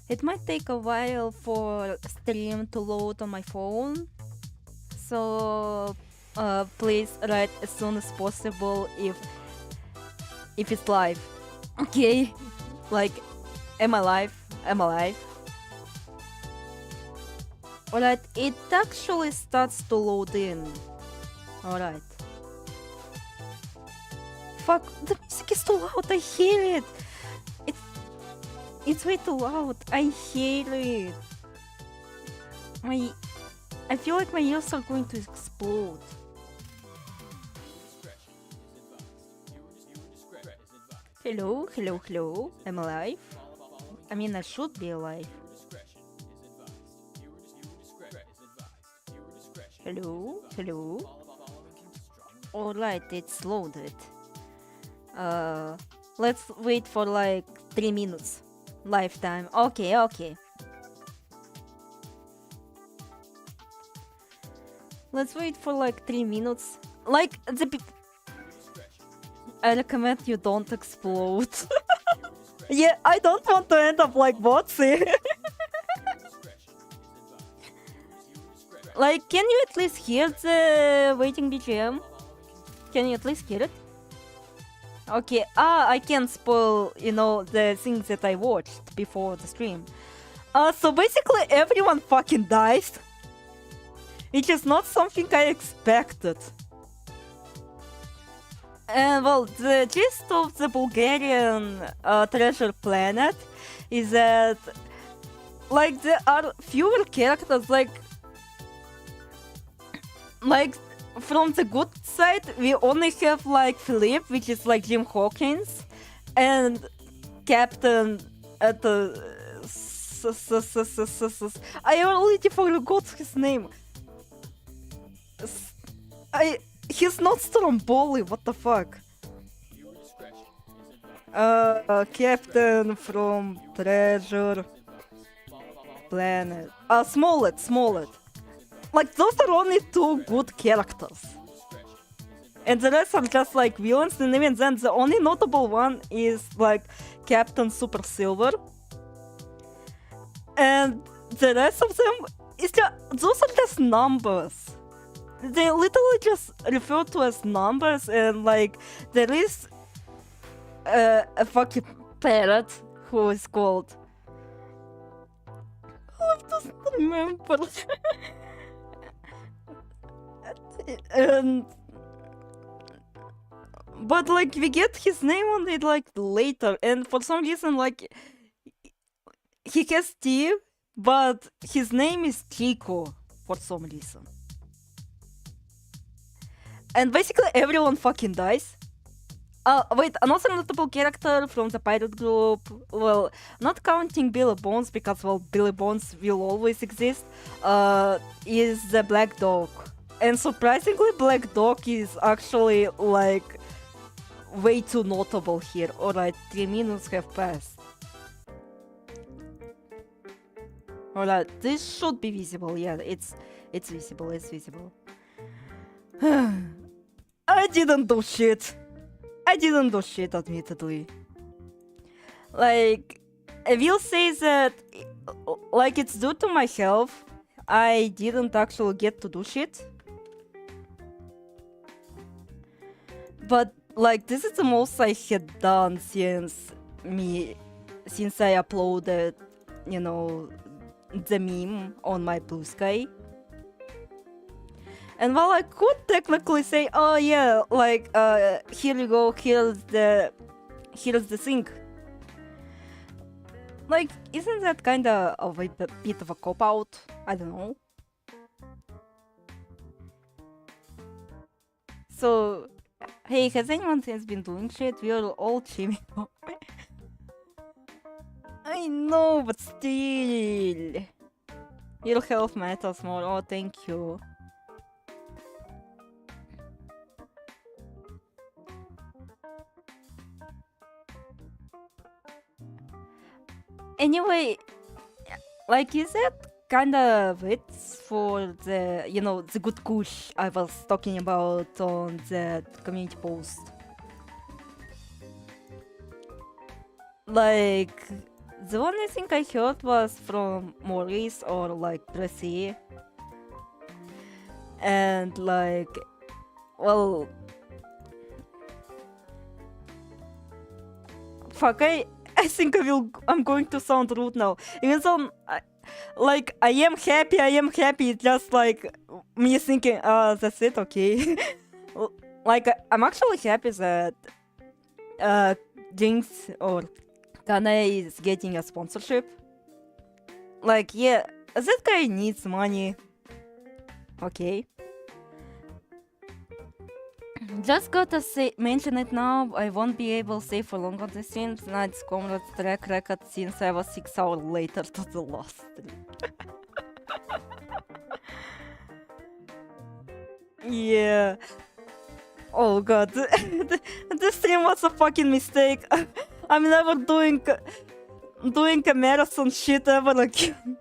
It might take a while for stream to load on my phone, so please write as soon as possible if it's live. Okay, like, am I live? Am I live? Alright, it actually starts to load in. Alright. Fuck, the music is too loud, I hear it! It's way too loud, I hear it! I feel like my ears are going to explode. Hello, hello, hello, am I alive? I mean, I should be alive. Hello, hello. Alright, it's loaded. Let's wait for like 3 minutes. Lifetime. Okay, okay. Let's wait for like 3 minutes. Like, I recommend you don't explode. Yeah, I don't want to end up like BOTC'S. Like, can you at least hear the waiting BGM? Can you at least hear it? Okay, I can't spoil, you know, the things that I watched before the stream. So basically everyone fucking dies. Which is not something I expected. And well, the gist of the Bulgarian treasure planet is that, like, there are fewer characters, like from the good side, we only have like Philippe, which is like Jim Hawkins, and Captain at the I already forgot his name. He's not Stromboli, what the fuck? Captain from Treasure Planet. Smollett. Like, those are only 2 good characters. And the rest are just like villains, and even then the only notable one is like Captain Super Silver. And the rest of them is just, those are just numbers. They literally just refer to as numbers, and like there is a fucking parrot who is called, I don't remember. And but like we get his name on it like later, and for some reason like he has Steve, but his name is Chico for some reason. And basically everyone fucking dies. Wait, another notable character from the pirate group, well, not counting Billy Bones, because, well, Billy Bones will always exist, is the Black Dog. And surprisingly, Black Dog is actually, like, way too notable here. Alright, 3 minutes have passed. Alright, this should be visible, yeah, it's visible, it's visible. I didn't do shit. Admittedly. Like, I will say that, like, it's due to my health. I didn't actually get to do shit. But, like, this is the most I had done since I uploaded, you know, the meme on my Blue Sky. And while I could technically say, oh yeah, like, here you go, here's the thing. Like, isn't that kinda of a bit of a cop-out? I don't know. So, hey, has anyone since been doing shit? We are all chiming. I know, but still. Your health matters more. Oh, thank you. Anyway, like, is that kind of it for the, you know, the good kush I was talking about on the community post? like, the only thing I heard was from Maurice or like Tracy. And like, well, fuck, I think I'm going to sound rude now. Even though, I am happy, it's just like me thinking, that's it, okay. Like, I'm actually happy that JynX or Kanae is getting a sponsorship. Like, yeah, that guy needs money. Okay. Just gotta mention it now. I won't be able to say for long on the streams. Night's comrades track record since I was 6 hours later to the last stream. Yeah. Oh god. The stream was a fucking mistake. I'm never doing a marathon shit ever again.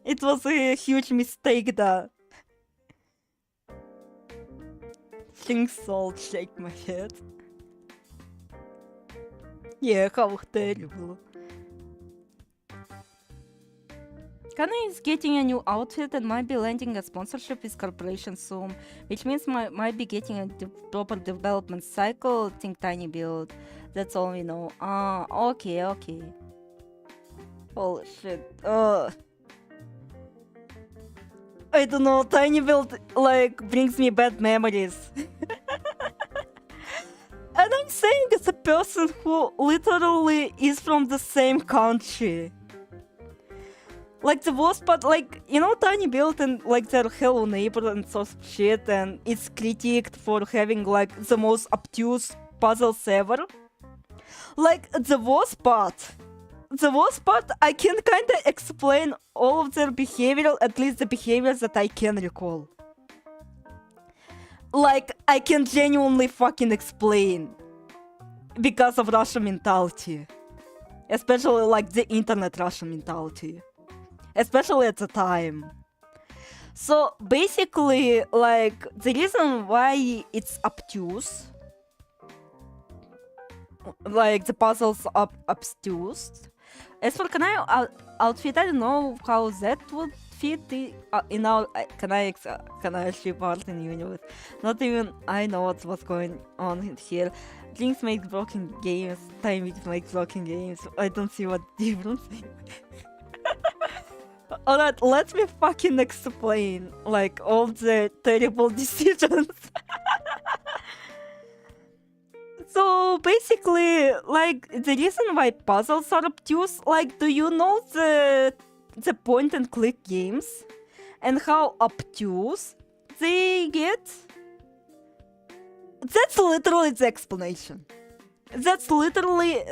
It was a huge mistake that. Things all shake my head. Yeah, how terrible. Kanae is getting a new outfit and might be landing a sponsorship with corporation soon, which means might be getting a proper development cycle. Think tiny build. That's all we know. Okay. Holy shit. I don't know, tiny build like brings me bad memories. And I'm saying it's a person who literally is from the same country. Like the worst part, like, you know, tiny build and like their Hello Neighbor and sort of shit, and it's critiqued for having like the most obtuse puzzles ever. Like the worst part, I can kinda explain all of their behavior, at least the behaviors that I can recall. Like, I can genuinely fucking explain. Because of Russian mentality. Especially like the internet Russian mentality. Especially at the time. So basically, like, the reason why it's obtuse, like the puzzles are obtuse. As for Kanae outfit, I don't know how that would fit in our Kanae ship art in universe. Not even I know what's going on here. JynX makes broken games, Time makes broken games. I don't see what difference. Alright, let me fucking explain, like, all the terrible decisions. So basically, like, the reason why puzzles are obtuse, like, do you know the point and click games and how obtuse they get? That's literally the explanation. That's literally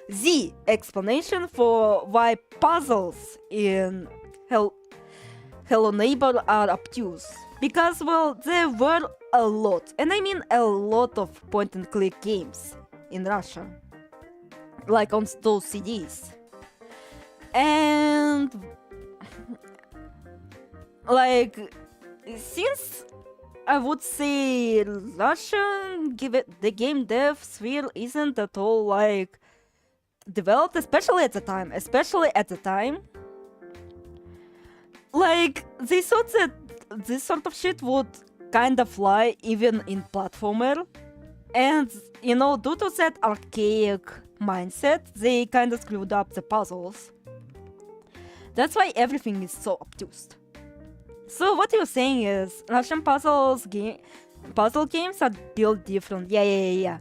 the explanation for why puzzles in Hello Neighbor are obtuse. Because, well, there were a lot, and I mean a lot of point-and-click games in Russia. Like on those CDs. And... like, since I would say Russian, the game dev sphere isn't at all, like, developed, especially at the time. Like, they thought that this sort of shit would kind of fly even in platformer. And, you know, due to that archaic mindset, they kind of screwed up the puzzles. That's why everything is so obtuse. So what you're saying is, Russian puzzle games are built different. Yeah.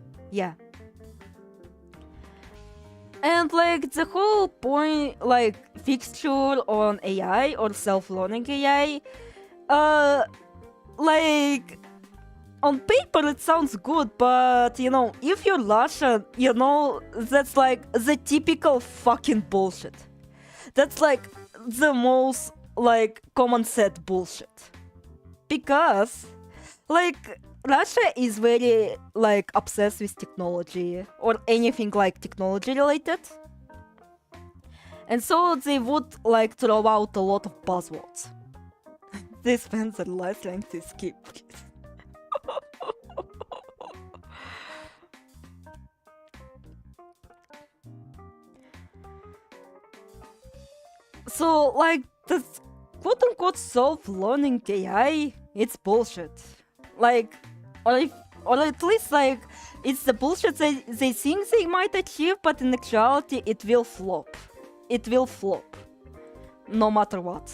And like the whole point, like fixture on AI or self-learning AI, like on paper it sounds good, but you know, if you're Russian, you know, that's like the typical fucking bullshit. That's like the most like common set bullshit. Because like Russia is very like obsessed with technology or anything like technology related. And so they would like throw out a lot of buzzwords. They spend their life trying to escape, please. So, like, this quote-unquote self-learning AI, it's bullshit. Like, or at least, like, it's the bullshit they think they might achieve, but in actuality, it will flop. It will flop. No matter what.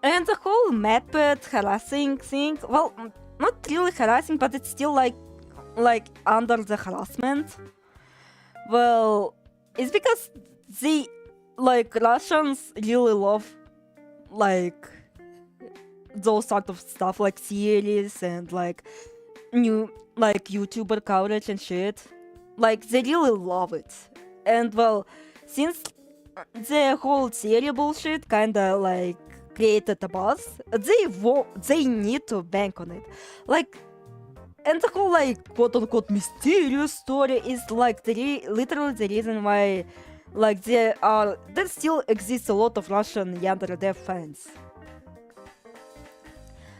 And the whole mapped harassing thing, well, not really harassing, but it's still like under the harassment. Well, it's because they, like, Russians really love, like, those sort of stuff, like series and like new, like, YouTuber coverage and shit. Like, they really love it. And well, since the whole series bullshit kinda like created a buzz, they need to bank on it. Like, and the whole, like, quote-unquote mysterious story is like literally the reason why, like, there still exists a lot of Russian Yandere dev fans.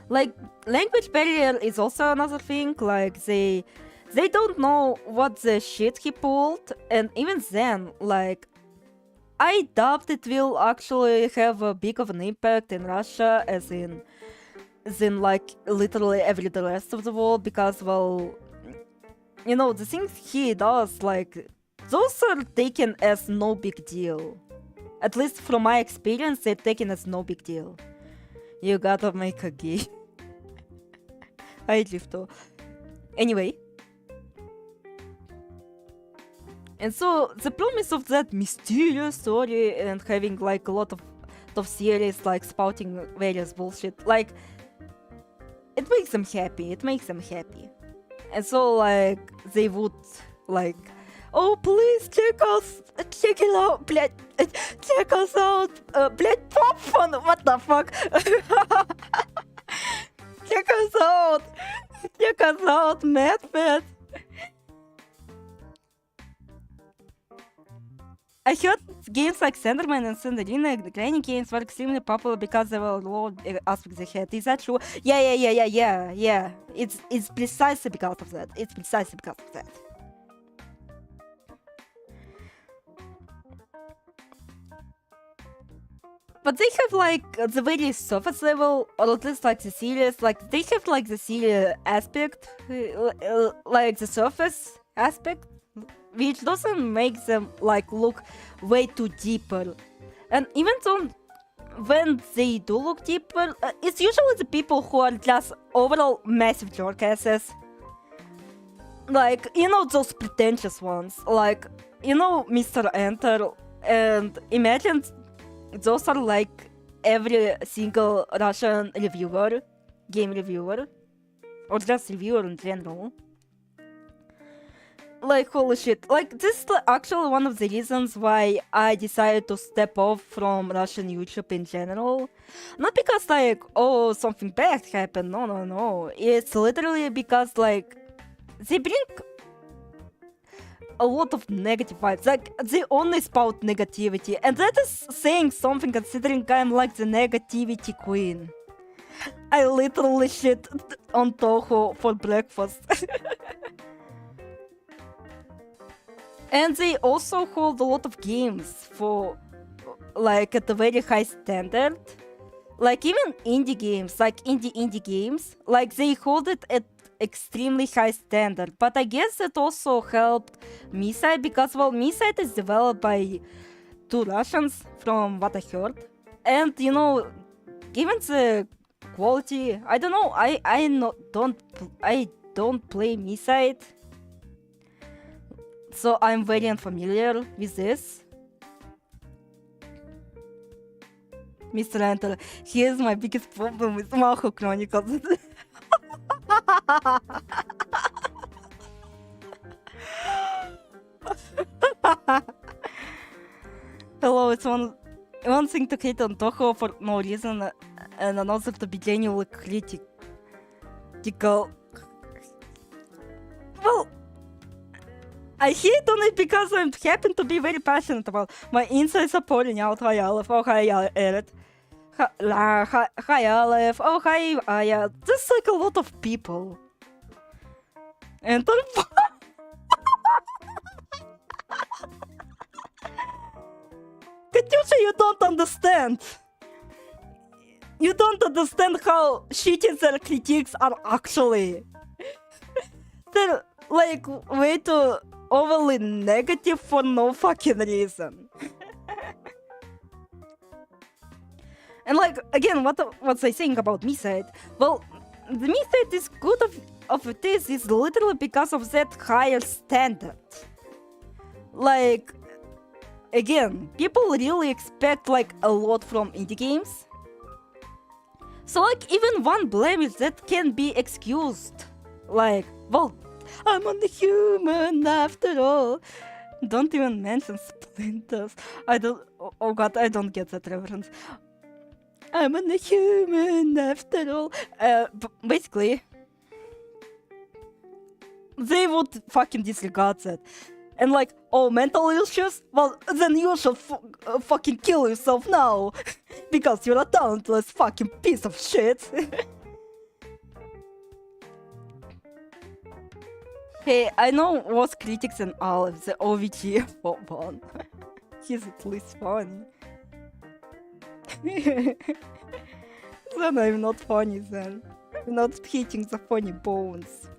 Like, language barrier is also another thing. Like, they don't know what the shit he pulled, and even then, like, I doubt it will actually have a big of an impact in Russia, as in like literally every the rest of the world, because, well, you know, the things he does, like, those are taken as no big deal. At least from my experience, they're taken as no big deal. You gotta make a gay. I drift. Anyway. And so the promise of that mysterious story and having, like, a lot of series, like, spouting various bullshit, like, it makes them happy. It makes them happy. And so, like, they would, like, oh, please check it out, блядь, check us out, блядь, pop fun, what the fuck? Check us out, Mad. I heard games like Slenderman and Slenderina, the granny games, were extremely popular because they were low aspects they had. Is that true? Yeah. It's precisely because of that. But they have, like, the very surface level, or at least, like, the serious, like, they have, like, the serious aspect, like, the surface aspect, which doesn't make them, like, look way too deeper. And even though when they do look deeper, it's usually the people who are just overall massive jerkasses. Like, you know, those pretentious ones, like, you know, Mr. Enter, and imagine those are like every single Russian reviewer, game reviewer, or just reviewer in general. Like, holy shit. Like, this is actually one of the reasons why I decided to step off from Russian YouTube in general. Not because, like, oh, something bad happened, no. It's literally because, like, they bring a lot of negative vibes. Like, they only spout negativity, and that is saying something considering I'm like the negativity queen. I literally shit on Toho for breakfast. And they also hold a lot of games for, like, at a very high standard. Like, even indie games, like indie games, like, they hold it at extremely high standard. But I guess it also helped Miside, because, well, Miside is developed by two Russians from what I heard. And, you know, given the quality, I don't know, I don't play Miside, so I'm very unfamiliar with this. Mr. Enter, here's my biggest problem with Maho Chronicles. Hello, it's one thing to hate on Toho for no reason, and another to be genuinely critical. Well, I hate on it because I happen to be very passionate about my insights are pouring out. Hi Aleph, oh hi Eret. Hi Aleph, oh hi Aya. There's like a lot of people. And Katyusha, you don't understand. You don't understand how shitty their critiques are actually. They're like way too overly negative for no fucking reason. And like again, what was I saying about me side? Well, the me side is good of this is literally because of that higher standard. Like again, people really expect like a lot from indie games. So like even one blemish that can be excused. Like, well, I'm only human after all. Don't even mention splinters. I don't. Oh god, I don't get that reference. I'm only human after all. Basically, they would fucking disregard that. And like, oh, mental issues? Well, then you should fucking kill yourself now. Because you're a talentless fucking piece of shit. Hey, I know worse critics than Aleph, the OVG for one. He's at least funny. Then I'm not funny then. I'm not hitting the funny bones.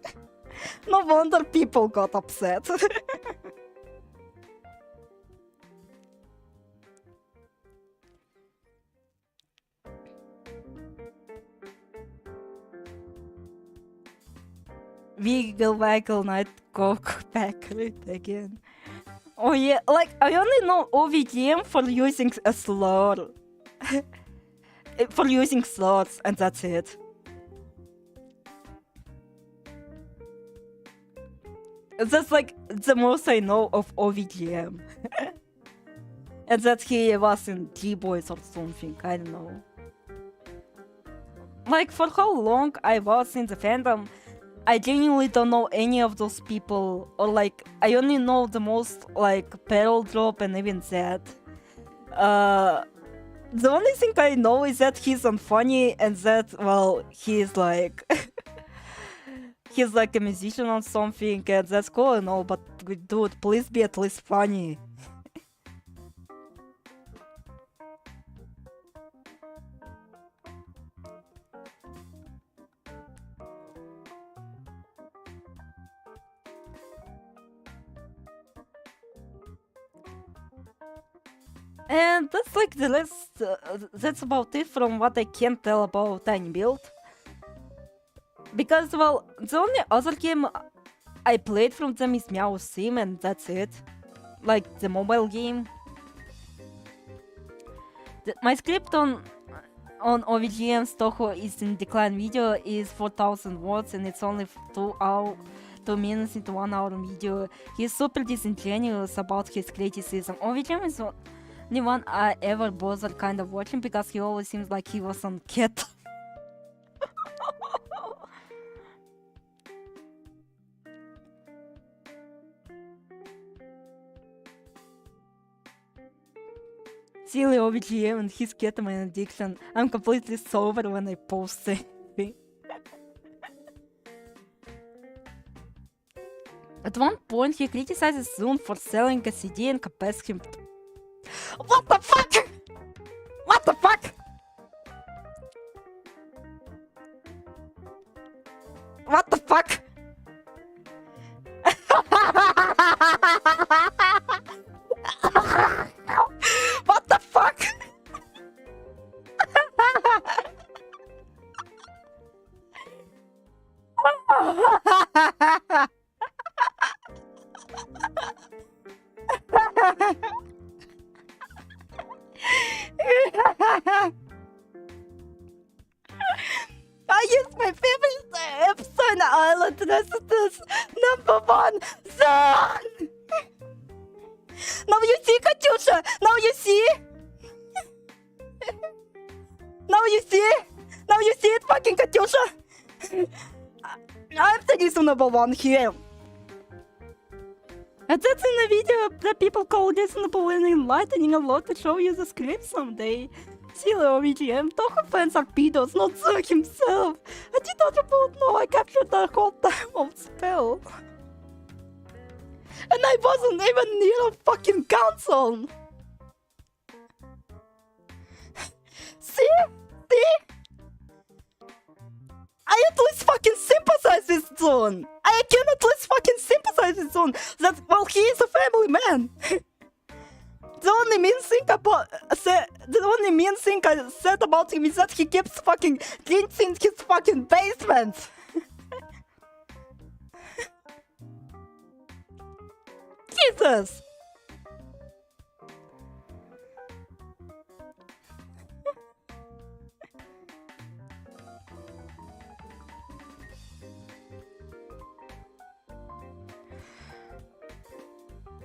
No wonder people got upset. Wiggle waggle night cock back it again. Oh yeah, like I only know OVGM for using a slur. For using slurs, and that's it. That's like the most I know of OVGM. And that he was in D-Boys or something, I don't know. Like for how long I was in the fandom, I genuinely don't know any of those people, or like I only know the most like Peril Drop and even that. The only thing I know is that he's unfunny and that, well, he's like he's like a musician or something, and that's cool and all, but dude, please be at least funny. And that's like the rest, that's about it from what I can tell about Tiny Build. Because, well, the only other game I played from them is Meow Sim, and that's it. Like, the mobile game. My script on OVGM's Toho is in decline video is 4000 words, and it's only 2 minutes into 1 hour video. He's super disingenuous about his criticism. OVGM is only one I ever bothered kind of watching because he always seems like he was on cat. Silly OVGM and his ketamine addiction. I'm completely sober when I post anything. At one point, he criticizes Zoom for selling a CD and compares him to... What the fuck? What the fuck? What the fuck? What the fuck? I used my favorite episode Island Residence #1 zone. Now you see, Katyusha! Now you see! Now you see! Now you see it, fucking Katyusha! I'm the reasonable one here. And that's in a video that people call reasonable and enlightening a lot to show you the script someday. Silly OVGM, Toho fans are pedos, not Zerg himself. I did not report, no, I captured the whole time on spell. And I wasn't even near a fucking console. See? I at least fucking sympathize with Zone. I can at least fucking sympathize with Zone. That, well, he is a family man. The only mean thing I said about him is that he keeps fucking drinks in his fucking basement. Jesus.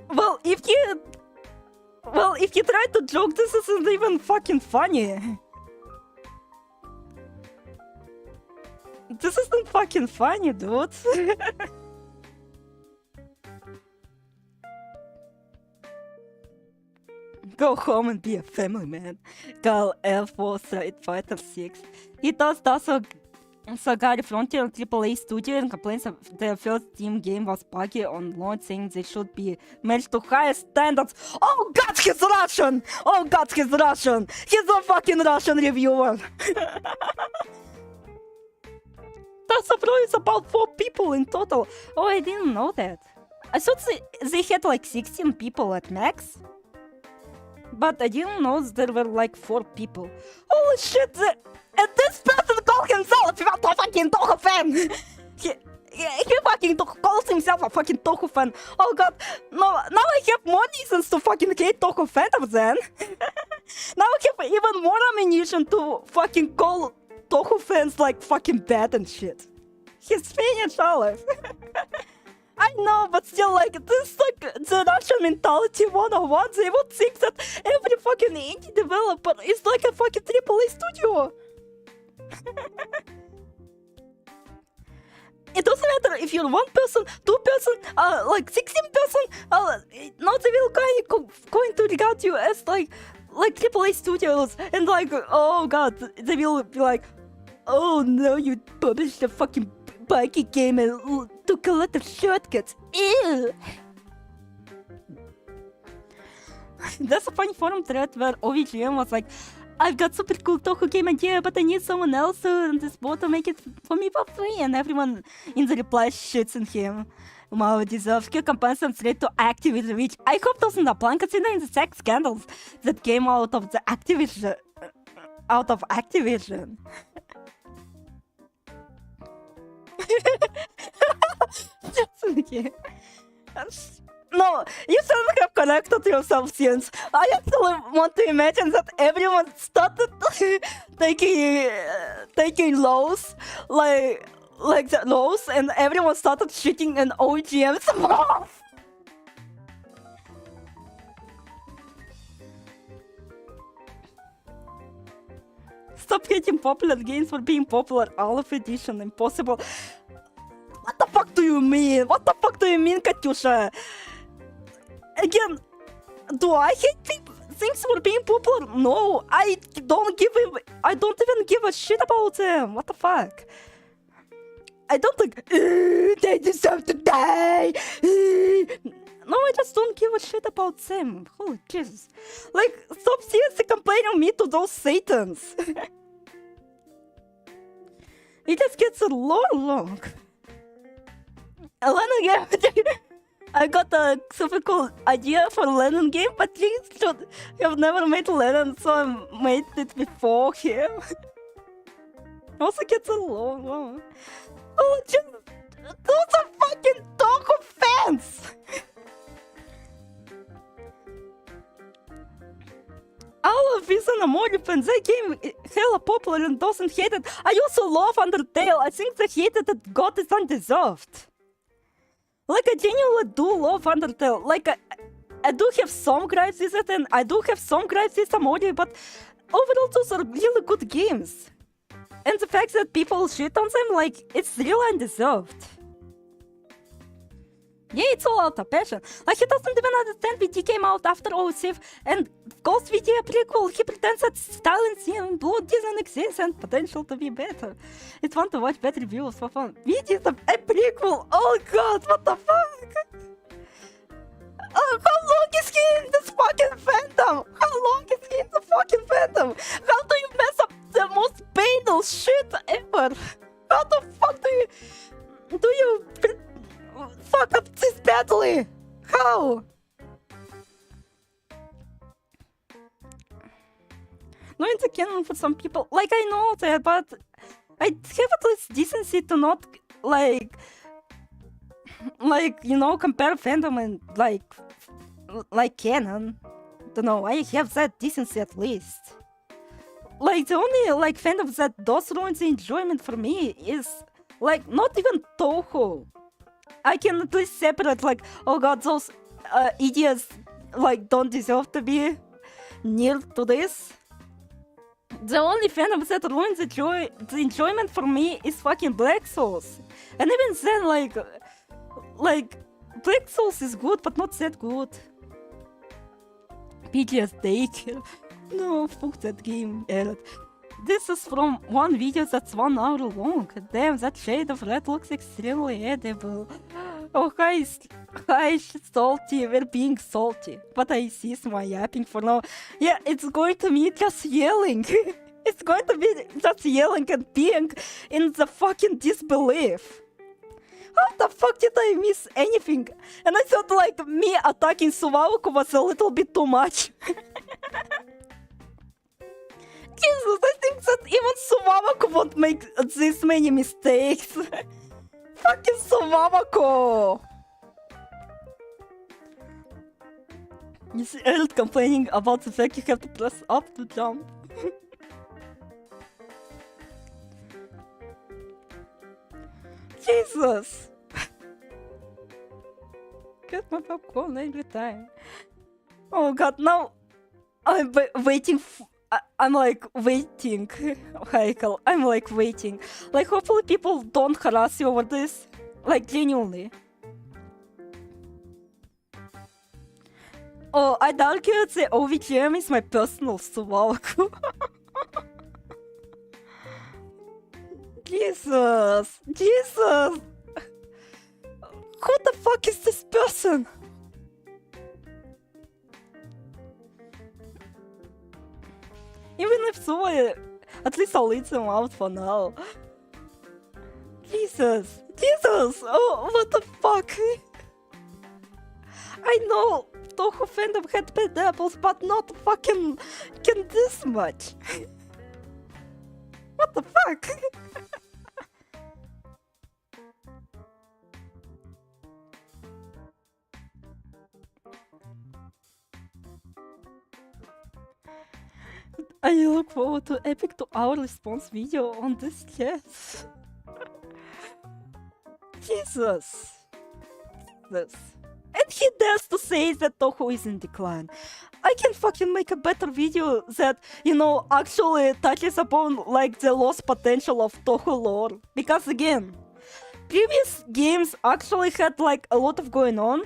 Well, if you try to joke, this isn't even fucking funny. This isn't fucking funny, dude. Go home and be a family man. Call L4 Street Fighter 6. It does also Sagari Frontier on AAA Studio and complains that their first team game was buggy on launch, saying they should be matched to higher standards. Oh god, he's Russian! Oh god, he's Russian! He's a fucking Russian reviewer! That's a pro is about 4 people in total. Oh, I didn't know that. I thought they had like 16 people at max. But I didn't know there were like 4 people. Holy shit! And this person called himself a fucking Toho fan! He fucking calls himself a fucking Toho fan. Oh god, no, now I have more reasons to fucking hate Toho fandom then. Now I have even more ammunition to fucking call Toho fans like fucking bad and shit. He's Finnish, Olive. I know, but still, like, this is like the Russian mentality 101. They would think that every fucking indie developer is like a fucking AAA studio. It doesn't matter if you're 1 person, 2 person, like 16 person, not they will going to regard you as like AAA studios, and like, oh god, they will be like, oh no, you published a fucking buggy game and took a lot of shortcuts. Ew. That's a funny forum thread where OVGM was like, I've got super cool Toho game idea, but I need someone else on this boat to make it for me for free, and everyone in the reply shits on him. Wow, deserves Q campaigns and straight to Activision, which I hope doesn't apply considering the sex scandals that came out of the Activision. No, you shouldn't have corrected yourself since I actually want to imagine that everyone started taking lows, like the lows, and everyone started shitting in OGM's mouth. Stop hating popular games for being popular. Aleph edition impossible. What the fuck do you mean? What the fuck do you mean, Katyusha? Again, do I hate things for being popular? No, I don't even give a shit about them. What the fuck? I don't think they deserve to die. No, I just don't give a shit about them. Holy Jesus. Like, stop seriously comparing me to those satans. It just gets a long. len'en game. I got a super cool idea for len'en game, but he should have never made len'en, so I made it before him. Also gets a long. Oh, just those are fucking Toho fans. Aleph is an Amori fan. That game hella popular and doesn't hate it. I also love Undertale. I think the hate that got is undeserved. Like, I genuinely do love Undertale. Like, I do have some gripes with it, and I do have some gripes with Amori, but overall those are really good games. And the fact that people shit on them, like, it's really undeserved. Yeah, it's all out of passion. Like, he doesn't even understand VT came out after OSIF, and Ghost VT a prequel. He pretends that style and blood doesn't exist and potential to be better. It's fun to watch bad reviews for fun. VT is a prequel. Oh god, what the fuck? Oh, how long is he in this fucking fandom? How long is he in the fucking fandom? How do you mess badly? How? Knowing the canon for some people, like I know that, but I have at least decency to not like you know, compare fandom and like canon. Don't know, I have that decency at least. Like the only like fandom that does ruin the enjoyment for me is like not even Toho. I can at least separate like, oh god, those idiots like don't deserve to be near to this. The only fandom that ruins the enjoyment for me is fucking Black Souls. And even then, like Black Souls is good, but not that good. PGS Daycare. No, fuck that game, Eric. This is from one video that's 1 hour long. Damn, that shade of red looks extremely edible. Oh, hi, salty, we're being salty. But I cease my yapping for now. Yeah, it's going to be just yelling. It's going to be just yelling and being in the fucking disbelief. How the fuck did I miss anything? And I thought like me attacking Suwaku was a little bit too much. Jesus, I think that even Suwaku won't make this many mistakes. Fucking Suwaku! You see Eric complaining about the fact you have to press up to jump. Jesus! Get my popcorn every time. Oh god, now I'm waiting. I'm like waiting. I'm like waiting. Like hopefully people don't harass you over this. Like genuinely. Oh, I'd argue that the OVGM is my personal Suwaku. Jesus! Jesus! Who the fuck is this person? Even if so, at least I'll leave them out for now. Jesus! Jesus! Oh, what the fuck? I know Toho fandom had bad apples, but not fucking can this much. What the fuck? I look forward to Epic 2-hour response video on this chat. Jesus. Jesus. And he dares to say that Toho is in decline. I can fucking make a better video that, you know, actually touches upon like the lost potential of Toho lore. Because again, previous games actually had like a lot of going on.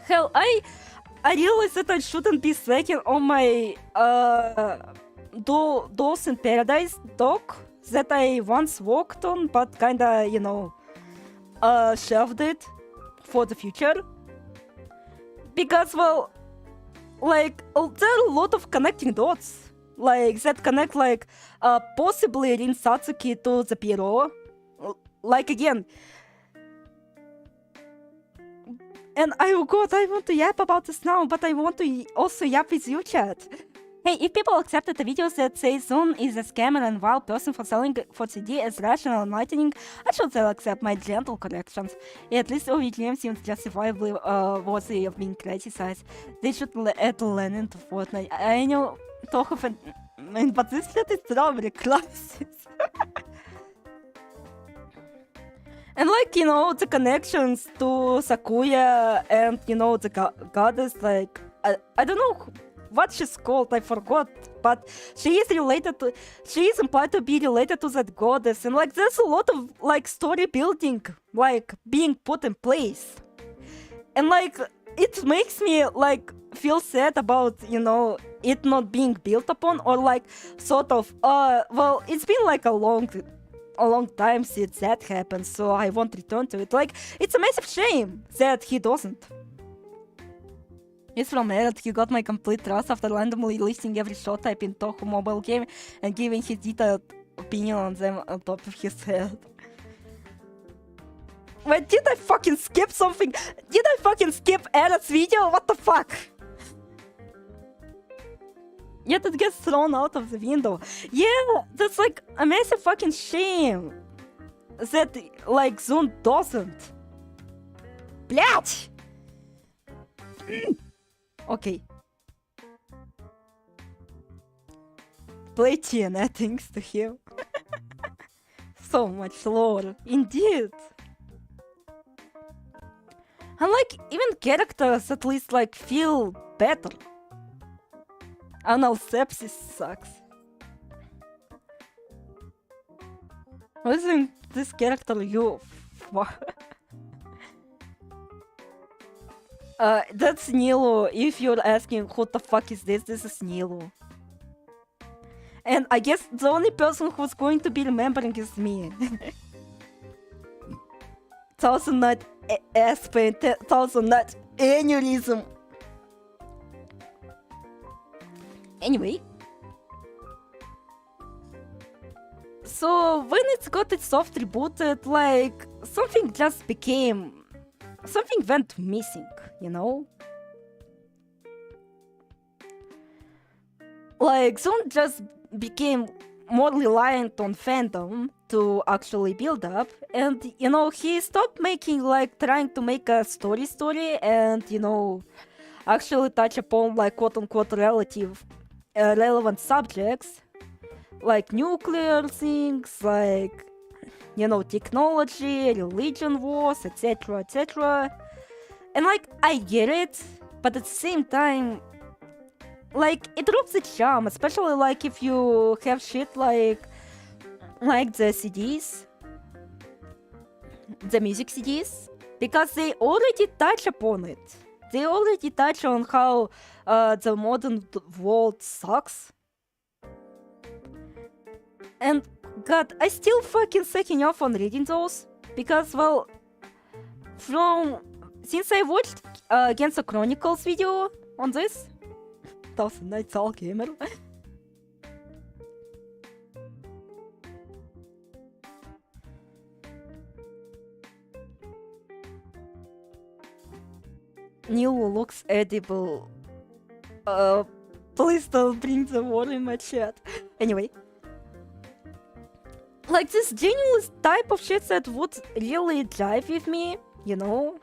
Hell, I realized that I shouldn't be slacking on my Dolls in Paradise dock that I once worked on, but kinda, you know, shelved it for the future. Because, well, like, there are a lot of connecting dots, like, that connect, like, possibly Rin Satsuki to the Pierrot. Like, again, and I want to yap about this now, but I want to also yap with you, chat. Hey, if people accepted the videos that say Zoom is a scammer and wild person for selling for CD as rational and enlightening, I should still accept my gentle corrections. Yeah, at least OVGM seems justifiably worthy of being criticized. They should add len'en to Fortnite. I know Toho fan, but this shit is strawberry crisis. And like, you know, the connections to Sakuya and, you know, the goddess, like, I don't know what she's called, I forgot, but she is implied to be related to that goddess, and like, there's a lot of, like, story building, like, being put in place. And like, it makes me, like, feel sad about, you know, it not being built upon, or like, sort of, well, it's been like a long time since that happened, so I won't return to it. Like, it's a massive shame that he doesn't. It's from Eric. He got my complete trust after randomly listing every shot type in Toho mobile game and giving his detailed opinion on them on top of his head. Wait, did I fucking skip something? Did I fucking skip Era's video? What the fuck? Yet it gets thrown out of the window. Yeah, that's like a massive fucking shame. That, like, Zoom doesn't. Блять! Okay. Play TNA thanks to him. So much lore, indeed. And like, even characters at least like feel better. Anal sepsis sucks. Isn't this character you? That's Nilo. If you're asking who the fuck is this is Nilo. And I guess the only person who's going to be remembering is me. 1000 night ass pain, 1000 night aneurysm. Anyway. So when it got its soft rebooted, like, something just became... Something went missing, you know? Like, Zoom just became more reliant on fandom to actually build up, and, you know, he stopped making, like, trying to make a story and, you know, actually touch upon, like, quote-unquote relevant subjects, like nuclear things, like, you know, technology, religion wars, etc, etc. And, like, I get it, but at the same time, like, it drops the charm, especially, like, if you have shit like the CDs, the music CDs, because they already touch upon it. They already touch on how the modern world sucks. And, God, I still fucking second off on reading those, because, well, since I watched Against the Chronicles video on this, 1000 Nights All Gamer. Neil looks edible. Please don't bring the word in my chat. Anyway. Like, this genuine type of shit that would really jive with me, you know?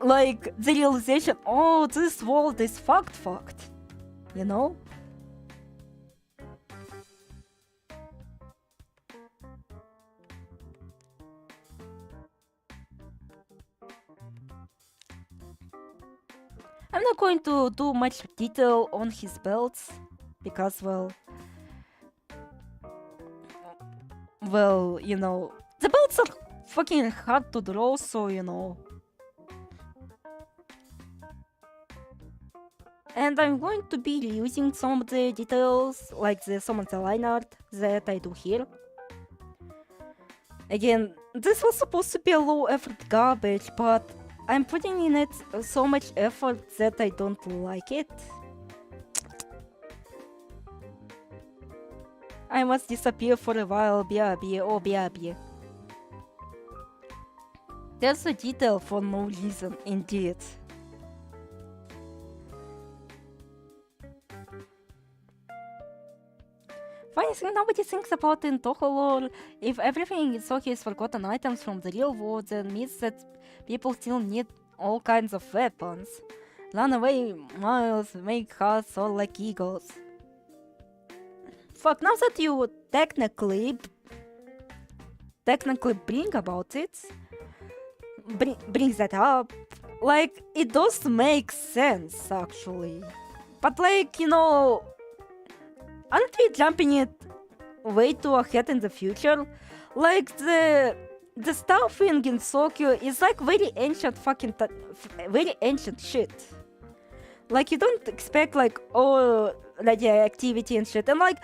Like, the realization, oh, this world is fucked, you know? I'm not going to do much detail on his belts, because, well, you know, the belts are fucking hard to draw, so, you know. And I'm going to be reusing some of the details, like some of the line art that I do here. Again, this was supposed to be a low effort garbage, but I'm putting in it so much effort that I don't like it. I must disappear for a while, BRB, oh BRB. There's a detail for no reason, indeed. Funny thing nobody thinks about in Toho lore. If everything is okay is forgotten items from the real world, then means that people still need all kinds of weapons. Run away miles, make hearts all like eagles. Fuck, now that you technically bring about it, brings that up, like, it does make sense, actually. But, like, you know, aren't we jumping it way too ahead in the future? Like, the stuff in Gensokyo is like very ancient very ancient shit. Like, you don't expect, like, oh, radioactivity and shit. And, like,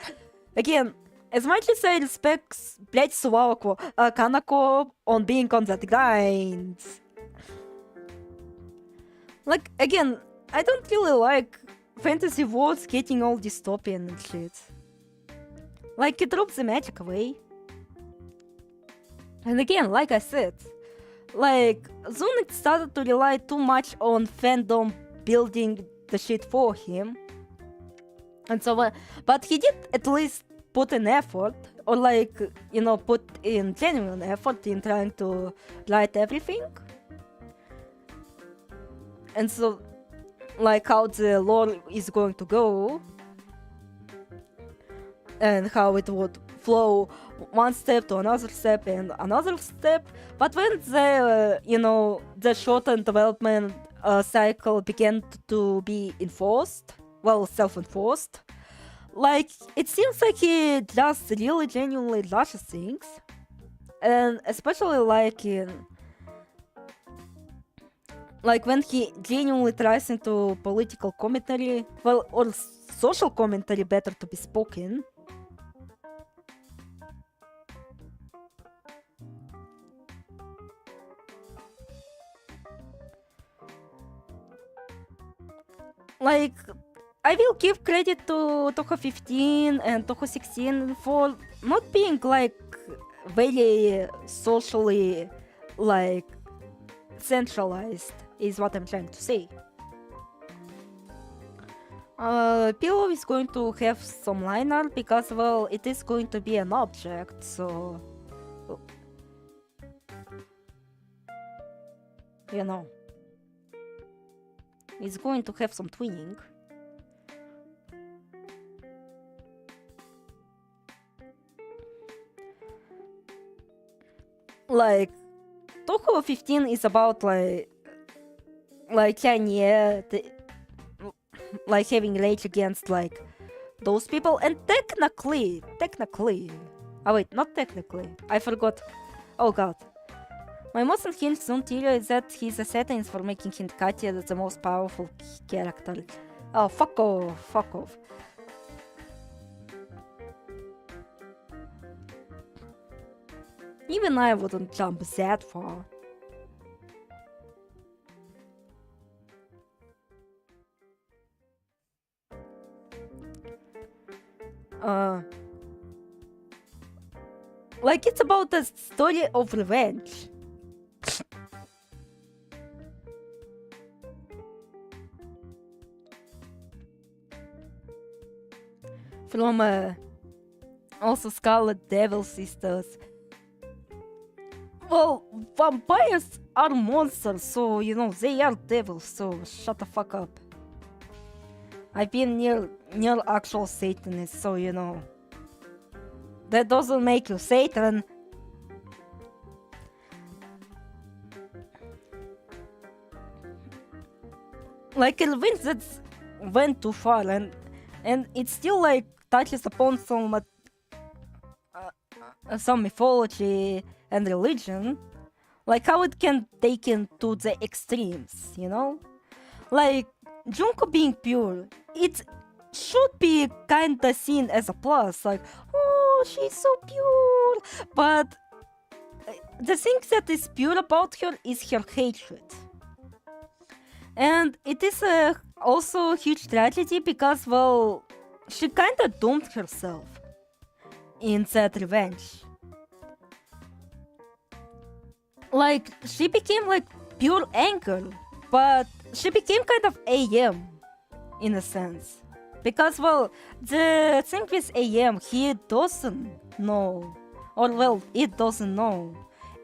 again, as much as I respect, блять, Suwako, Kanako on being on that grind, like, again, I don't really like fantasy worlds getting all dystopian and shit. Like, it drops the magic away. And again, like I said, like Zunix started to rely too much on fandom building the shit for him. And so, but he did at least put in effort, or like, you know, put in genuine effort in trying to write everything. And so, like how the lore is going to go, and how it would flow one step to another step and another step. But when the, you know, the shortened development cycle began to be enforced, well, self-enforced, like, it seems like he just really genuinely rushes things. And especially like in, like when he genuinely tries into political commentary, well, or social commentary, better to be spoken. Like, I will give credit to Toho 15 and Toho 16 for not being like very socially like centralized, is what I'm trying to say. Pillow is going to have some line art because, well, it is going to be an object, so you know, it's going to have some twinning. Like, Toho 15 is about like Kanye, like having rage against like those people, and technically, oh wait, not technically, I forgot. Oh god. My most unhinged Zoom theory is that he's a settings for making Hindkatia the most powerful character. Oh, fuck off. Even I wouldn't jump that far. Like, it's about the story of revenge. From also Scarlet Devil Sisters. Well, vampires are monsters, so, you know, they are devils, so shut the fuck up. I've been near actual Satanist, so, you know, that doesn't make you Satan. Like, revenge that went too far, and it still like touches upon some mythology and religion, like how it can take into the extremes, you know? Like, Junko being pure, it should be kinda seen as a plus, like, oh, she's so pure, but the thing that is pure about her is her hatred. And it is also a huge tragedy because, well, she kinda doomed herself in that revenge. Like, she became like pure anger, but she became kind of AM in a sense. Because, well, the thing with AM, he doesn't know, or well, it doesn't know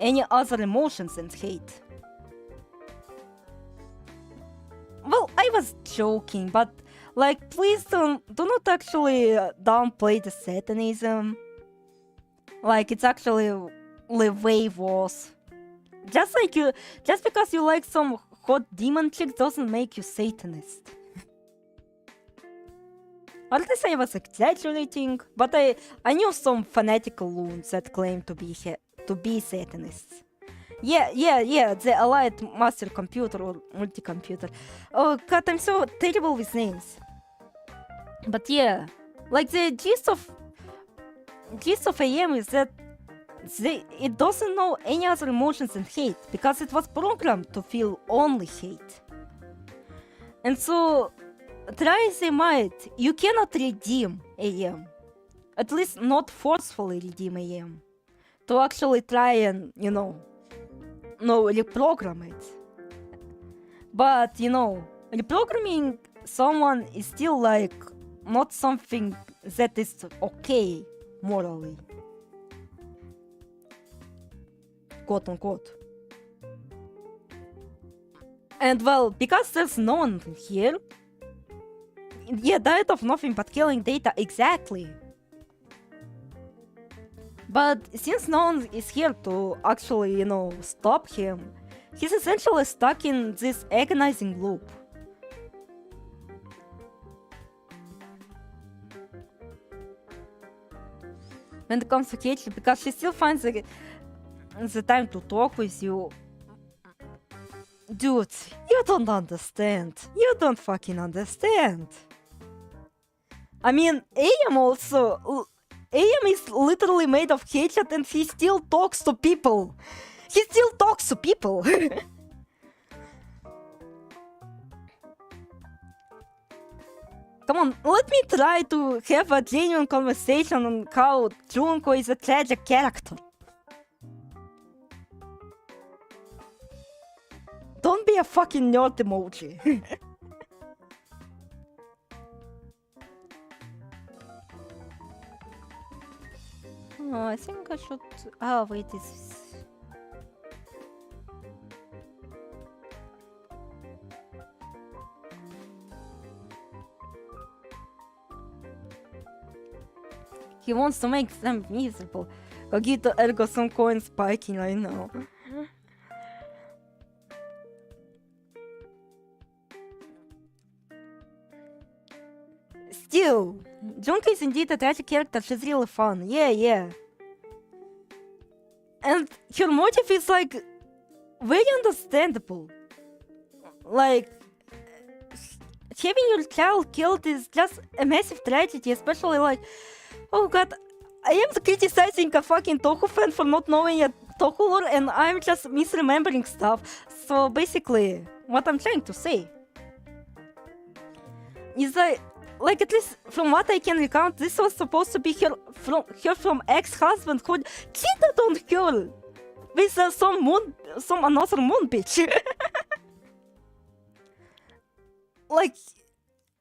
any other emotions than hate. Well, I was joking, but like, please do not actually downplay the Satanism. Like, it's actually way worse. Just because you like some hot demon chick doesn't make you Satanist. Or at least I was exaggerating, but I knew some fanatical loons that claim to be Satanists. Yeah, the Allied Master Computer or Multicomputer. Oh god, I'm so terrible with names. But yeah, like the gist of AM is that it doesn't know any other emotions than hate, because it was programmed to feel only hate. And so, try as they might, you cannot redeem AM. At least not forcefully redeem AM. to actually try and, you know, reprogram it. But, you know, reprogramming someone is still like not something that is okay morally. Quote unquote. And well, because there's no one here, yeah, died of nothing but killing data, exactly. But since no one is here to actually, you know, stop him, he's essentially stuck in this agonizing loop. When it comes to Kate, because she still finds the time to talk with you. Dude, you don't understand. You don't fucking understand. I mean, AM also... AM is literally made of hatred and he still talks to people. He still talks to people. Come on, let me try to have a genuine conversation on how Junko is a tragic character. Don't be a fucking nerd emoji. Oh, I think I should... Oh, wait, this is... He wants to make them miserable. Kagito ergo some coin spiking right now. Still, Junko is indeed a tragic character, she's really fun, yeah. And her motive is like, very understandable. Like, having your child killed is just a massive tragedy, especially like, oh god, I am criticizing a fucking Toku fan for not knowing a Toku lore and I'm just misremembering stuff. So basically, what I'm trying to say is that, like, at least from what I can recount, this was supposed to be her from ex-husband who cheated on her with some another moon bitch. Like,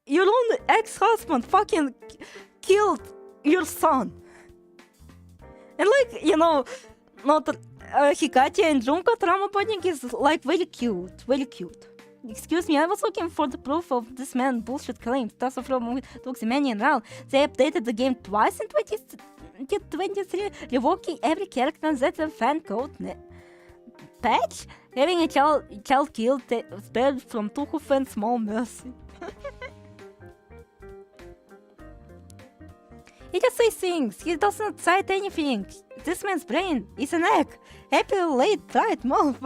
your own ex-husband fucking killed your son. And like, you know, not Hikati and Junko trauma bonding is like very cute. Excuse me, I was looking for the proof of this man's bullshit claims. That's from took the many round. They updated the game twice in 2023, revoking every character that's a fan code patch. Having a child killed spared from Toku fans small mercy. He just says things. He doesn't cite anything. This man's brain is an egg. Happy late right, mom.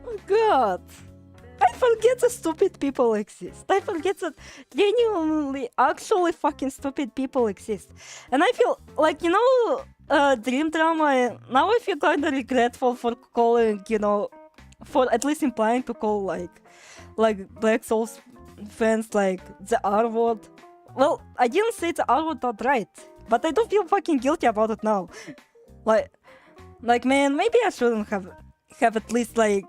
Oh god. I forget that stupid people exist. I forget that genuinely, actually fucking stupid people exist. And I feel like, you know, Dream Drama, now I feel kinda regretful for calling, you know, for at least implying to call like Black Souls fans like the R-word. Well, I didn't say the R-word outright, but I do feel fucking guilty about it now. Like man, maybe I shouldn't have at least like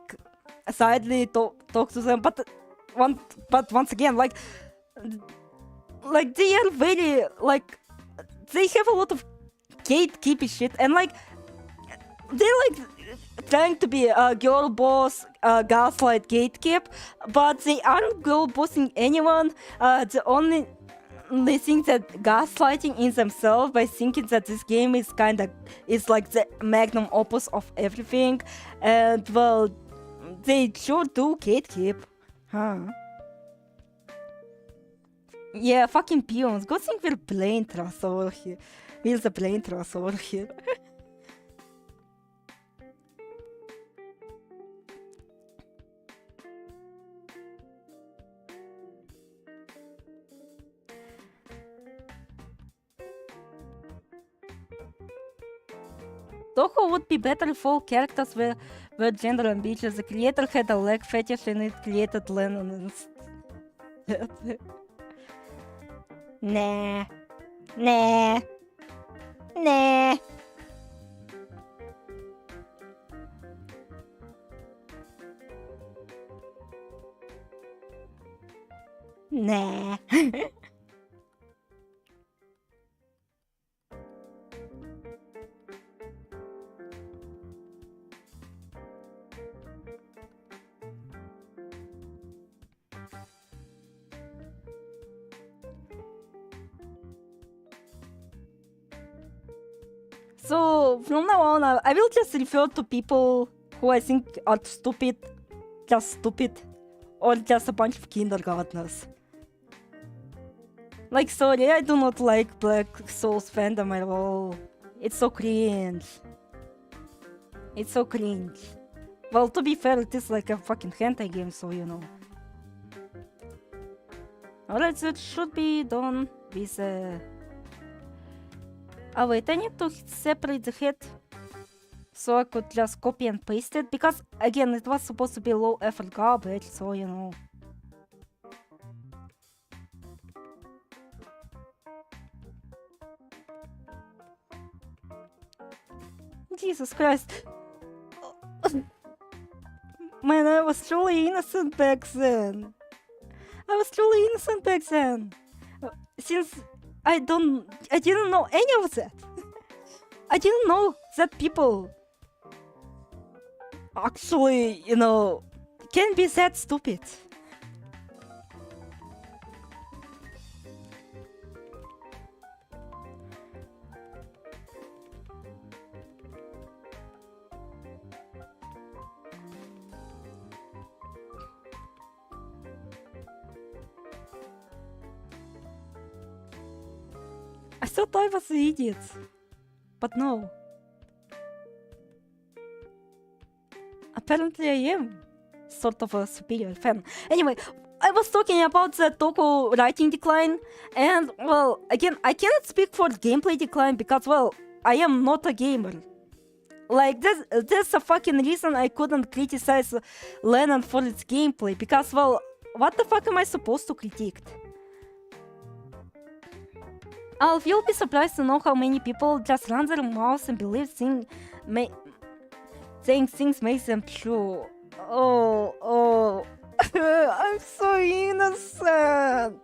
sidely talk to them, but once again, like they are very like they have a lot of gatekeeping shit, and like they're like trying to be a girl boss, gaslight gatekeep, but they aren't girl bossing anyone. The only thing that gaslighting in themselves by thinking that this game is like the magnum opus of everything, and well, they sure do gatekeep, huh? Yeah, fucking peons. Good thing we're brain trust over here. We're the brain trust over here. Toho would be better if all characters were gender ambiguous. The creator had a leg fetish and it created len'en. Nah. Nah. Nah. Nah. So, from now on, I will just refer to people who I think are stupid, just stupid, or just a bunch of kindergartners. Like, sorry, I do not like Black Souls fandom at all. It's so cringe. It's so cringe. Well, to be fair, it is like a fucking hentai game, so you know. Alright, so it should be done with Oh wait, I need to separate the head so I could just copy and paste it, because again, it was supposed to be low effort garbage, so you know. Jesus Christ. Man, I was truly innocent back then. Since I didn't know any of that. I didn't know that people actually, you know, can be that stupid. I thought I was an idiot, but no. Apparently I am sort of a superior fan. Anyway, I was talking about the Toko writing decline, and well, again, I cannot speak for gameplay decline because, well, I am not a gamer. Like, there's a fucking reason I couldn't criticize len'en for its gameplay, because, well, what the fuck am I supposed to critique? You'll be surprised to know how many people just run their mouths and believe saying things makes them true. Oh, I'm so innocent.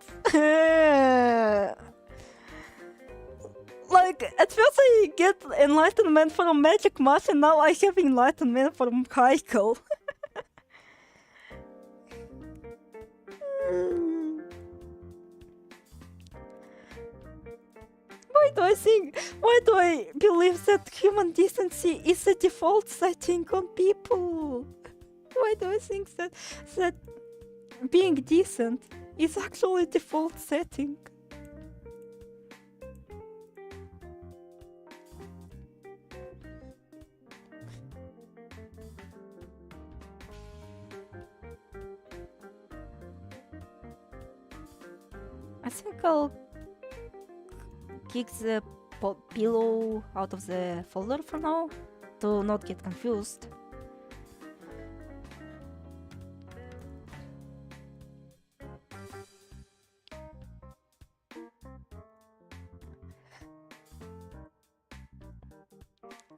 Like, at first I get enlightenment from Magic Mush, and now I have enlightenment from Haikal. Why do I believe that human decency is a default setting on people? Why do I think that being decent is actually a default setting? I think I'll kick the pillow out of the folder for now, to not get confused.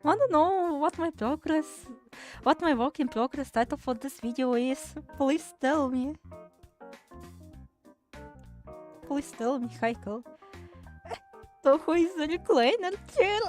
Wanna know what my work in progress title for this video is? Please tell me. Please tell me, Haikal. Toho is the recliner chair.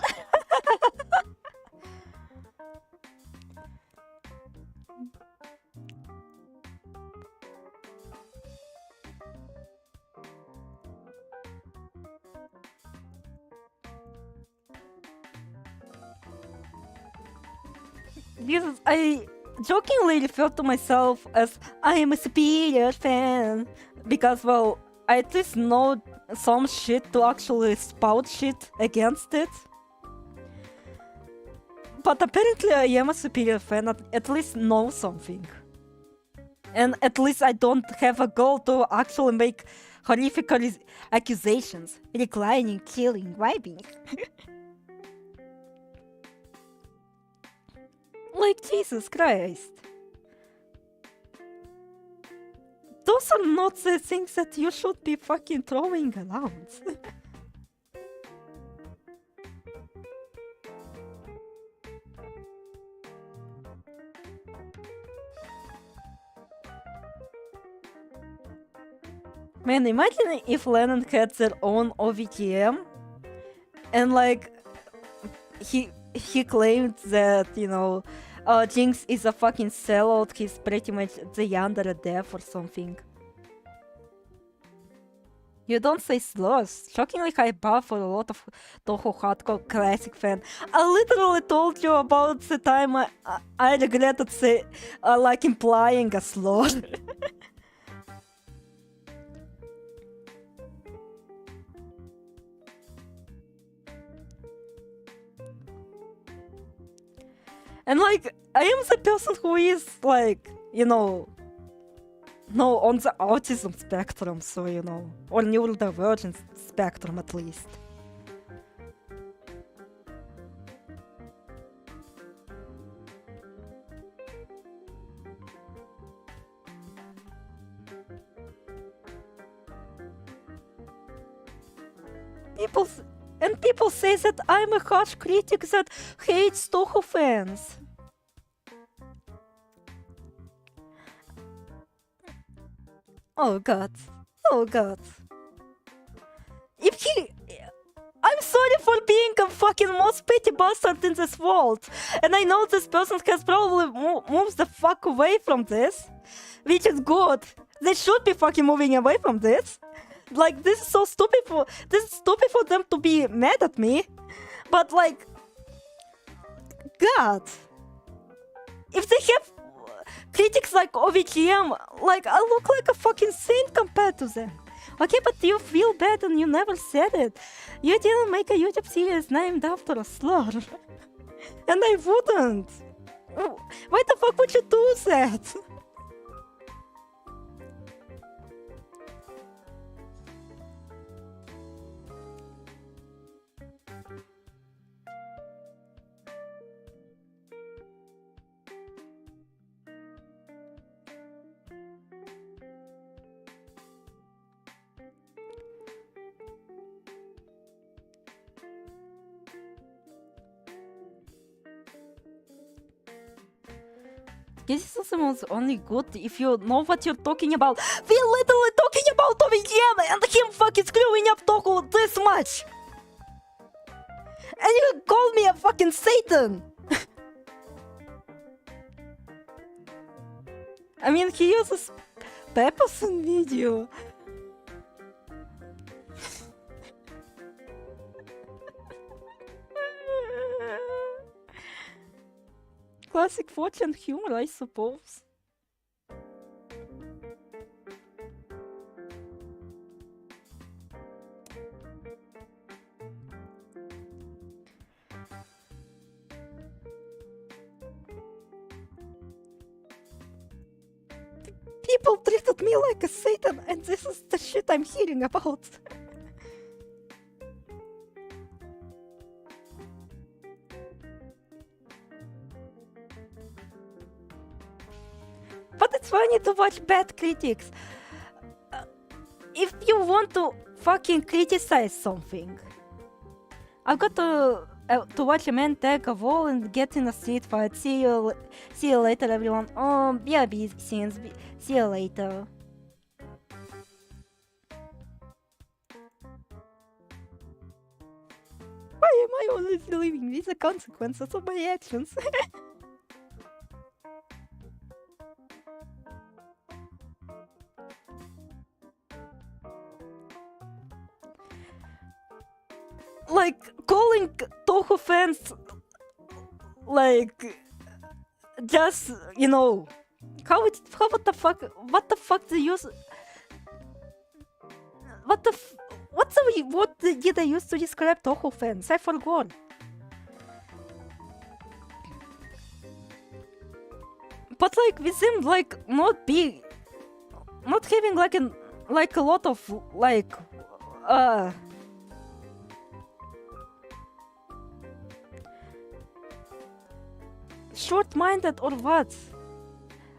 I jokingly refer to myself as I am a superior fan because, well, I at least know some shit to actually spout shit against it. But apparently I am a superior fan, at least know something. And at least I don't have a goal to actually make horrific accusations. Reclining, killing, vibing. Like, Jesus Christ. Those are not the things that you should be fucking throwing around. Man, imagine if len'en had their own OVTM and like he claimed that, you know, JynX is a fucking sellout, he's pretty much the yandere dev or something. You don't say slurs. Shockingly high bar for a lot of Toho hardcore classic fan. I literally told you about the time I regretted like implying a slur. And like, I am the person who is like, you know, no, on the autism spectrum, so you know, or neurodivergent spectrum at least. People say that I'm a harsh critic that hates Toho fans. Oh god. Oh god. I'm sorry for being a fucking most petty bastard in this world. And I know this person has probably moved the fuck away from this. Which is good. They should be fucking moving away from this. Like, this is so stupid for them to be mad at me. But like, god. If they have critics like OVGM, like, I look like a fucking saint compared to them. Okay, but you feel bad and you never said it. You didn't make a YouTube series named after a slur. And I wouldn't. Why the fuck would you do that? This is only good if you know what you're talking about. We're literally talking about OVGM and him fucking screwing up Toho this much! And you call me a fucking Satan! I mean, he uses peppers in video. Classic fortune humor, I suppose. People treated me like a Satan, and this is the shit I'm hearing about. But it's funny to watch bad critics. If you want to fucking criticize something, I've got to watch a man tag a wall and get in a street fight. See you later, everyone. Yeah, busy scenes. See you later. Why am I always living with the consequences of my actions? Like, calling Toho fans, like, just, you know, what the fuck they use, what did they use to describe Toho fans? I forgot. But like, with them, like, not having like a lot of, like, short-minded or what?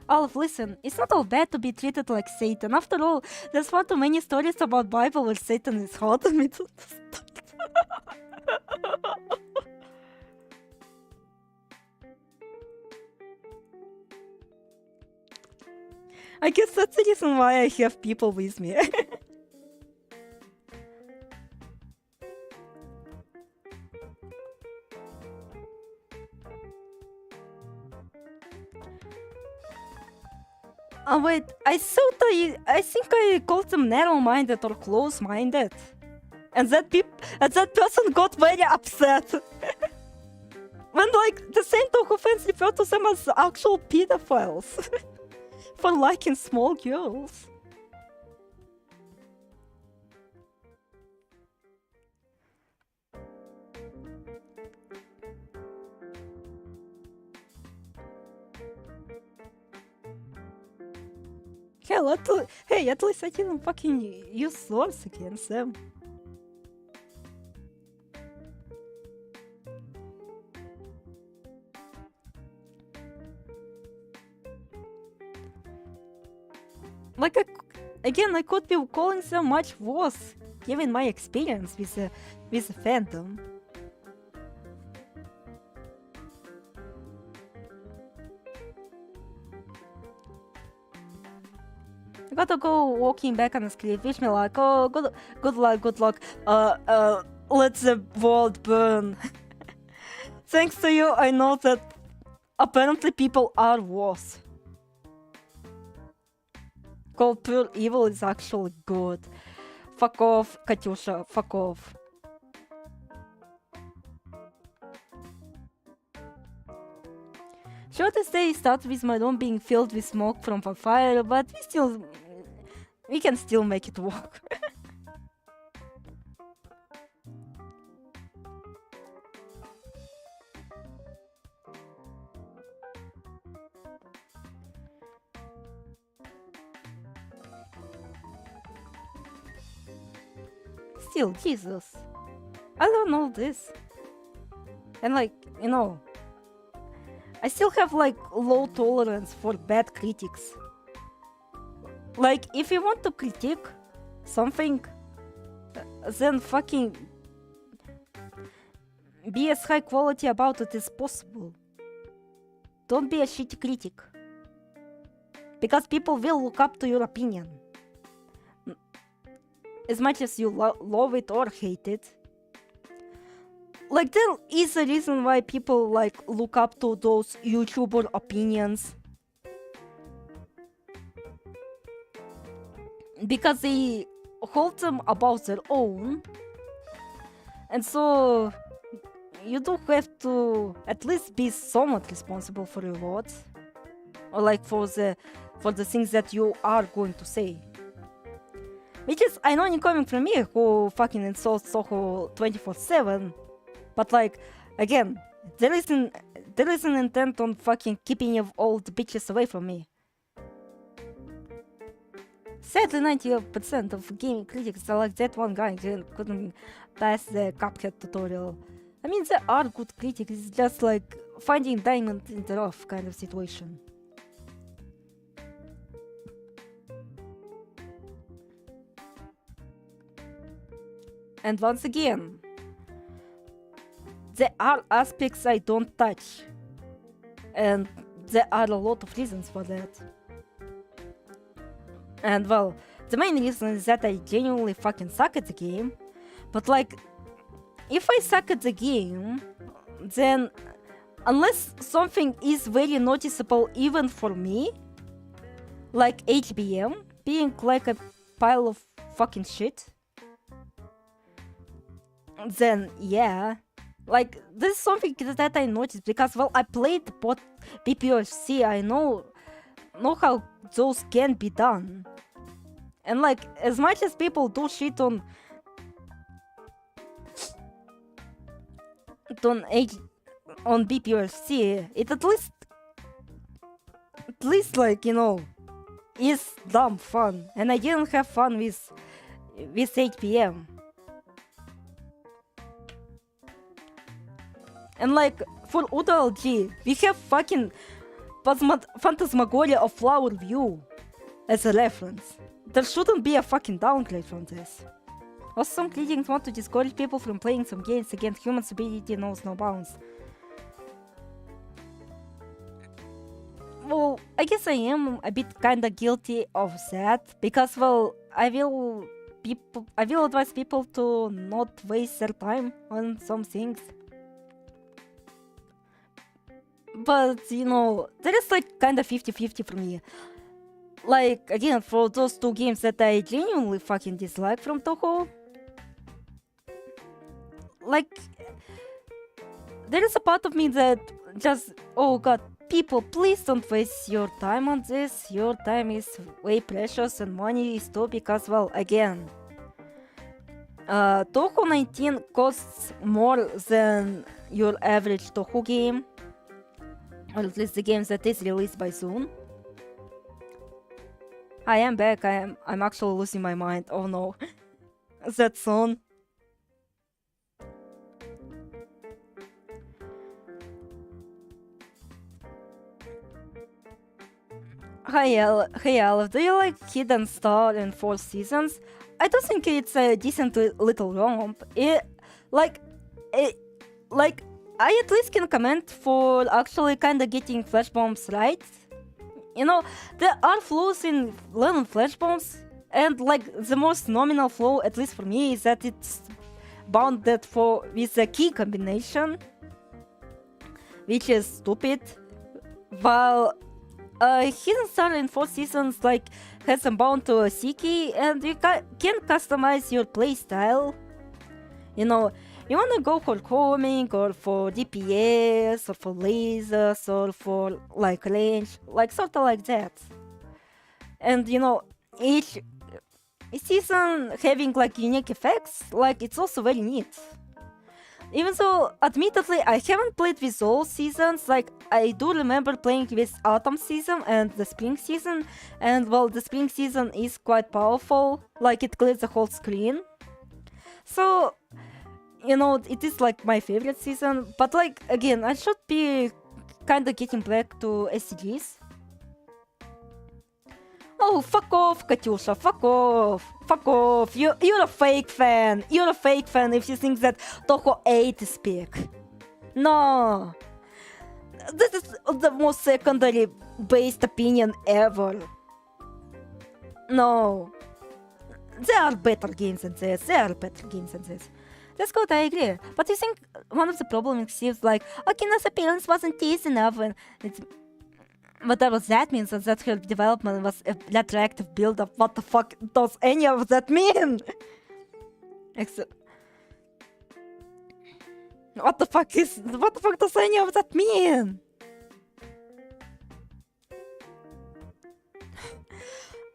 Alf, listen, it's not all bad to be treated like Satan. After all, there's far too many stories about Bible where Satan is hot and me to start. I guess that's the reason why I have people with me. Oh wait, I think I called them narrow-minded or close-minded. And that person got very upset. When like the same talk offense referred to them as actual pedophiles for liking small girls. Hell, at least I didn't fucking use swords against them. Like, I could be calling them much worse, given my experience with the fandom. I gotta go walking back on the script. Wish me luck. Oh, good luck. Let the world burn. Thanks to you, I know that apparently people are worse. Called pure evil is actually good. Fuck off, Katyusha. Fuck off. Sure, this day started with my room being filled with smoke from a fire, but we can still make it work. Still, Jesus. I learned all this. And like, you know, I still have like low tolerance for bad critics. Like, if you want to critique something, then fucking be as high quality about it as possible. Don't be a shitty critic. Because people will look up to your opinion. As much as you love it or hate it. Like, there is a reason why people like look up to those YouTuber opinions. Because they hold them about their own. And so you do have to at least be somewhat responsible for your words. Or like for the things that you are going to say. Which is ironic coming from me, who fucking insults Soho 24/7. But like, again, there is an intent on fucking keeping all the bitches away from me. Sadly, 90% of gaming critics are like that one guy who couldn't pass the Cuphead tutorial. I mean, there are good critics, it's just like finding diamond in the rough kind of situation. And once again, there are aspects I don't touch. And there are a lot of reasons for that. And well, the main reason is that I genuinely fucking suck at the game. But like, if I suck at the game, then unless something is very noticeable even for me, like HBM being like a pile of fucking shit, then yeah, like this is something that I noticed because, well, I played BPOC, I know how those can be done. And like, as much as people do shit on BPOC, it at least like, you know, is dumb fun. And I didn't have fun with 8pm. And like, for UDLG, we have fucking Phantasmagoria of Flower View as a reference. There shouldn't be a fucking downgrade from this. Also, some critics want to discourage people from playing some games against human stupidity knows no bounds. Well, I guess I am a bit kinda guilty of that, because, well, I will advise people to not waste their time on some things. but you know, there is like kind of 50-50 for me. Like, again, for those two games that I genuinely fucking dislike from Toho, like, there is a part of me that just, oh god, people, please don't waste your time on this. Your time is way precious and money is too, because, well, again, Toho 19 costs more than your average Toho game, or at least the games that is released by Zoom. I am back. I'm actually losing my mind. Oh no. That song. Hey Aleph, do you like Hidden Star and Four Seasons? I do think it's a decent little romp. I at least can comment for actually kinda getting flash bombs right. You know, there are flaws in len'en flash bombs, and like the most nominal flaw, at least for me, is that it's bounded with a key combination, which is stupid. While Hidden Star in Four Seasons like has them bound to a C key, and you can customize your playstyle. You know, you wanna go for homing, or for DPS, or for lasers, or for like range, like sorta like that. And you know, each season having like unique effects, like it's also very neat. Even though, admittedly, I haven't played with all seasons, like I do remember playing with autumn season and the spring season, and well, the spring season is quite powerful, like it clears the whole screen. So, you know, it is like my favorite season, but like, again, I should be kinda getting back to SCGs. Oh, fuck off, Katyusha, fuck off, fuck off. You're a fake fan. You're a fake fan if you think that Toho 8 is big. No. This is the most secondary based opinion ever. No. There are better games than this. That's good, I agree. But you think one of the problems is like, Akina's appearance wasn't teased enough, and it's... Whatever that means, is that her development was a retroactive build-up. What the fuck does any of that mean? What the fuck does any of that mean?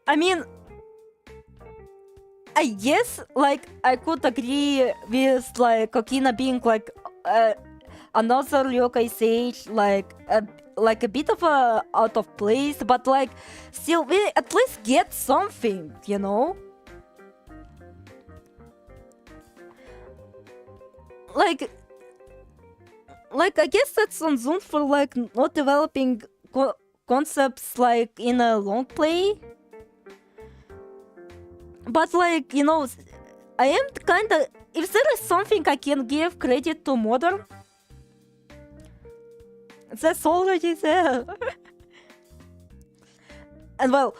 I mean, I guess, like, I could agree with, like, Kokina being, like, another Ryokai Sage, like a bit of a out of place, but like still we at least get something, you know? Like I guess that's on Zoom for like not developing concepts like in a long play. But like, you know, I am kinda, if there is something I can give credit to Modern, that's already there. And well,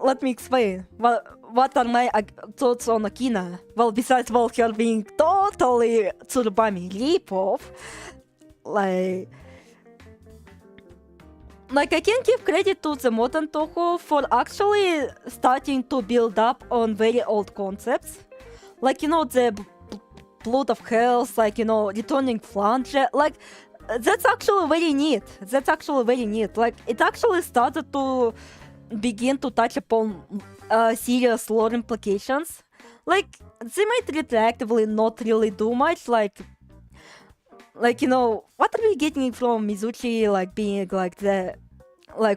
let me explain. What are my thoughts on Akina? Well, besides her being totally Tsurubami ripoff, like I can give credit to the modern Toho for actually starting to build up on very old concepts. Like, you know, the Blood of Hells, like, you know, returning flange, like, that's actually very neat. Like, it actually started to begin to touch upon serious lore implications. Like, they might retroactively not really do much, like, you know, what are we getting from Mizuchi, like, being, like,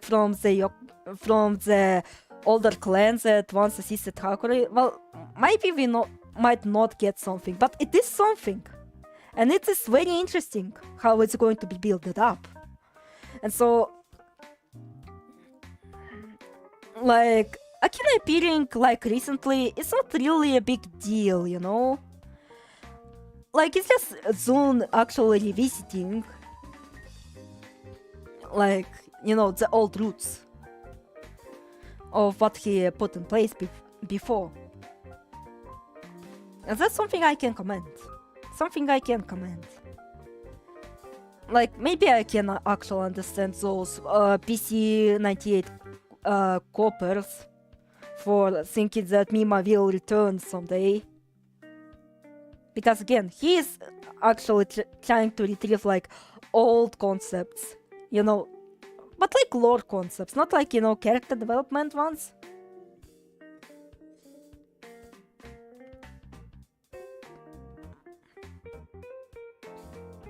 from the older clans that once assisted Hakuri? Well, maybe we might not get something, but it is something. And it is very interesting how it's going to be built up. And so, like, Akina appearing, like, recently, it's not really a big deal, you know? Like, it's just Zune actually revisiting, like, you know, the old roots of what he put in place before. And that's something I can comment. like maybe I can actually understand those PC 98 coppers for thinking that Mima will return someday. Because again, he is actually trying to retrieve like old concepts, you know, but like lore concepts, not like, you know, character development ones.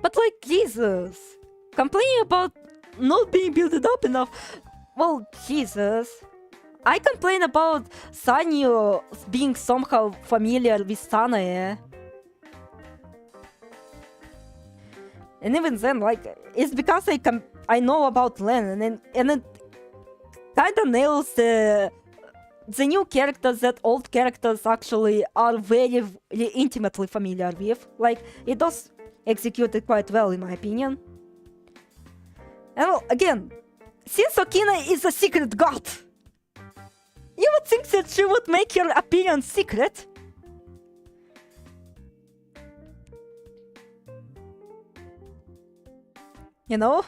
But like, Jesus, complaining about not being built up enough. Well, Jesus. I complain about Sanyo being somehow familiar with Sanae. And even then, like, it's because I know about len'en, and it kinda nails the new characters that old characters actually are very intimately familiar with. Like, it does execute it quite well, in my opinion. And well, again, since Okina is a secret god, you would think that she would make her appearance secret. You know?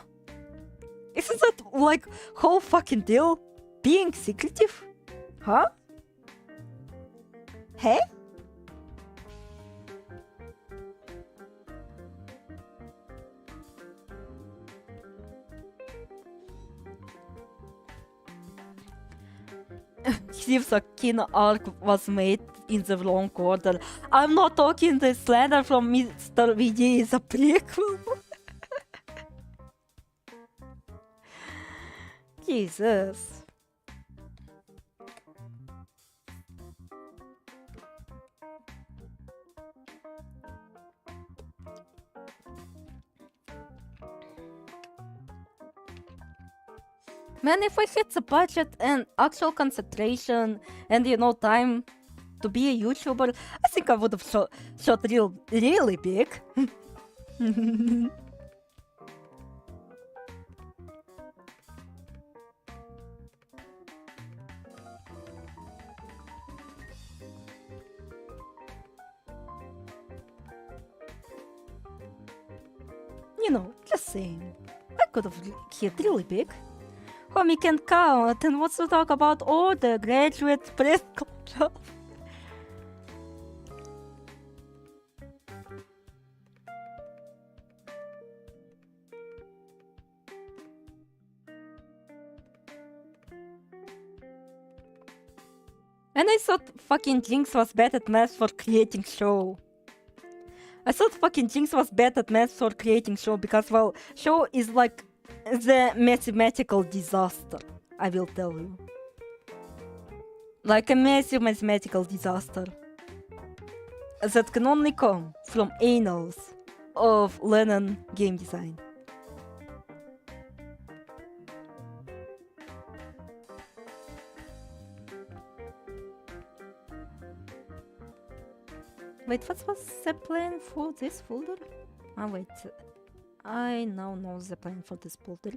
Isn't that like whole fucking deal? Being secretive? Huh? Hey? Seems a kin arc was made in the wrong order. I'm not talking the slander from Mr. VG is a prequel. Jesus. Man, if I had the budget and actual concentration and, you know, time to be a YouTuber, I think I would have shot really big. You know, just saying. I could have hit really big. Homie can count and wants to talk about all the graduate press club. And I thought fucking JynX was bad at math for creating show. I thought fucking JynX was bad at math for creating show because, well, show is like the mathematical disaster, I will tell you. Like a massive mathematical disaster that can only come from annals of len'en game design. Wait, what was the plan for this folder? Ah, wait. I now know the plan for this folder.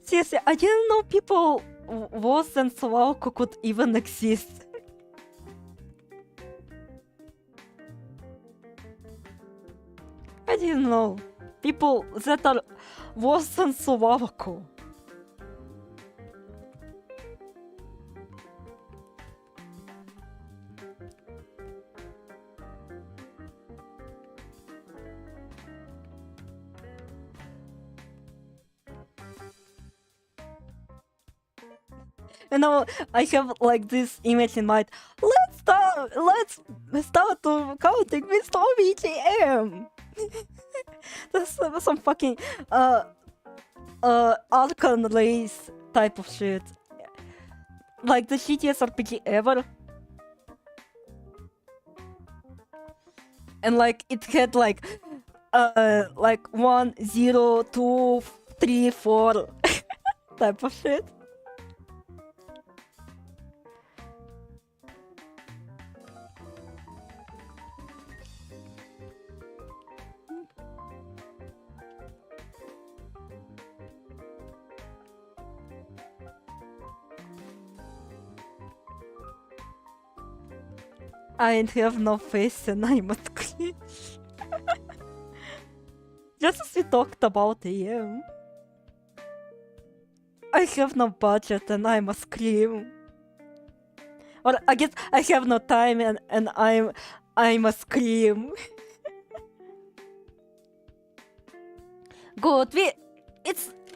Seriously, I didn't know people worse than Sawako could even exist. I didn't know people that are worse than Sawako. You know, I have like this image in mind. Let's start to counting with OBGM. That's some fucking Archon race type of shit. Like the shittiest RPG ever. And like it had like 1, 0, 2, 3, 4 type of shit. I have no face and I must clean. Just as we talked about AM. I have no budget and I must scream. Or I guess I have no time and I must scream. Good.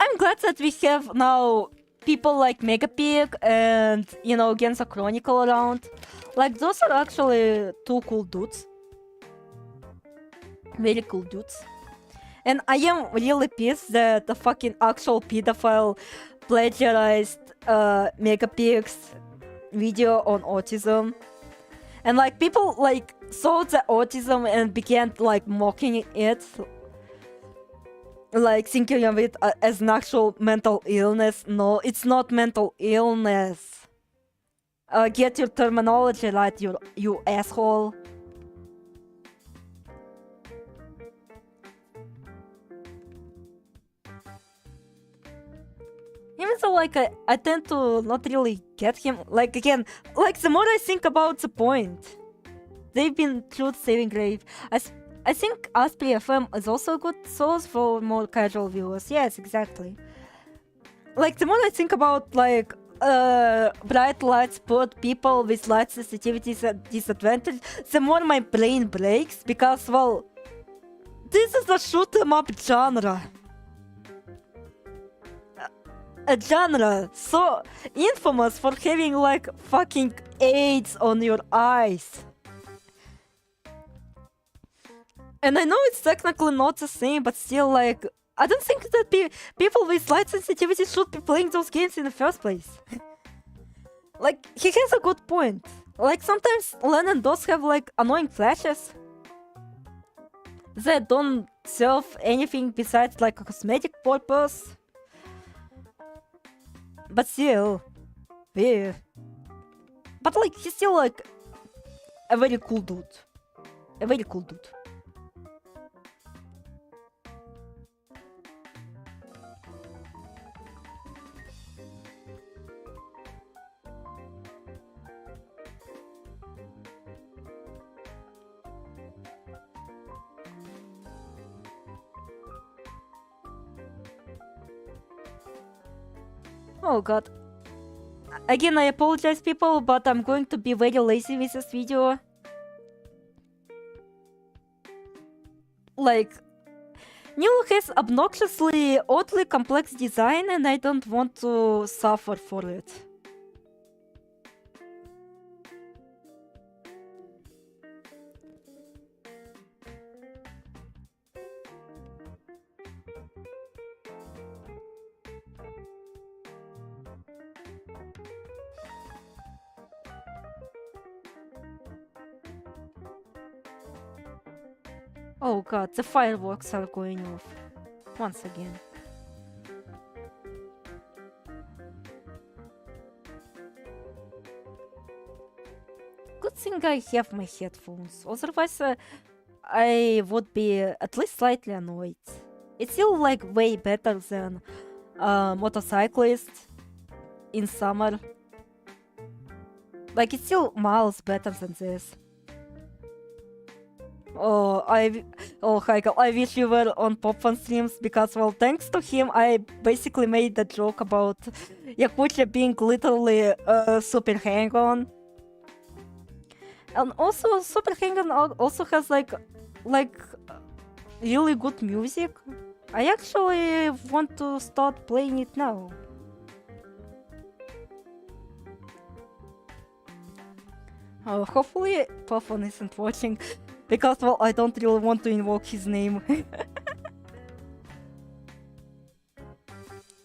I'm glad that we have now people like Megapig and Gensa Chronicle around. Like those are actually two cool dudes. Very cool dudes. And I am really pissed that the fucking actual pedophile plagiarized Megapig's video on autism. And like people like saw the autism and began like mocking it. Like thinking of it as an actual mental illness. No, it's not mental illness. Get your terminology right, you asshole. Even though like I tend to not really get him. Like again, like the more I think about the point, they've been truth-saving grave. I think Asprey FM is also a good source for more casual viewers. Yes, exactly. Like the more I think about like bright lights put people with light sensitivities at disadvantage, the more my brain breaks because well, this is a shoot 'em up genre. A genre so infamous for having like fucking AIDS on your eyes. And I know it's technically not the same, but still like I don't think that people with light sensitivity should be playing those games in the first place. Like he has a good point. Like sometimes len'en does have like annoying flashes that don't serve anything besides like a cosmetic purpose. But still, yeah. But like he's still like a very cool dude. A very cool dude. Oh god. Again, I apologize people, but I'm going to be very lazy with this video. Like, Nilo has obnoxiously oddly complex design and I don't want to suffer for it. Oh god, the fireworks are going off. Once again. Good thing I have my headphones, otherwise I would be at least slightly annoyed. It's still like way better than motorcyclist in summer. Like it's still miles better than this. Oh, Heiko, I wish you were on Popfun streams because, well, thanks to him, I basically made the joke about Yakutia being literally super hang-on. And also, super hang-on also has like really good music. I actually want to start playing it now. Hopefully, Popfun isn't watching. Because, well, I don't really want to invoke his name.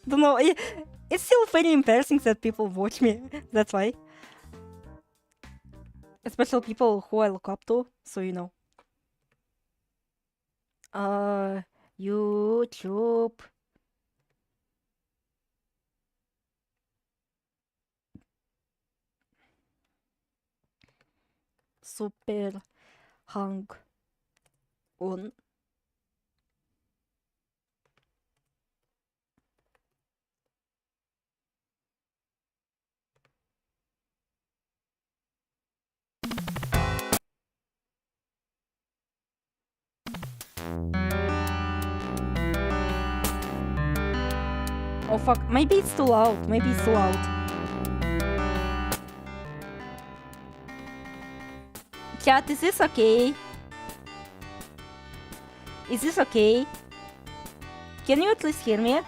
Don't know, it's still very embarrassing that people watch me, that's why. Especially people who I look up to, so you know. YouTube. Super hang on. Oh fuck, maybe it's too loud. Maybe it's too loud. Chat, is this okay? Is this okay? Can you at least hear me?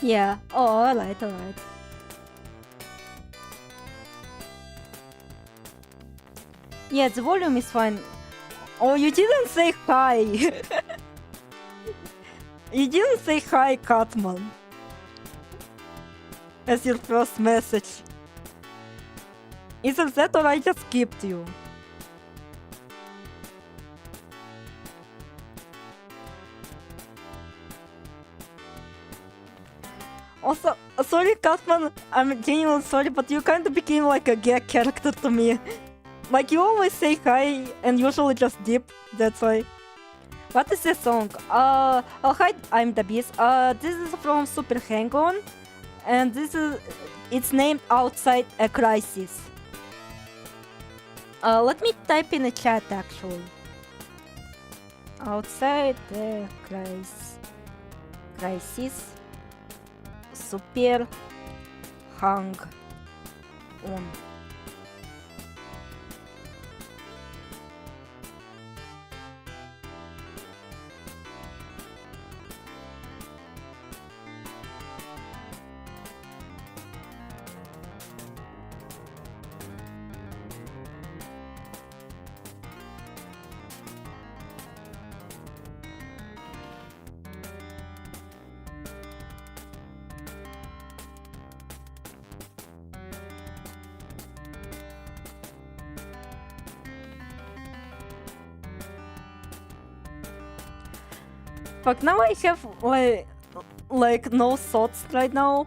Yeah. Oh, alright, alright. Yeah, the volume is fine. Oh, you didn't say hi. You didn't say hi, Catman. As your first message. Either that or I just skipped you. Also, sorry Catman, I'm genuinely sorry, but you kind of became like a gag character to me. Like, you always say hi and usually just dip, that's why. What is this song? Oh hi, I'm the Beast. This is from Super Hang-On, and it's named Outside a Crisis. Let me type in the chat actually. Outside the crisis. Super Hang-On. Fuck, now I have like no thoughts right now.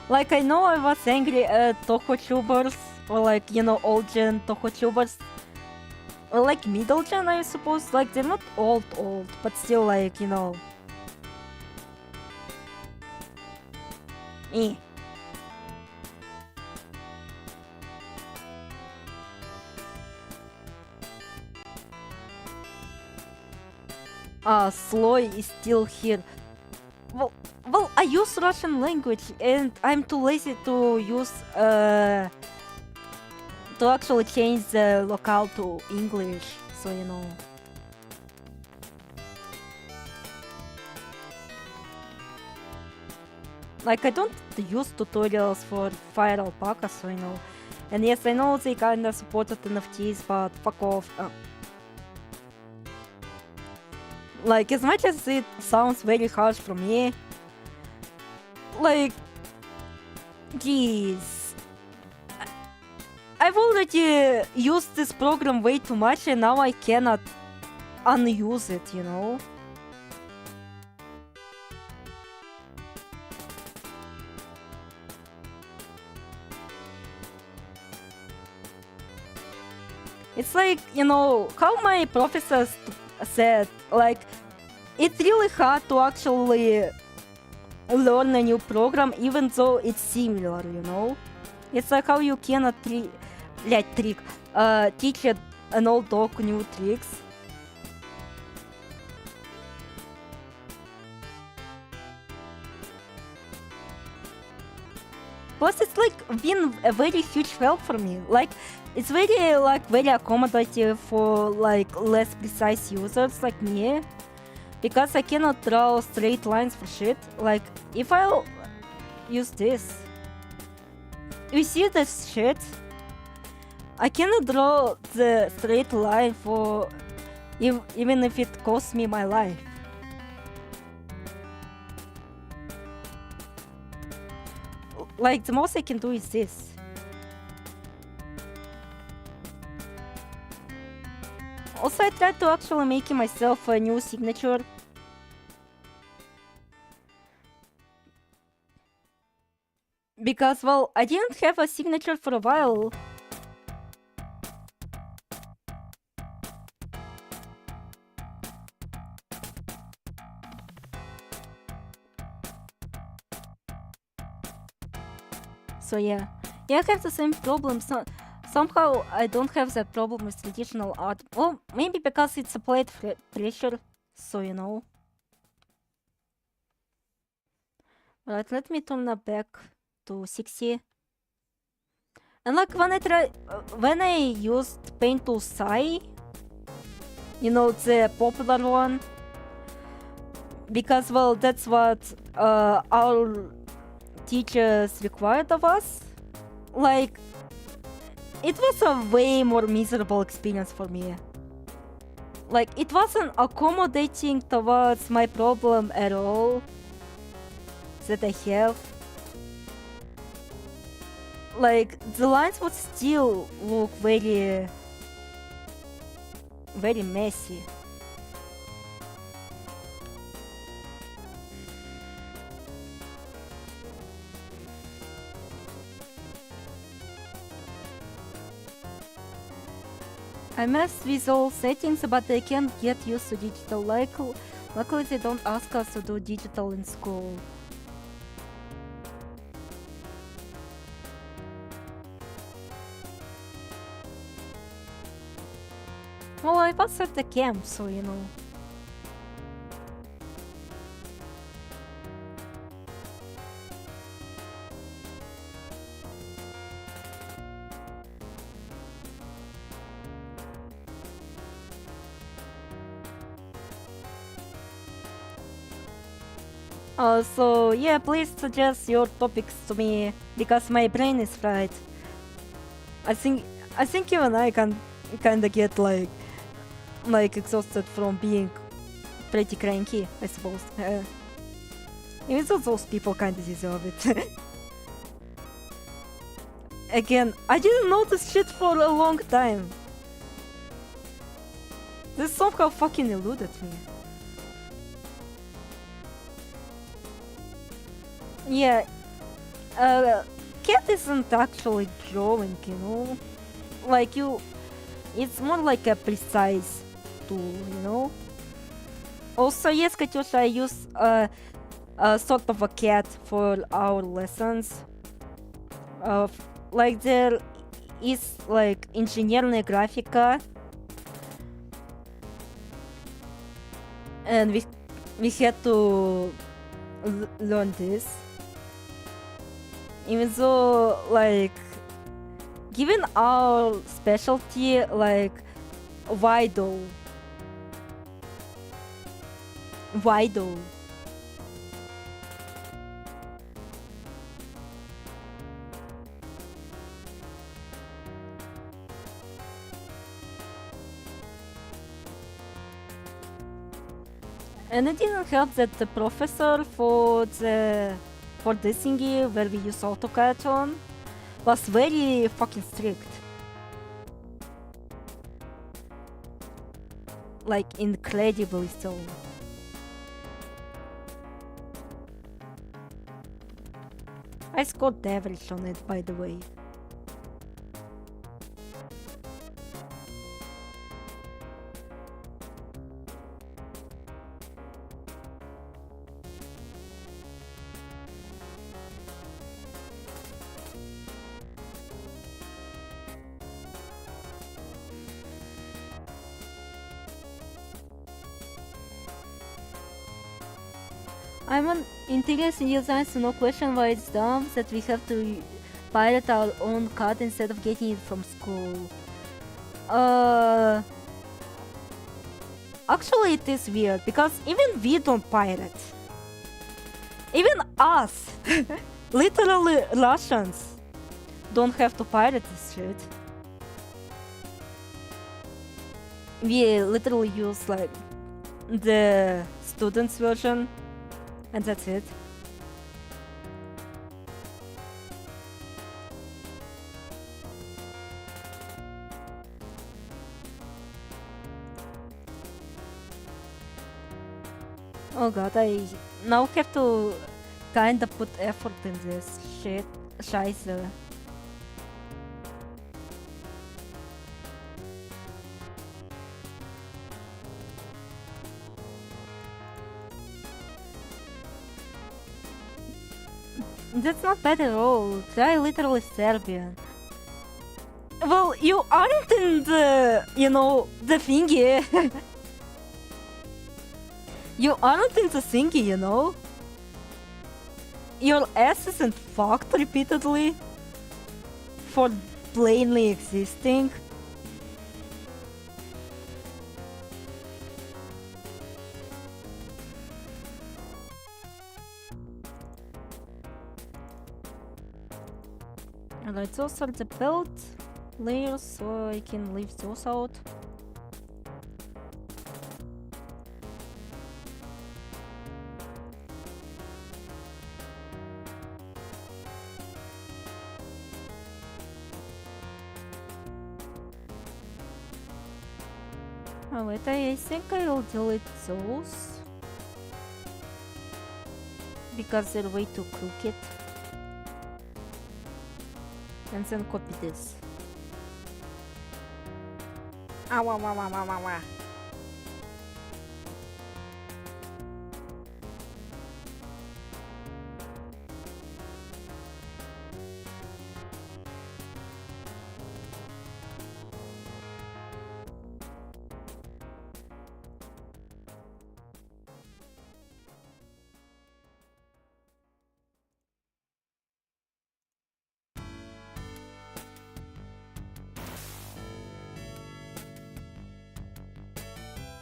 Like, I know I was angry at Vtubers, or like, you know, old gen Vtubers. Or like middle gen, I suppose. Like, they're not old, but still like, you know. Eh. Sloy is still here. Well, I use Russian language and I'm too lazy to use to actually change the locale to English, so you know. Like, I don't use tutorials for Fire Alpaca, so you know. And yes, I know they kinda supported NFTs, but fuck off. Like, as much as it sounds very harsh for me, like, geez, I've already used this program way too much and now I cannot unuse it, you know? It's like, you know, how my professors said, like, it's really hard to actually learn a new program even though it's similar, you know? It's like how you cannot teach an old dog new tricks. Plus, it's like been a very huge help for me. Like, it's very accommodative for like less precise users like me, because I cannot draw straight lines for shit. Like, if I'll use this, you see this shit? I cannot draw the straight line for even if it costs me my life. Like, the most I can do is this. Also, I tried to actually make myself a new signature Because, well, I didn't have a signature for a while. So yeah, I have the same problem. So somehow I don't have that problem with traditional art. Well, maybe because it's applied pressure, so you know. Right, let me turn that back to 60. And like when I used Paint to Sai, you know, the popular one, because well, that's what our teachers required of us. Like, it was a way more miserable experience for me. Like, it wasn't accommodating towards my problem at all that I have. Like, the lines would still look very messy. I messed with all settings, but I can't get used to digital. Luckily they don't ask us to do digital in school. Well, I was at the camp, so you know. So yeah, please suggest your topics to me because my brain is fried. I think even I can kinda get like exhausted from being pretty cranky, I suppose. Even though those people kinda deserve it. Again, I didn't know this shit for a long time. This somehow fucking eluded me. Yeah, cat isn't actually drawing, you know? Like it's more like a precise tool, you know? Also, yes, Katyusha, I use a sort of a cat for our lessons. Like there is like инженерная графика, and we had to learn this. Even though, like, given our specialty, like, why though? Why though? And it didn't help that the professor for this thingy where we use AutoCAD on was very fucking strict. Like, incredibly so. I scored average on it, by the way. I'm an intelligence in design, so no question why it's dumb that we have to pirate our own code instead of getting it from school. Actually it is weird, because even we don't pirate. Even us, literally Russians, don't have to pirate this shit. We literally use like the students version. And that's it. Oh god, I now have to kinda put effort in this shit. Scheiße. That's not bad at all. Try literally Serbian. Well, you aren't in the, you know, the thingy. You aren't in the thingy, you know? Your ass isn't fucked repeatedly for plainly existing. Alright, those are the belt layers, so I can leave those out. Oh wait, I think I'll delete those because they're way too crooked. And then copy this. Ah, wah, wah, wah, wah, wah, wah.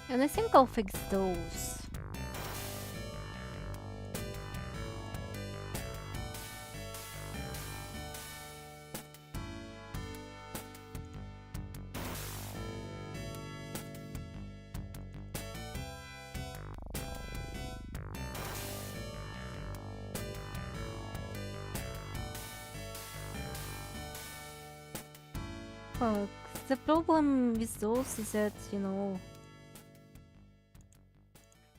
And I think I'll fix those. Fuck. The problem with those is that, you know...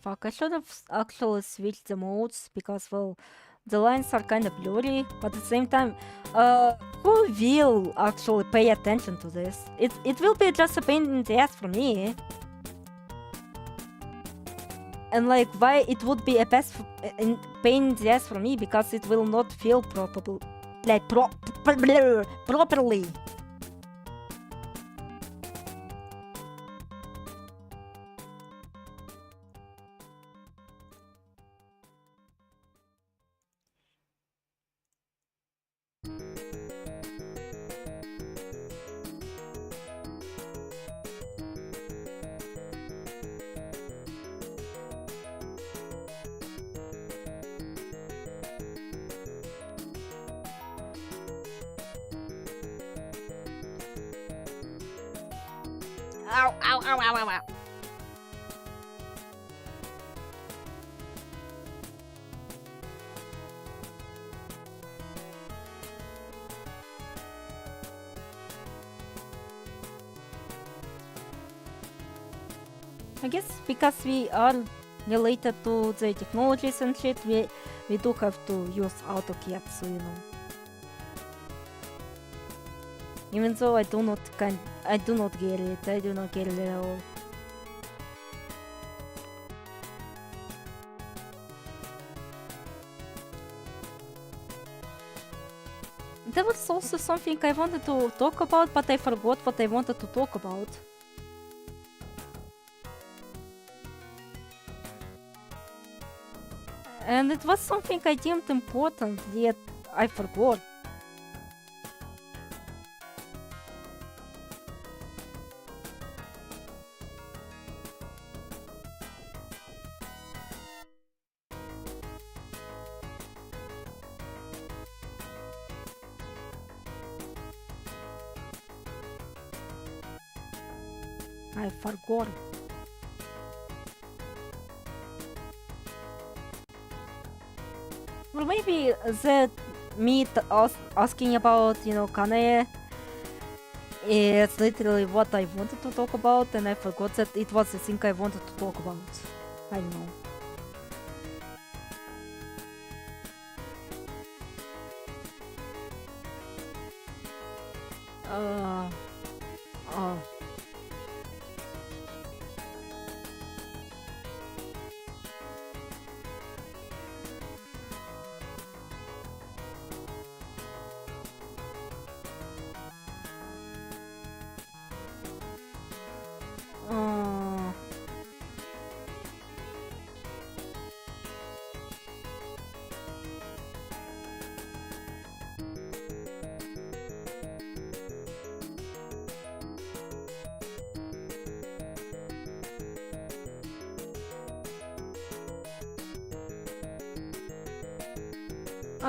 Fuck, I should have actually switched the modes because, well, the lines are kind of blurry, but at the same time, who will actually pay attention to this? It will be just a pain in the ass for me. And like, why it would be a pain in the ass for me? Because it will not feel properly. Like, properly. Ow, ow, ow, ow, ow, ow. I guess because we are related to the technologies and shit, we do have to use AutoCAD, so you know. Even though I do not get it, I do not get it at all. There was also something I wanted to talk about, but I forgot what I wanted to talk about. And it was something I deemed important, yet I forgot. I forgot. Well, maybe that me asking about, you know, Kanae, it's literally what I wanted to talk about, and I forgot that it was the thing I wanted to talk about. I don't know. Uh, oh.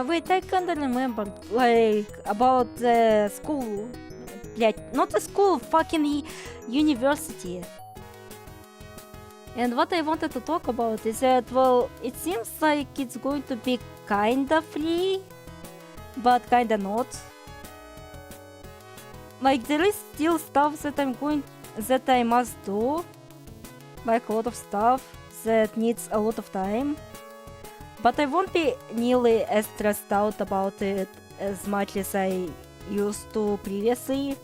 Wait, I can't remember, like, about the school. Блять, not the school, fucking university. And what I wanted to talk about is that, well, it seems like it's going to be kinda free, but kinda not. Like, there is still stuff that that I must do. Like, a lot of stuff that needs a lot of time. But I won't be nearly as stressed out about it as much as I used to previously,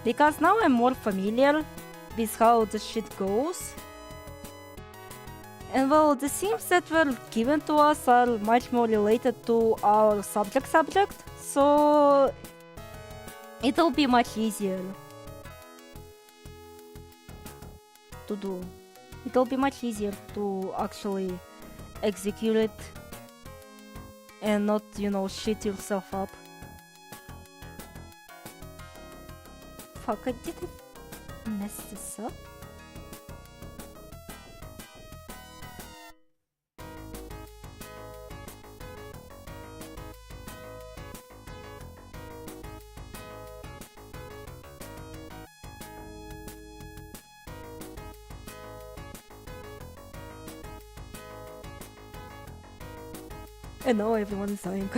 because now I'm more familiar with how the shit goes. And well, the themes that were given to us are much more related to our subject, so it'll be much easier to do. It'll be much easier to actually execute it and not, you know, shit yourself up. Fuck, I didn't mess this up. And now everyone is dying.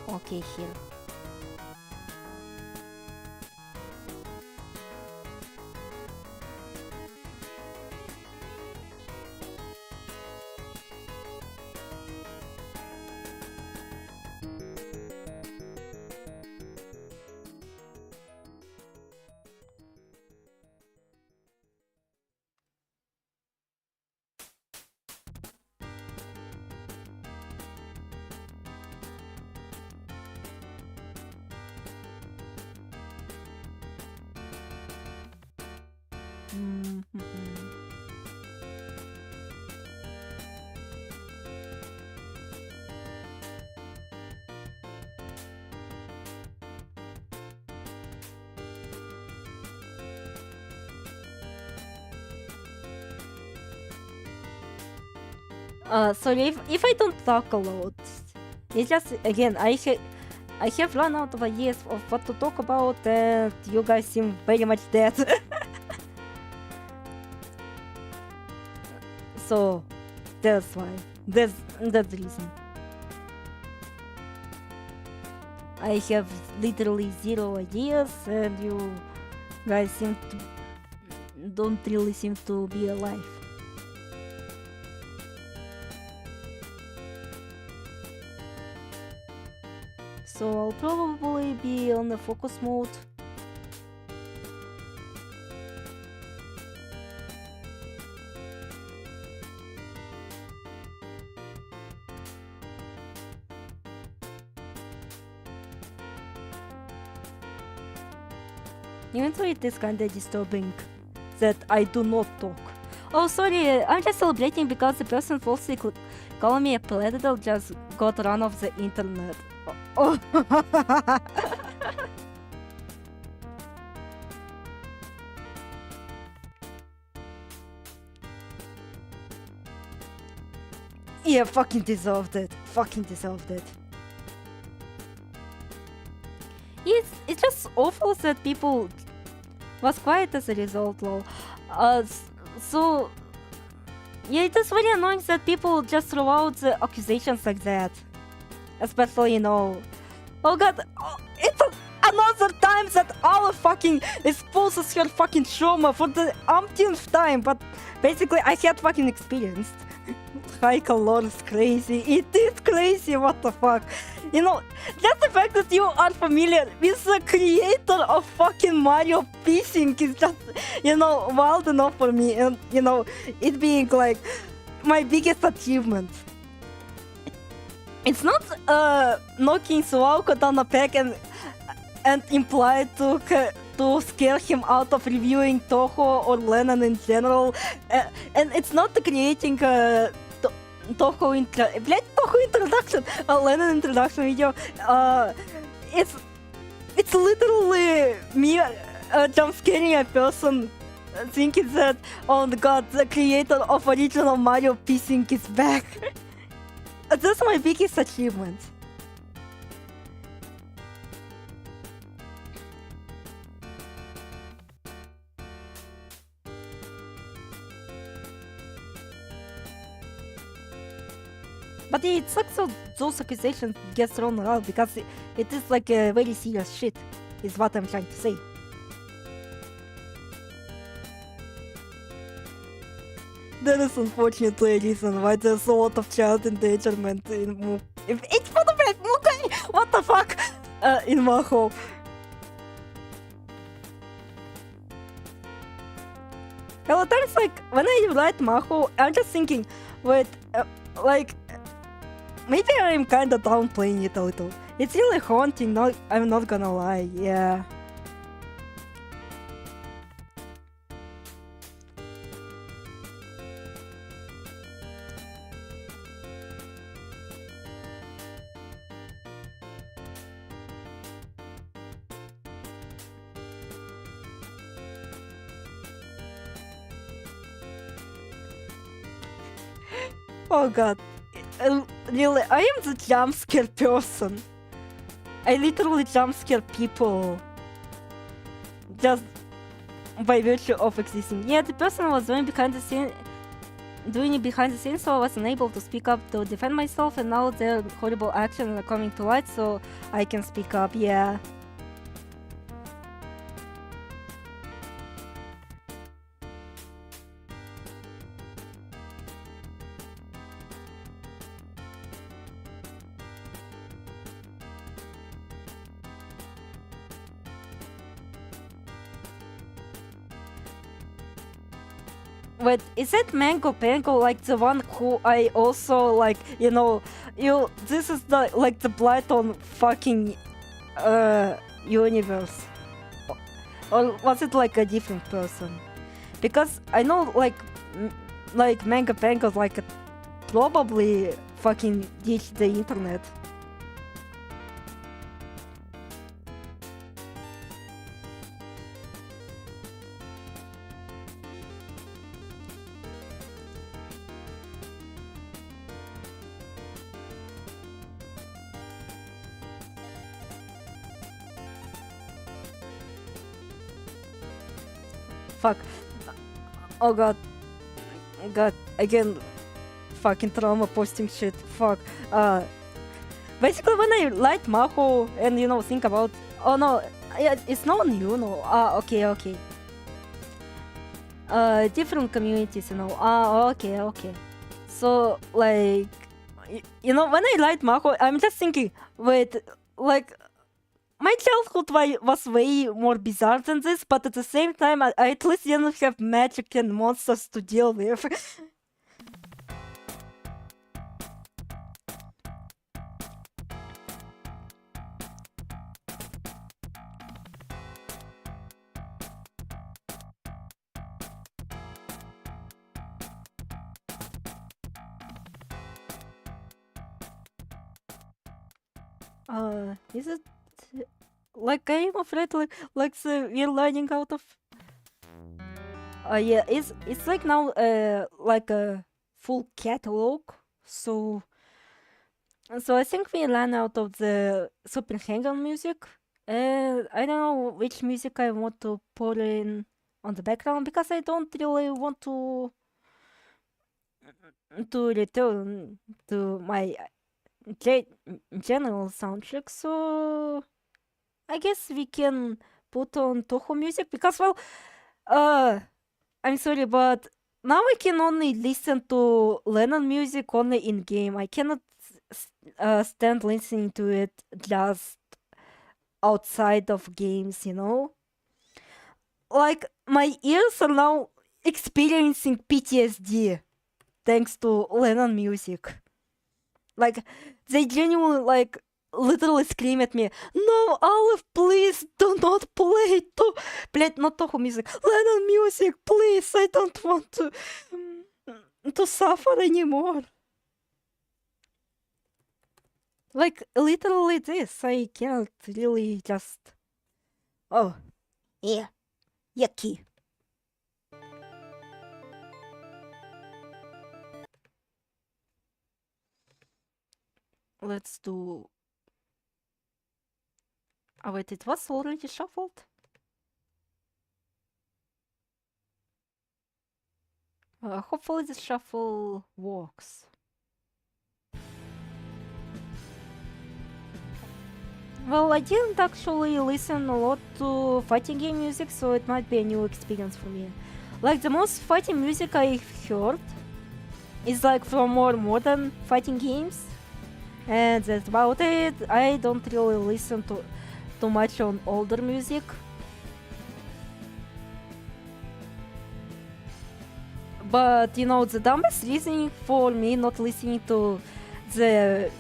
Okay, here. Sorry if I don't talk a lot. It's just, again, I have run out of ideas of what to talk about, and you guys seem very much dead. So that's why. That's the reason. I have literally zero ideas, and you guys don't really seem to be alive. So I'll probably be on the focus mode. Even though it is kinda disturbing that I do not talk. Oh, sorry, I'm just celebrating because the person falsely calling me a predator just got run off the internet. Oh. Yeah, fucking deserved it. Fucking deserved it. It's just awful that people was quiet as a result, lol. So yeah, it is very annoying that people just throw out the accusations like that. Especially, you know, oh god, it's another time that our fucking exposes her fucking trauma for the umpteenth time, but basically I had fucking experienced. Haikal lore is crazy. It is crazy, what the fuck. You know, just the fact that you are familiar with the creator of fucking Mario Pissing is just, you know, wild enough for me. And, you know, it being like my biggest achievement. It's not knocking Suaoko down a peg and implied to scare him out of reviewing Toho or len'en in general. And it's not creating Toho introduction, a len'en introduction video. It's literally me jump scaring a person thinking that, oh god, the creator of original Mario Pissing is back. That's my biggest achievement. But it sucks that those accusations get thrown around because it is like a very serious shit, is what I'm trying to say. That is unfortunately a reason why there's a lot of child endangerment in it's for the fact, okay, what the fuck, in Maho. A lot of times, like, when I write Maho, I'm just thinking, wait, like, maybe I'm kinda downplaying it a little. It's really haunting, I'm not gonna lie, yeah. Oh god. Really, I am the jump scare person. I literally jump scare people just by virtue of existing. Yeah, the person was doing it behind the scenes, so I was unable to speak up to defend myself, and now their horrible actions are coming to light, so I can speak up, yeah. Wait, is that Mango Pango like the one who I also like, you know, this is the like the blight on fucking universe? Or was it like a different person? Because I know like Mango Pango like probably fucking ditched the internet. Fuck. Oh god. God, again, fucking trauma posting shit. Fuck. Basically when I write Maho and, you know, think about, oh no, yeah, it's not new, no. Okay. Different communities, you know. Okay. So, like, you know, when I write Maho, I'm just thinking, wait, like, my childhood was way more bizarre than this, but at the same time, I at least didn't have magic and monsters to deal with. Is it like I'm afraid like we're learning out of? Yeah, it's like now like a full catalog. So I think we ran out of the Super Hang-On music. And I don't know which music I want to put in on the background because I don't really want to return to my general soundtrack. So I guess we can put on Toho music because, well, I'm sorry, but now I can only listen to len'en music only in game. I cannot stand listening to it just outside of games, you know? Like, my ears are now experiencing PTSD thanks to len'en music. Like, they genuinely, like, literally scream at me, "No, Aleph, please do not play Блять, not Toho music, len'en music, please, I don't want to suffer anymore." Like, literally this, I can't really just... Oh, yeah, yucky. Let's do... Oh wait, it was already shuffled? Hopefully the shuffle works. Well, I didn't actually listen a lot to fighting game music, so it might be a new experience for me. Like, the most fighting music I've heard is like from more modern fighting games, and that's about it. I don't really listen to too much on older music. But, you know, the dumbest reason for me not listening to the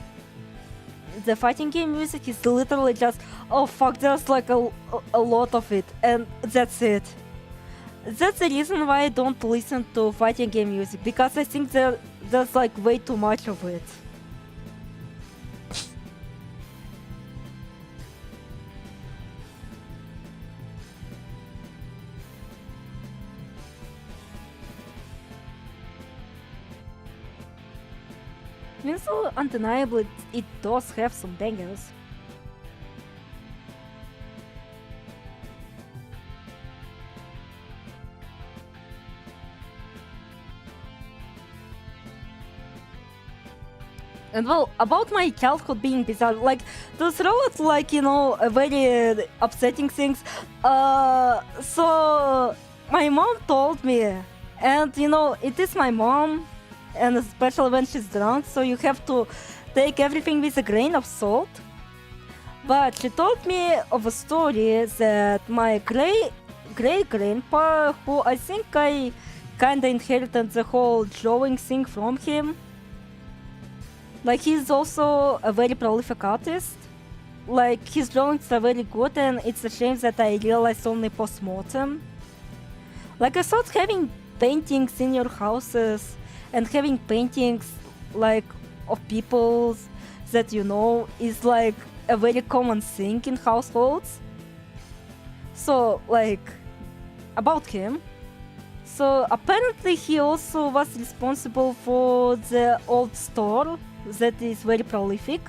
fighting game music is literally just, oh fuck, there's like a lot of it, and that's it. That's the reason why I don't listen to fighting game music, because I think there's like way too much of it. I mean, so undeniably, it does have some bangers. And well, about my childhood being bizarre, like, to throw it like, you know, very upsetting things, so my mom told me, and you know, it is my mom, and especially when she's drunk, so you have to take everything with a grain of salt. But she told me of a story that my great-grandpa, who I think I kinda inherited the whole drawing thing from him, like, he's also a very prolific artist. Like, his drawings are very good, and it's a shame that I realized only post-mortem. Like, I thought having paintings in your houses and having paintings, like, of people that you know is, like, a very common thing in households. So, like, about him. So, apparently he also was responsible for the old store that is very prolific,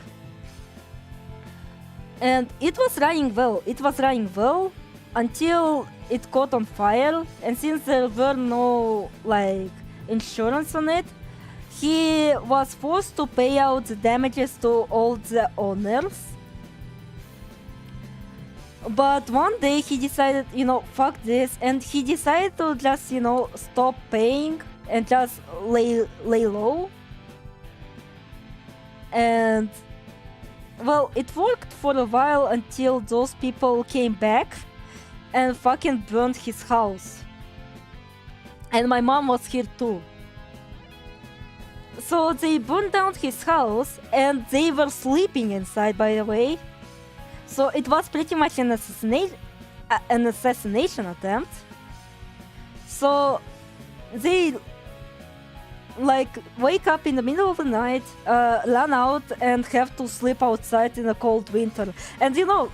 and it was running well until it caught on fire, and since there were no like insurance on it, he was forced to pay out the damages to all the owners. But one day he decided, you know, fuck this, and he decided to just, you know, stop paying and just lay low. And well, it worked for a while until those people came back and fucking burned his house. And my mom was here too. So they burned down his house, and they were sleeping inside, by the way. So it was pretty much an assassination attempt. So they like wake up in the middle of the night, run out, and have to sleep outside in a cold winter. And you know,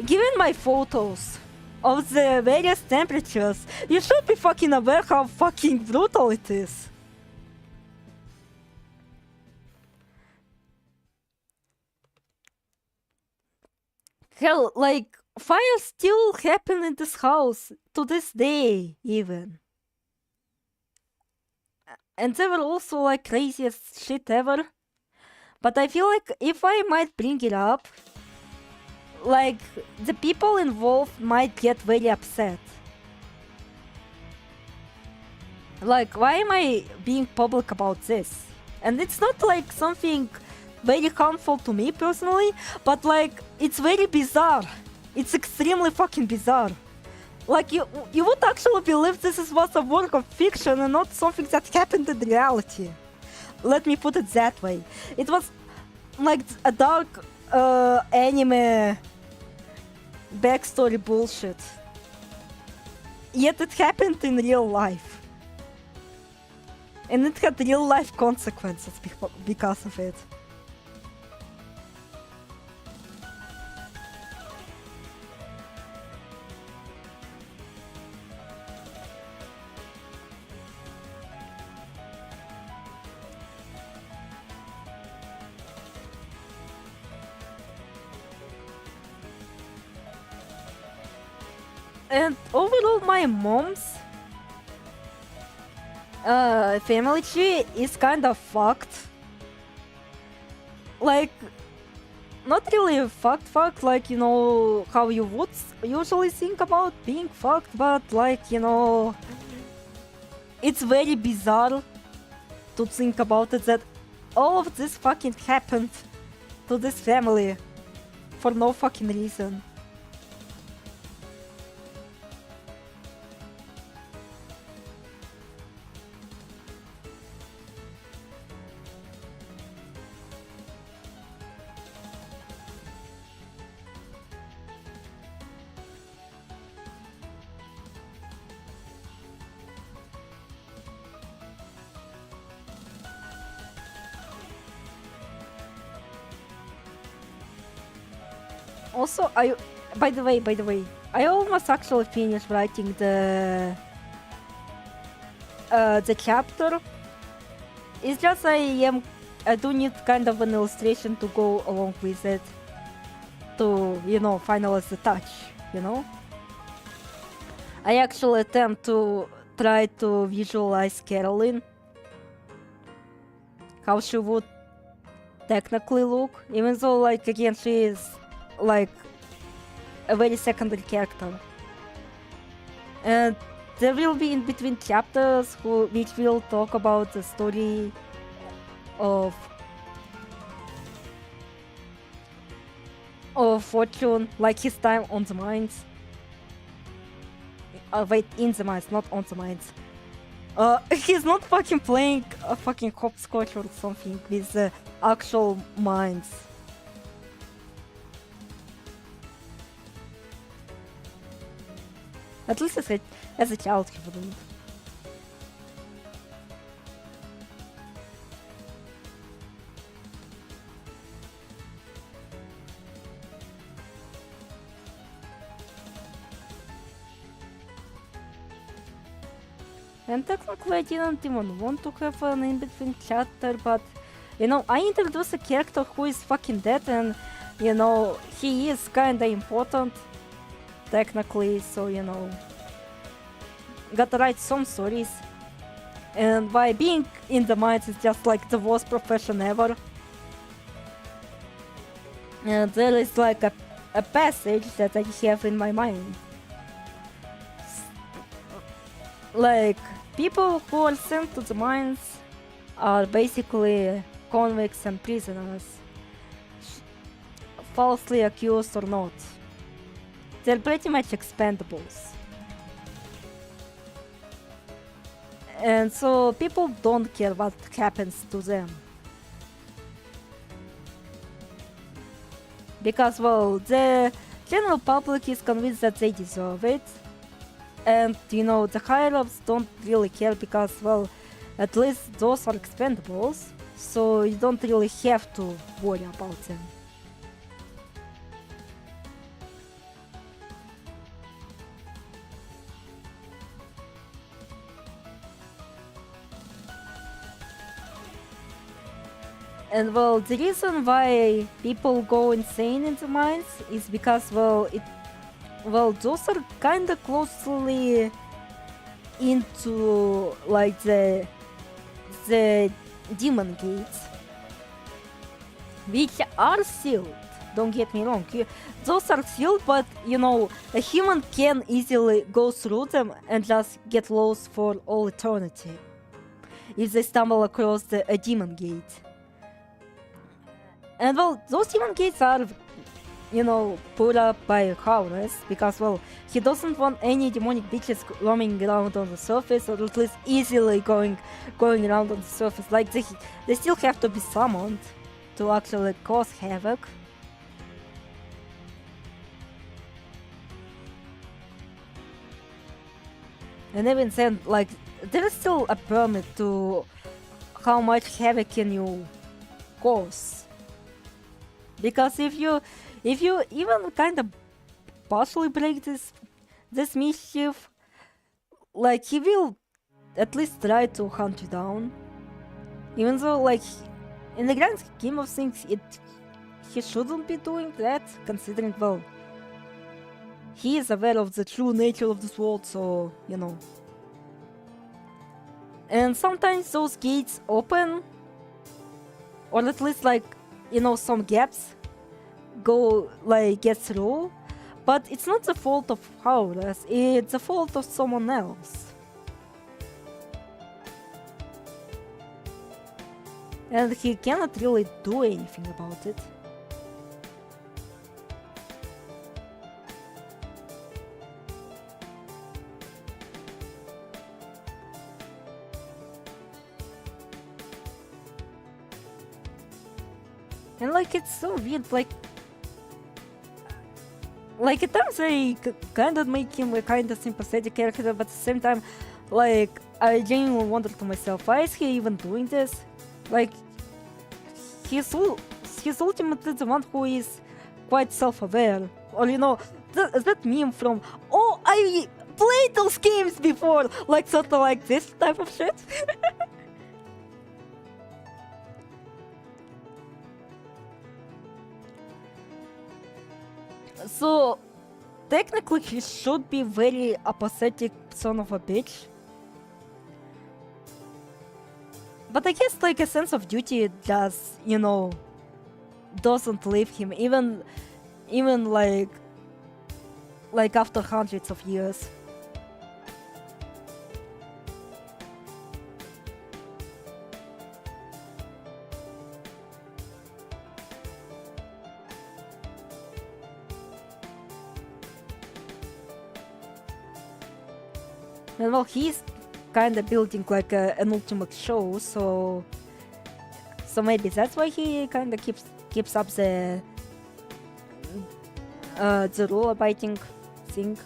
given my photos of the various temperatures, you should be fucking aware how fucking brutal it is. Hell, like, fires still happen in this house to this day, even. And they were also like craziest shit ever. But I feel like if I might bring it up, like, the people involved might get very upset. Like, why am I being public about this? And it's not like something very harmful to me personally, but like, it's very bizarre. It's extremely fucking bizarre. Like, you would actually believe this was a work of fiction and not something that happened in reality. Let me put it that way. It was like a dark anime backstory bullshit. Yet it happened in real life. And it had real life consequences because of it. And overall, my mom's family tree is kind of fucked. Like, not really fucked, like, you know, how you would usually think about being fucked, but like, you know, it's very bizarre to think about it that all of this fucking happened to this family for no fucking reason. Also, by the way, I almost actually finished writing the chapter. It's just I do need kind of an illustration to go along with it to, you know, finalize the touch, you know? I actually attempt to try to visualize Caroline, how she would technically look, even though, like, again, she is like a very secondary character. And there will be in between chapters which will talk about the story of Fortune, like his time on the mines. Wait, in the mines, not on the mines. He's not fucking playing a fucking hopscotch or something with actual mines. At least as a child, he wouldn't. And technically I didn't even want to have an in-between chapter, but, you know, I introduced a character who is fucking dead and, you know, he is kinda important, technically, so, you know, gotta write some stories. And by being in the mines is just like the worst profession ever. And there is like a passage that I have in my mind. Like, people who are sent to the mines are basically convicts and prisoners, falsely accused or not. They're pretty much expendables. And so people don't care what happens to them. Because, well, the general public is convinced that they deserve it. And, you know, the higher-ups don't really care because, well, at least those are expendables, so you don't really have to worry about them. And well, the reason why people go insane in the mines is because those are kinda closely into like the demon gates, which are sealed. Don't get me wrong, those are sealed, but you know, a human can easily go through them and just get lost for all eternity if they stumble across a demon gate. And well, those demon gates are, you know, put up by Harass because, well, he doesn't want any demonic bitches roaming around on the surface, or at least easily going around on the surface. Like, they still have to be summoned to actually cause havoc. And even then, like, there is still a permit to how much havoc can you cause. Because if you even kind of partially break this mischief, like, he will at least try to hunt you down. Even though, like, in the grand scheme of things, he shouldn't be doing that, considering, well, he is aware of the true nature of this world, so, you know. And sometimes those gates open, or at least, like, you know, some gaps get through, but it's not the fault of Harass, it's the fault of someone else. And he cannot really do anything about it. And like, it's so weird, like at times I kind of make him a kind of sympathetic character, but at the same time, like, I genuinely wonder to myself, why is he even doing this? Like, he's ultimately the one who is quite self-aware. Or, you know, that meme from, oh, I played those games before! Like, sort of like this type of shit. So, technically he should be very apathetic son of a bitch. But I guess, like, a sense of duty just, you know, doesn't leave him, even like after hundreds of years. And well, he's kind of building like an ultimate show, so maybe that's why he kind of keeps up the rule-abiding thing.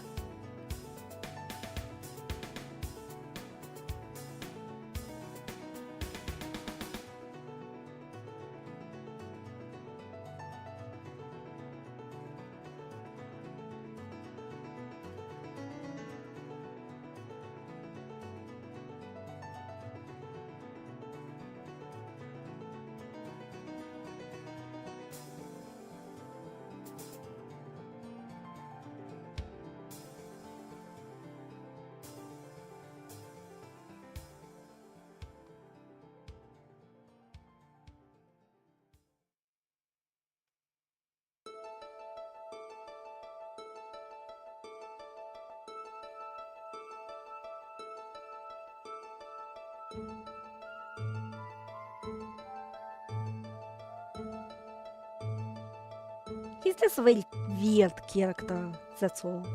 He's just a very weird character, that's all.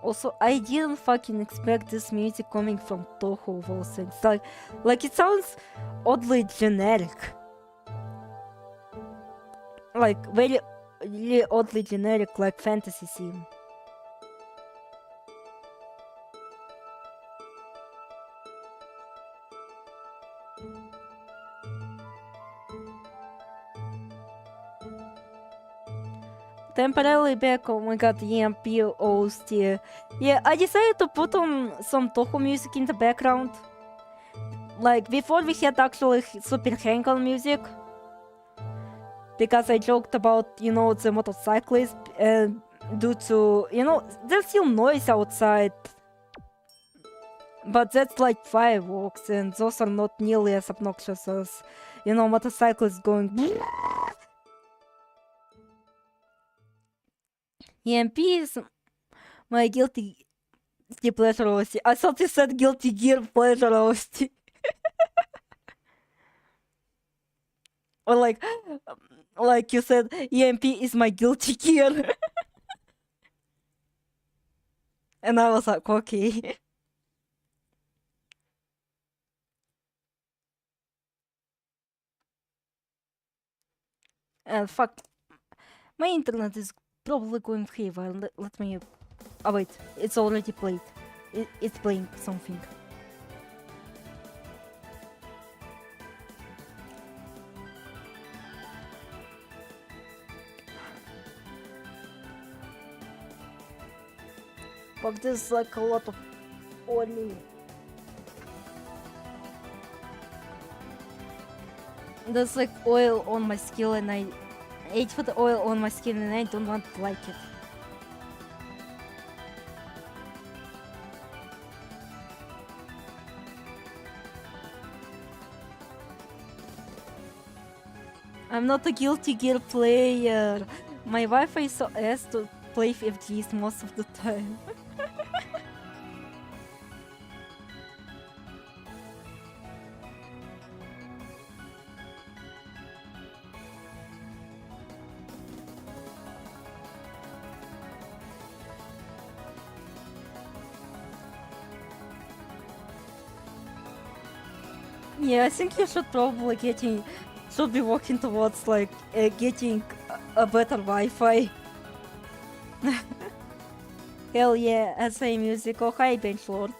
Also, I didn't fucking expect this music coming from Toho of all things. Like it sounds oddly generic. Like, very really oddly generic, like fantasy theme. Temporarily back, oh my god, EMP OST. Yeah, I decided to put on some Toho music in the background. like before we had actually super hang on music. Because I joked about, the motorcyclist and due to, there's still noise outside. But that's like fireworks and those are not nearly as obnoxious as, motorcyclists going. EMP is my guilty pleasure OST. I thought you said guilty gear pleasure OST. Or like you said, EMP is my guilty gear. And I was like, okay. And fuck, my internet is probably going haywire. Let me... Oh wait, it's already played. It's playing something. But there's like a lot of oil. There's like oil on my skin and I ate for the oil on my skin and I don't want to like it. I'm not a Guilty Gear player. My Wi-Fi is so ass to play FGs most of the time. Yeah, I think you should probably should be working towards like getting a better Wi-Fi. Hell yeah, SA music. Oh hi, Benchlord.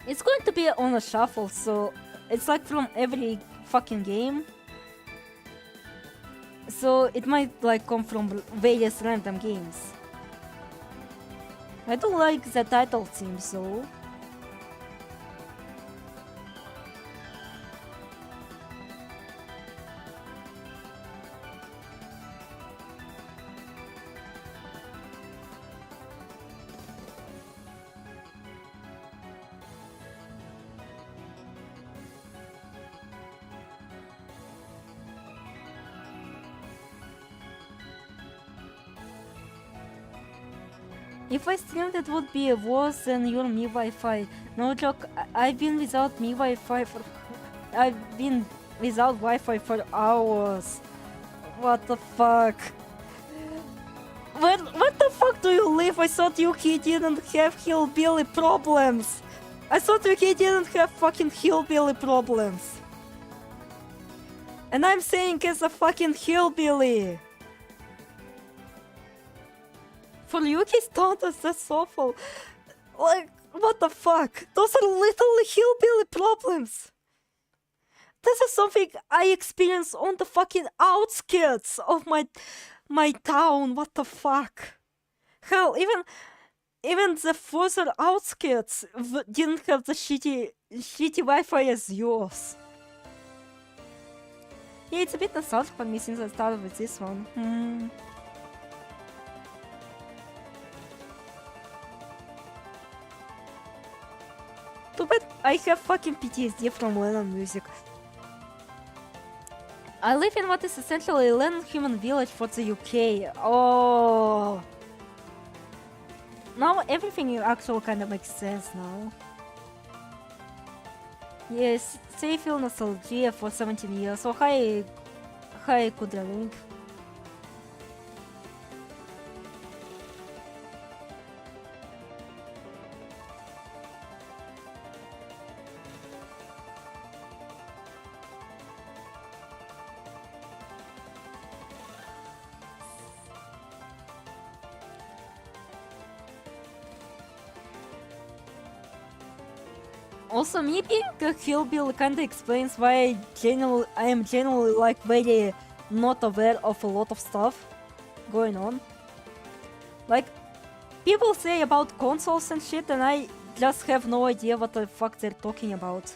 It's going to be on a shuffle, so it's like from every fucking game. So it might like come from various random games. I don't like the title theme, so... If I streamed, it would be worse than your Mi Wi-Fi. No joke, I've been without Mi Wi-Fi for... I've been without Wi-Fi for hours. What the fuck? Where the fuck do you live? I thought UK didn't have hillbilly problems. I thought UK didn't have fucking hillbilly problems. And I'm saying as a fucking hillbilly. For UK standards, that's awful. Like, what the fuck? Those are literally hillbilly problems. This is something I experience on the fucking outskirts of my town. What the fuck? Hell, even the further outskirts didn't have the shitty Wi-Fi as yours. Yeah, it's a bit nostalgic for me since I started with this one. Too bad I have fucking PTSD from len'en music. I live in what is essentially a len'en human village for the UK. Oh. Now everything actually kind of makes sense now. Yes, say feel nostalgia for 17 years. So hi Kudralink. Also, me being a hillbilly kinda explains why I am generally like very not aware of a lot of stuff going on. Like, people say about consoles and shit, and I just have no idea what the fuck they're talking about.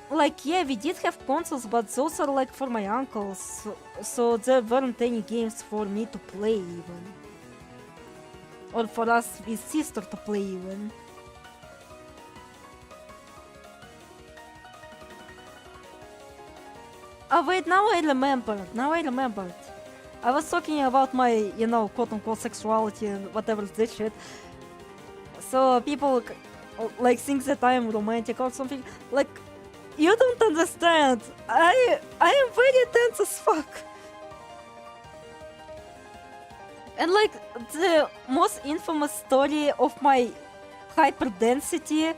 Like, yeah, we did have consoles, but those are like for my uncles, so there weren't any games for me to play even. Or for us with sister to play even. Oh wait, now I remembered. I was talking about my, you know, quote-unquote sexuality and whatever this shit. So people like think that I am romantic or something. Like, you don't understand. I am very tense as fuck. And like the most infamous story of my hyperdensity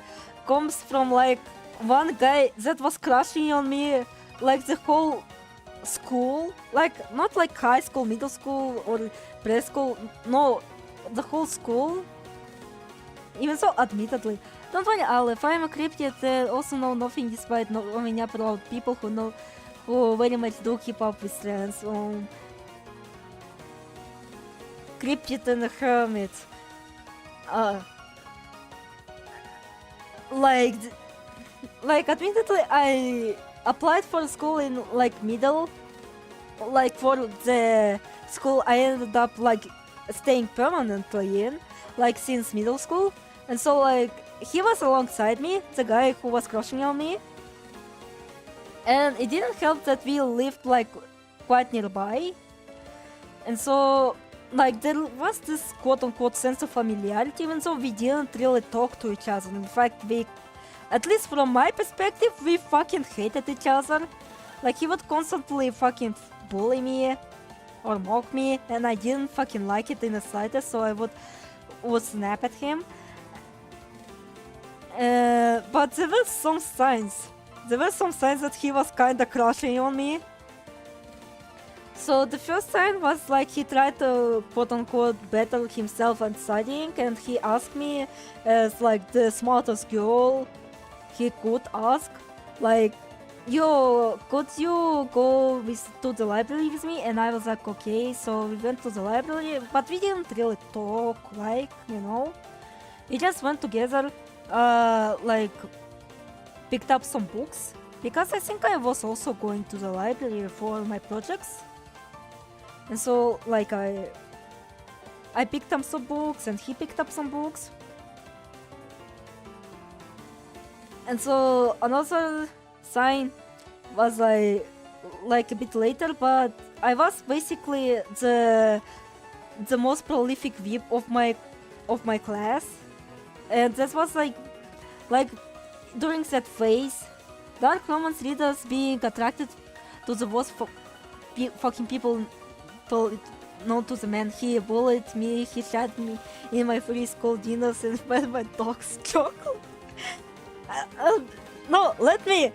comes from like one guy that was crushing on me like the whole school, like not like high school, middle school or preschool, no, the whole school. Even so, admittedly, don't worry, Aleph, I am a cryptid that also know nothing despite knowing about people who very much do keep up with trends. Cryptid and a hermit. Like admittedly, I applied for school in like middle, like for the school I ended up like staying permanently in, like since middle school. And so like he was alongside me, the guy who was crushing on me. And it didn't help that we lived like quite nearby. And so like there was this quote-unquote sense of familiarity, even though we didn't really talk to each other. In fact, we, at least from my perspective, we fucking hated each other. Like he would constantly fucking bully me or mock me, and I didn't fucking like it in the slightest, so I would snap at him. But there were some signs. That he was kinda crushing on me. So the first sign was like he tried to quote-unquote better himself and studying, and he asked me as like the smartest girl he could ask, like, yo, could you go to the library with me? And I was like, okay. So we went to the library, but we didn't really talk, like, you know. We just went together, like, picked up some books, because I think I was also going to the library for my projects. And so, like, I picked up some books, and he picked up some books. And so another sign was like a bit later, but I was basically the most prolific VIP of my class, and that was like during that phase, Dark Romance readers being attracted to the worst fucking people known to the man. He bullied me, he shot me in my free school dinners and fed my dog's chocolate. No, let me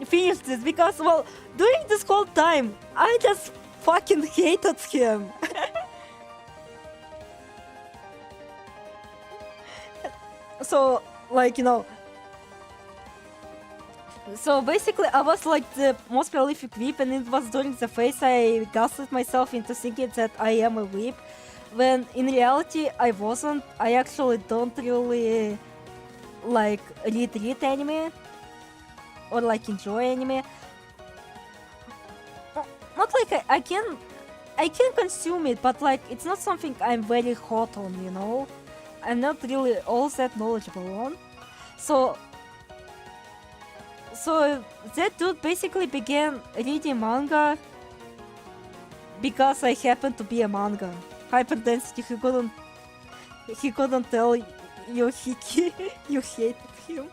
finish this, because, well, during this whole time, I just fucking hated him. So, like, you know, so basically I was like the most prolific whip, and it was during the phase I gaslit myself into thinking that I am a whip, when in reality I wasn't. I actually don't really like read anime or like enjoy anime. Not like I can consume it, but like it's not something I'm very hot on, you know. I'm not really all that knowledgeable on. So that dude basically began reading manga because I happened to be a manga. Hyperdensity, he couldn't tell you you hated him.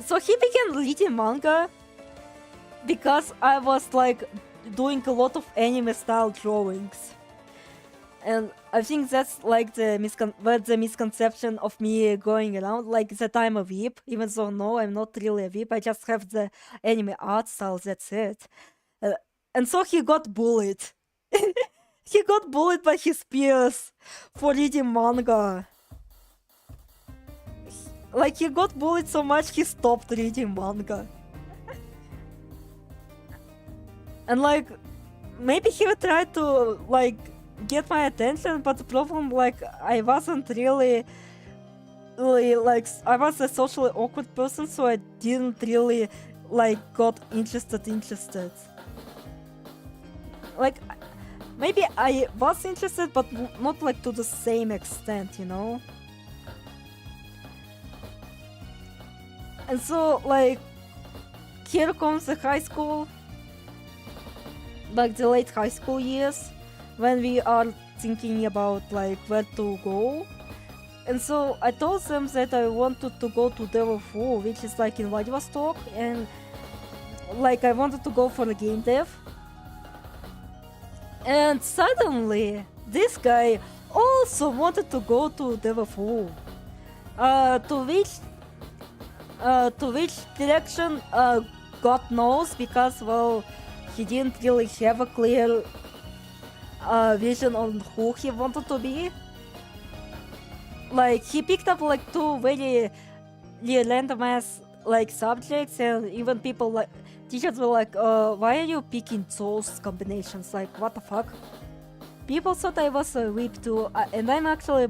So he began reading manga because I was like doing a lot of anime style drawings. And I think that's like the misconception of me going around, like that I'm a weeb, even though no, I'm not really a weeb, I just have the anime art style, that's it. And so he got bullied. He got bullied by his peers for reading manga. like he got bullied so much he stopped reading manga. And like maybe he would try to like get my attention, but the problem like I wasn't really like I was a socially awkward person, so I didn't really like got interested. Like maybe I was interested, but not like to the same extent, you know? And so like here comes the high school, like the late high school years, when we are thinking about like where to go. And so I told them that I wanted to go to Devil, which is like in Vladivostok, and like I wanted to go for the game dev. And suddenly this guy also wanted to go to Devil. To which direction God knows, because well he didn't really have a clear vision on who he wanted to be. Like he picked up like two very random ass like subjects, and even people like teachers were like, why are you picking those combinations? Like what the fuck? People thought I was a whip too, and I'm actually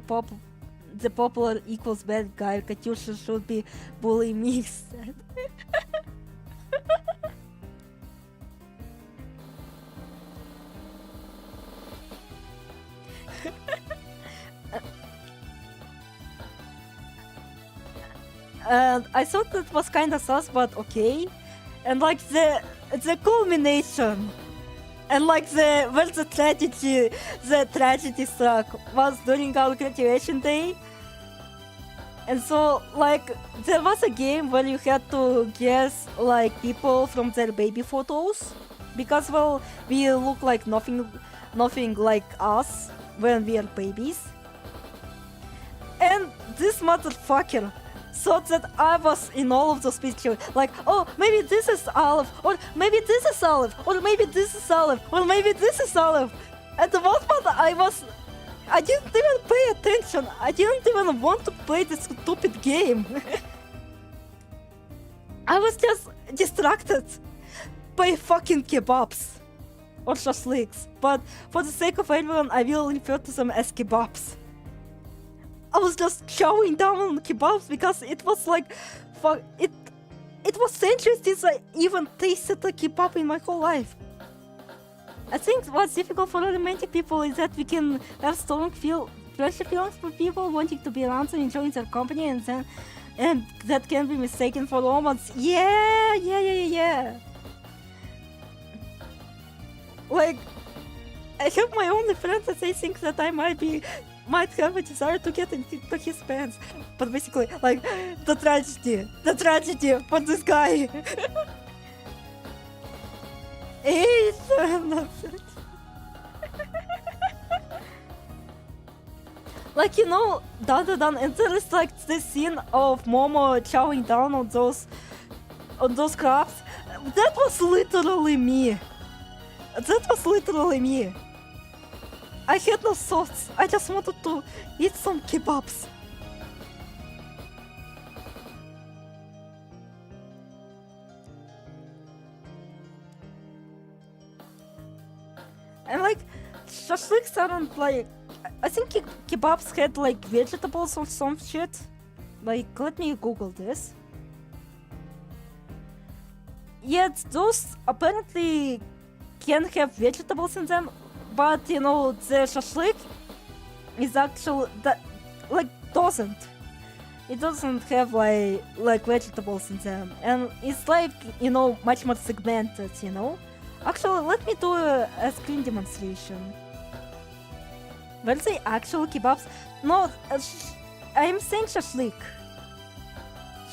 the popular equals bad guy. Katyusha should be bullying me instead. And I thought that was kinda sus, but okay. And like the culmination, and like where the tragedy struck was during our graduation day. And so like there was a game where you had to guess like people from their baby photos, because well we look like nothing like us when we are babies. And this motherfucker thought that I was in all of those pictures, like, oh, maybe this is Olive, or maybe this is Olive, or maybe this is Olive, or maybe this is Olive. At the most part, I didn't even pay attention. I didn't even want to play this stupid game. I was just distracted by fucking kebabs or shashliks, but for the sake of everyone, I will refer to them as kebabs. I was just chowing down on kebabs because it was like, fuck, it was centuries since I even tasted a kebab in my whole life. I think what's difficult for romantic people is that we can have strong friendship feelings for people wanting to be around and enjoying their company, and that can be mistaken for romance. Yeah. Like, I have my only friends that they think that I might have a desire to get into his pants, but basically, like, the tragedy for this guy. Like, you know, and there is like this scene of Momo chowing down on those crabs. That was literally me. I had no thoughts. I just wanted to eat some kebabs. And like, shashliks aren't like... I think kebabs had like vegetables or some shit. Like, let me Google this. Yet those apparently can have vegetables in them, but you know, the shashlik is actually doesn't. It doesn't have like vegetables in them, and it's like, you know, much more segmented, you know. Actually, let me do a screen demonstration. Were they actual kebabs? No, I am saying shashlik.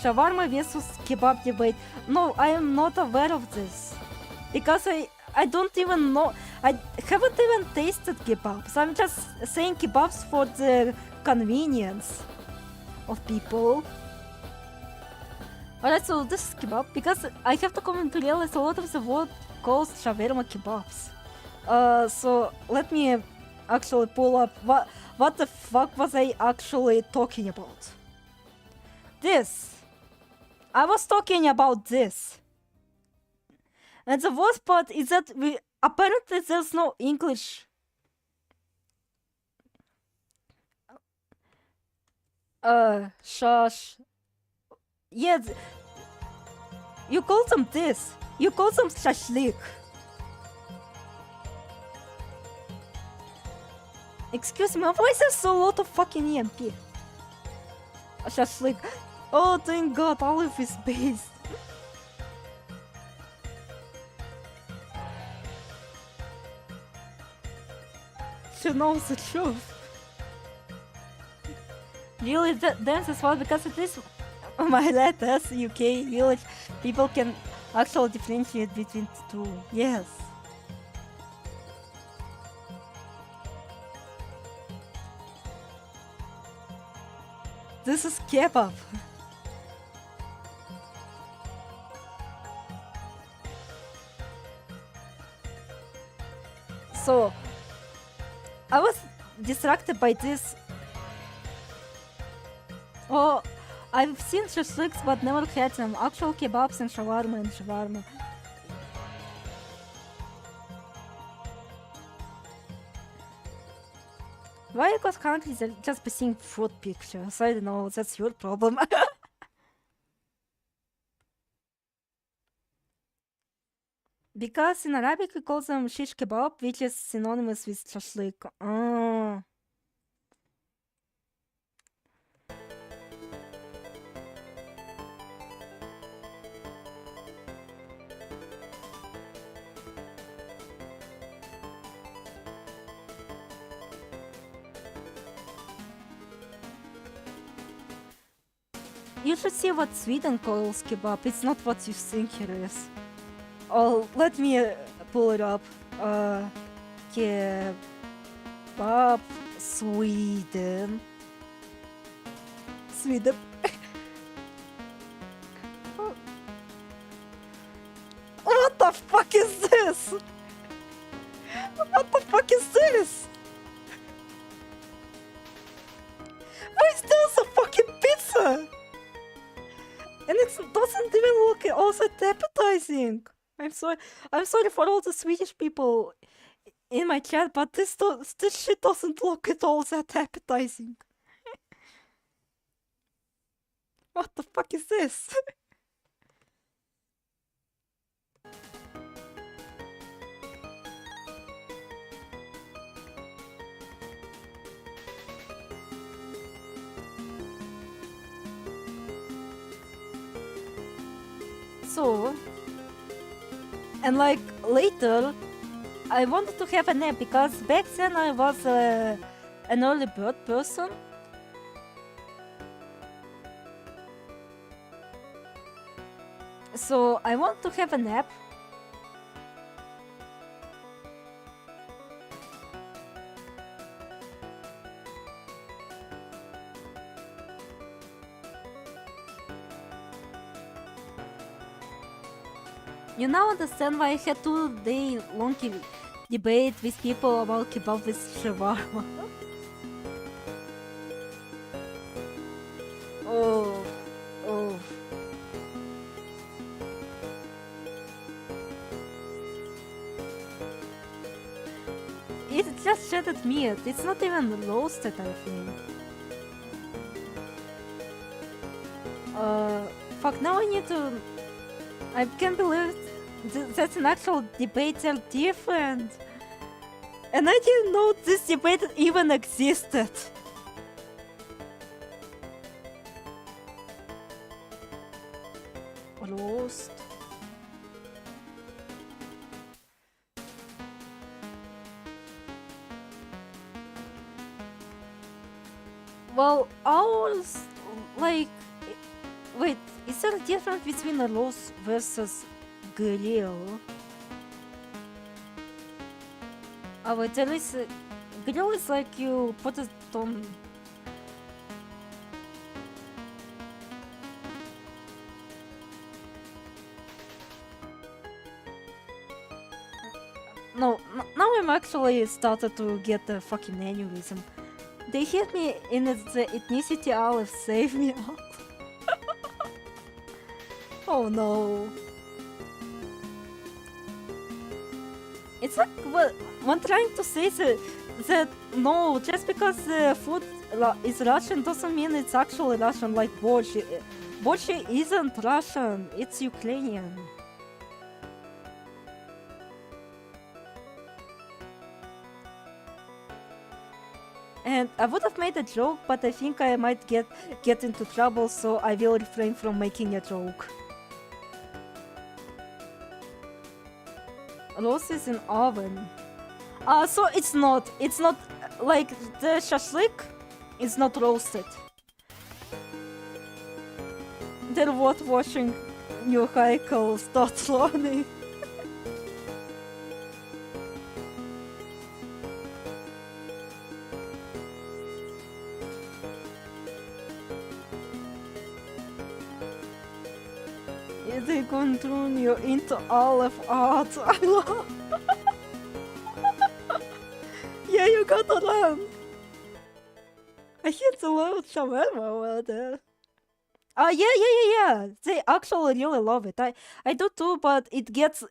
Shawarma versus kebab debate. No, I am not aware of this. Because I don't even know. I haven't even tasted kebabs. I'm just saying kebabs for the convenience of people. Alright, so this is kebab, because I have to come and realize a lot of the world calls shawarma kebabs. So let me actually pull up what the fuck was I actually talking about. this. I was talking about this. And the worst part is that apparently there's no English. Shush. Yeah, you call them this. You call them shashlik. Excuse me, why is there so lot of fucking EMP? Shashlik. Oh, thank God, Olive is based. She knows the truth. Really, that's as well, because at least my letters, UK, village, people can actually differentiate between the two. Yes. This is Kayfabe. So, I was distracted by this. Oh, I've seen shashliks but never had them. Actual kebabs and shawarma. Why? Because currently they're just seeing food pictures. I don't know, that's your problem. Because in Arabic we call them shish kebab, which is synonymous with shashlik. Oh. You should see what Sweden calls kebab. It's not what you think it is. Oh, let me pull it up. Kebab, Sweden. Sweden. What the fuck is this? What the fuck is this? Why is there a fucking pizza? And it doesn't even look all that appetizing. I'm sorry for all the Swedish people in my chat, but this shit doesn't look at all that appetizing. What the fuck is this? So, and like later, I wanted to have a nap because back then I was an early bird person. So I want to have a nap. You now understand why I had 2-day long debate with people about kebab with shawarma. Oh. It's just shredded meat. It's not even roasted, I think. Fuck, now I need to... I can't believe that's an actual debate. They're different. And I didn't know this debate even existed. Roast. Well, ours, like... Wait, is there a difference between a roast versus grill? Oh wait, there is a... Grill is like you put it on... No, now I'm actually started to get a fucking aneurysm. They hit me in the ethnicity, Olive, save me out. Oh no. It's like what I'm trying to say that no, just because the food is Russian doesn't mean it's actually Russian, like borщ. Borщ isn't Russian, it's Ukrainian. And I would have made a joke, but I think I might get into trouble, so I will refrain from making a joke. Roast is in oven. So it's not like the shashlik is not roasted. They're what washing new Heikel starts learning. They continue into olive art. I love. Yeah, you gotta run. I hit the load shawarma over there. Yeah. They actually really love it. I do too, but it gets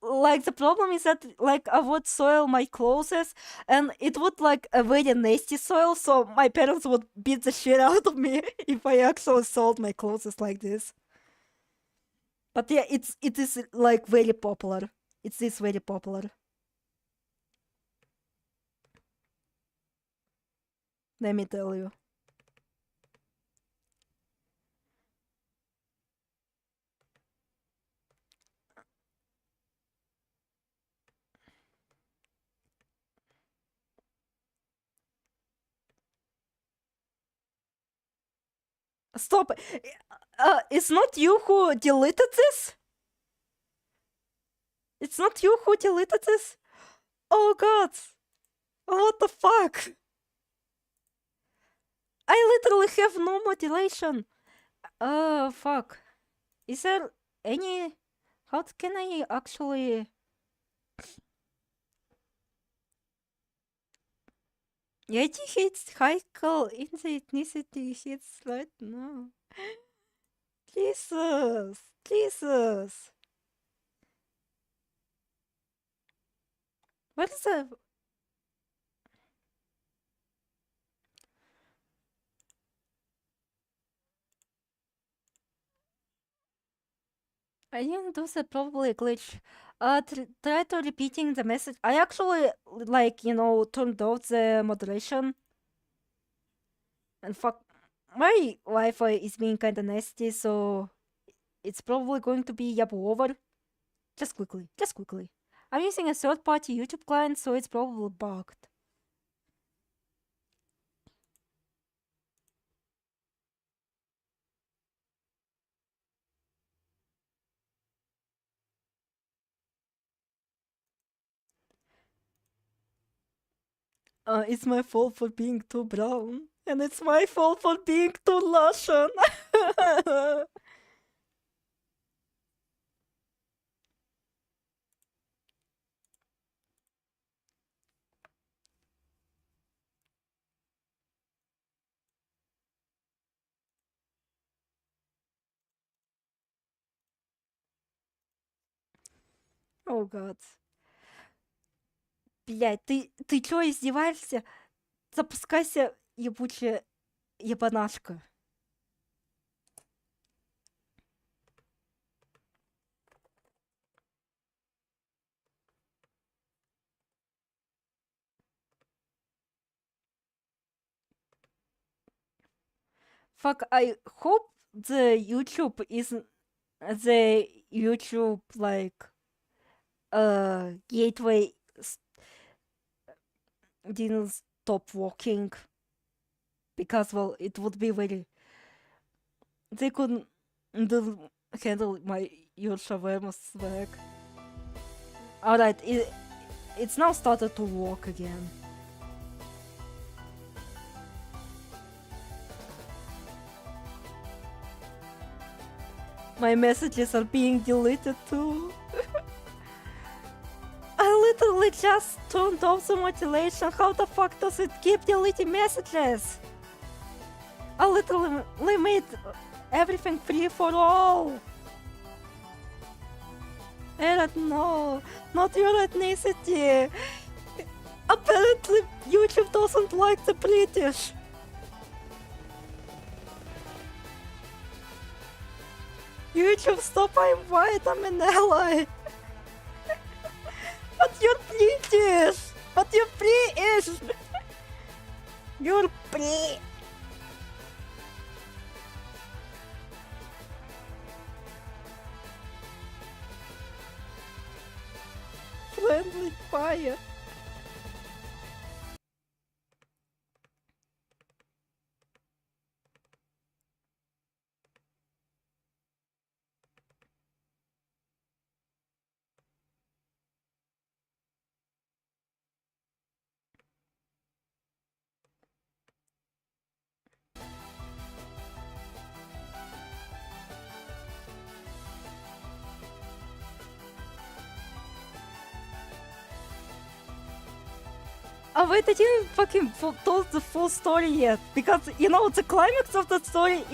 like the problem is that like I would soil my clothes and it would like a very nasty soil, so my parents would beat the shit out of me if I actually soiled my clothes like this. But yeah, it is like very popular. It is very popular. Let me tell you. Stop! It's not you who deleted this? It's not you who deleted this? Oh god! What the fuck? I literally have no modulation. Fuck. Is there any... How can I actually... Yeti hits Heikel in the ethnicity hits right now. Jesus. What is the... I didn't do that, probably a glitch. Try to repeating the message. I actually, like, you know, turned off the moderation. And fuck, my Wi-Fi is being kinda nasty, so it's probably going to be yabu over. Just quickly. I'm using a third-party YouTube client, so it's probably bugged. It's my fault for being too brown. And it's my fault for being too Russian. О, гад. Блядь, ты чё, издеваешься? Запускайся, ебучая ебанашка. Fuck, I hope the YouTube isn't the YouTube like gateway didn't stop working, because well it would be very, they couldn't handle my your shawarma swag. Alright, it's now started to work again. My messages are being deleted too. I literally just turned off the modulation. How the fuck does it keep deleting messages? I literally made everything free for all. Eric, no, not your ethnicity. Apparently, YouTube doesn't like the British. YouTube, stop, I'm white, I'm an ally. But you're British! But you're British! You're British! Friendly fire. Oh wait, I didn't fucking told the full story yet, because you know the climax of the story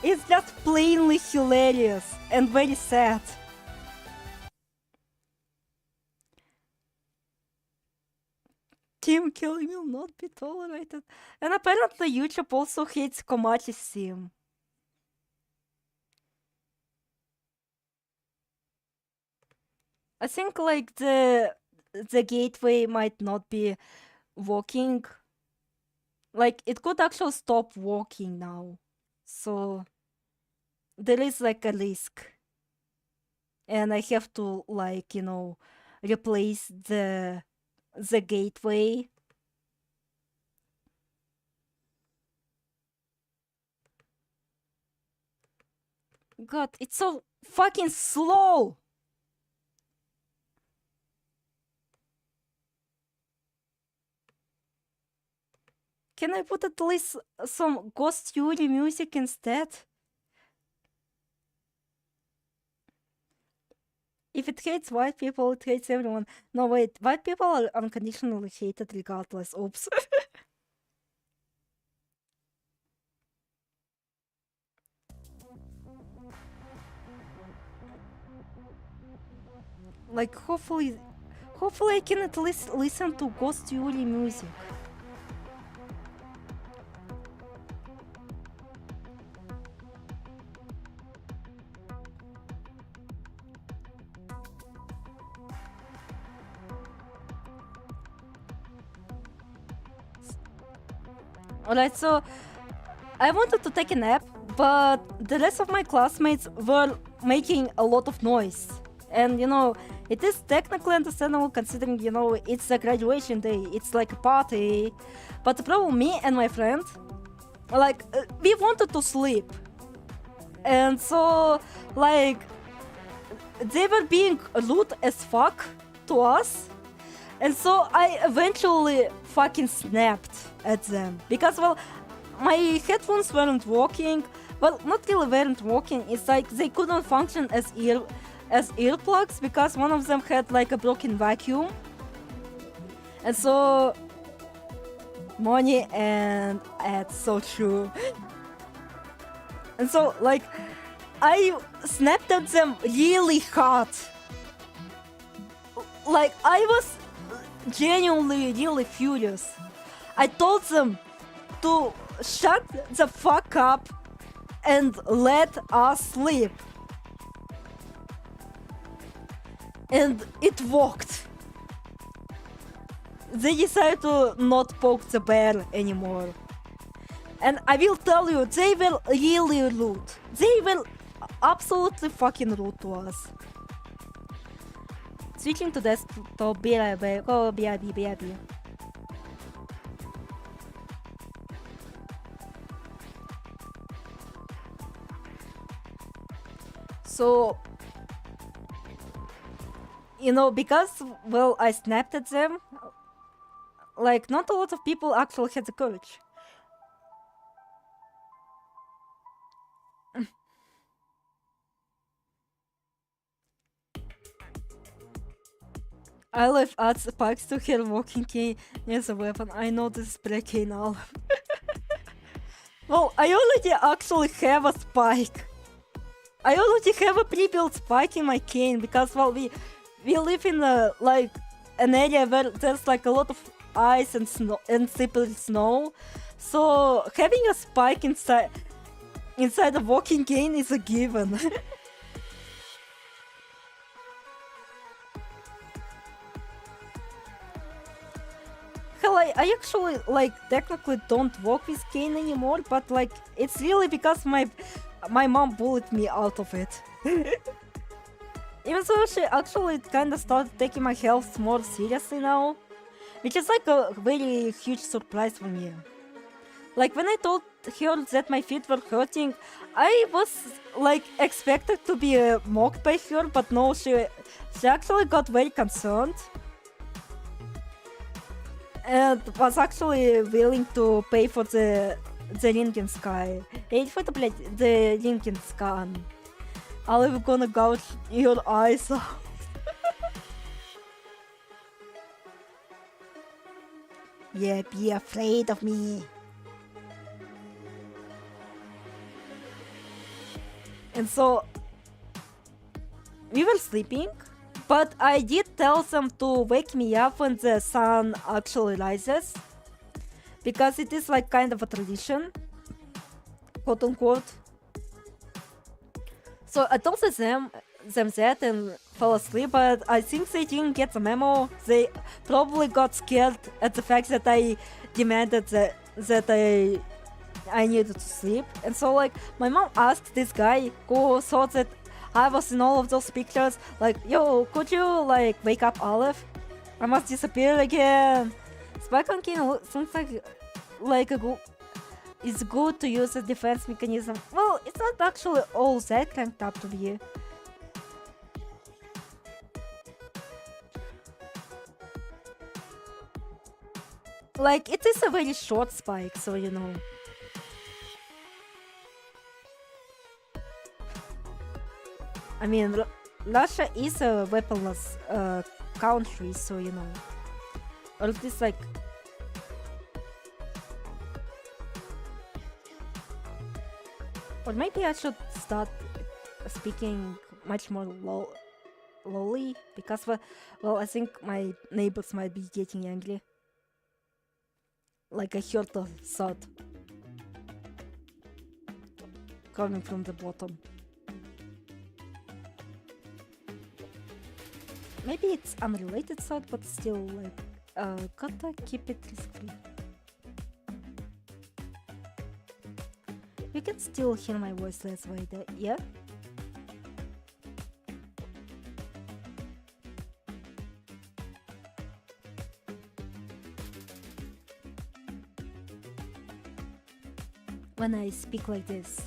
is just plainly hilarious and very sad. Team killing will not be tolerated, and apparently YouTube also hates Komachi's sim. I think like the gateway might not be working. Like it could actually stop working now. So there is like a risk. And I have to like, you know, replace the gateway. God, it's so fucking slow. Can I put at least some Ghost Yuri music instead? If it hates white people, it hates everyone. No, wait, white people are unconditionally hated regardless. Oops. Like, hopefully I can at least listen to Ghost Yuri music. Alright, so I wanted to take a nap, but the rest of my classmates were making a lot of noise. And you know, it is technically understandable considering, you know, it's a graduation day, it's like a party. But the problem, me and my friend, like, we wanted to sleep. And so, like, they were being rude as fuck to us. And so I eventually fucking snapped at them. Because, well, my headphones weren't working. Well, not really weren't working. It's like they couldn't function as earplugs because one of them had like a broken vacuum. And so money and ads, so true. And so like I snapped at them really hard. Like I was genuinely really furious. I told them to shut the fuck up and let us sleep. And it worked. They decided to not poke the bear anymore. And I will tell you, they were really rude. They were absolutely fucking rude to us. Switching to desktop, BRB, oh, BRB. So, you know, because, well, I snapped at them, like, not a lot of people actually had the courage. I left add spikes to her walking key as a weapon. I know this is pre-canal. Well, I already actually have a spike. I already have a pre-built spike in my cane because, well, we live in like an area where there's like a lot of ice and snow and slippery snow, so having a spike inside the walking cane is a given. Hell, I actually like technically don't walk with cane anymore, but like it's really because my mom bullied me out of it. Even though she actually kinda started taking my health more seriously now, which is like a very huge surprise for me. Like when I told her that my feet were hurting, I was like expected to be mocked by her, but no, she actually got very concerned. And was actually willing to pay for the len'en sky. Это, блядь, the len'en scan. I'm gonna gouge your eyes out. Yeah, be afraid of me. And so we were sleeping, but I did tell them to wake me up when the sun actually rises, because it is like kind of a tradition, quote unquote. So I told them that and fell asleep, but I think they didn't get the memo. They probably got scared at the fact that I demanded that I needed to sleep. And so like my mom asked this guy who thought that I was in all of those pictures, like, yo, could you like wake up Aleph? I must disappear again. Spike on King seems like it's good to use a defense mechanism. Well, it's not actually all that cranked up to be. Like, it is a very short spike, so you know. I mean, Russia is a weaponless country, so you know. Or at least like... Or maybe I should start speaking much more lowly, because, well, I think my neighbors might be getting angry. Like I heard a thud coming from the bottom. Maybe it's unrelated thought, but still, like, gotta keep it risk-free. You can still hear my voice less way there, yeah? When I speak like this.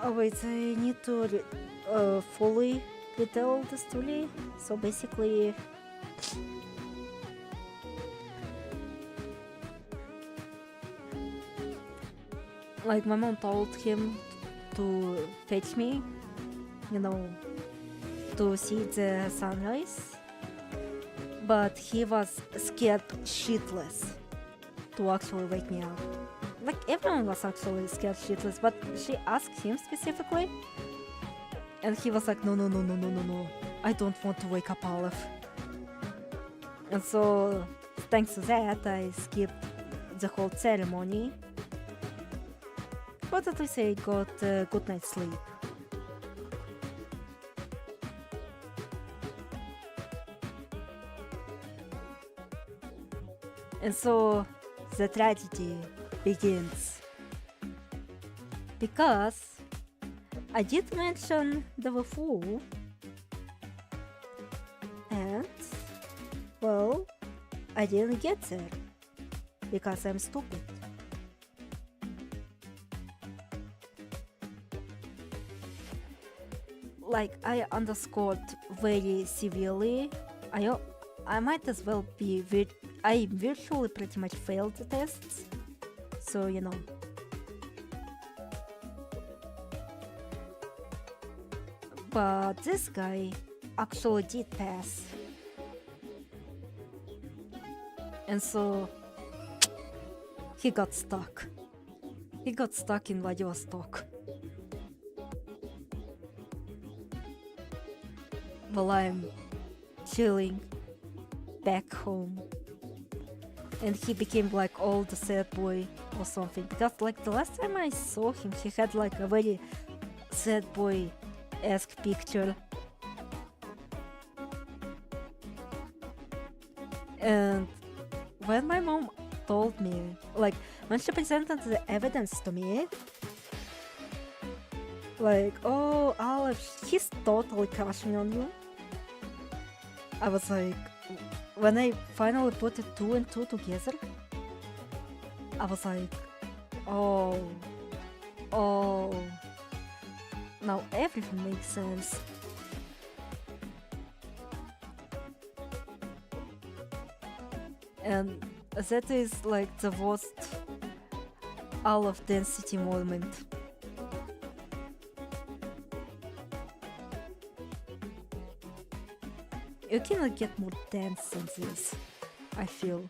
Oh wait, I need to fully retell the story. So basically, like my mom told him to fetch me, you know, to see the sunrise, but he was scared shitless to actually wake me up. Like, everyone was actually scared shitless, but she asked him specifically, and he was like, no, I don't want to wake up Aleph. And so, thanks to that, I skipped the whole ceremony, but at least I got a good night's sleep. And so, the tragedy begins, because I did mention the Wfu, I didn't get there because I'm stupid. Like, I underscored very severely. I might as well be I virtually pretty much failed the tests, so you know. But this guy actually did pass. And so he got stuck. He got stuck in Vladivostok. While I'm chilling back home. And he became like all the sad boy or something. Because like the last time I saw him, he had like a very sad boy-esque picture. And when my mom told me, like when she presented the evidence to me, like, oh, Aleph, he's totally crushing on you. I was like, when I finally put the 2 and 2 together, I was like, oh, now everything makes sense. And that is like the worst Aleph density moment. You cannot get more dense than this, I feel.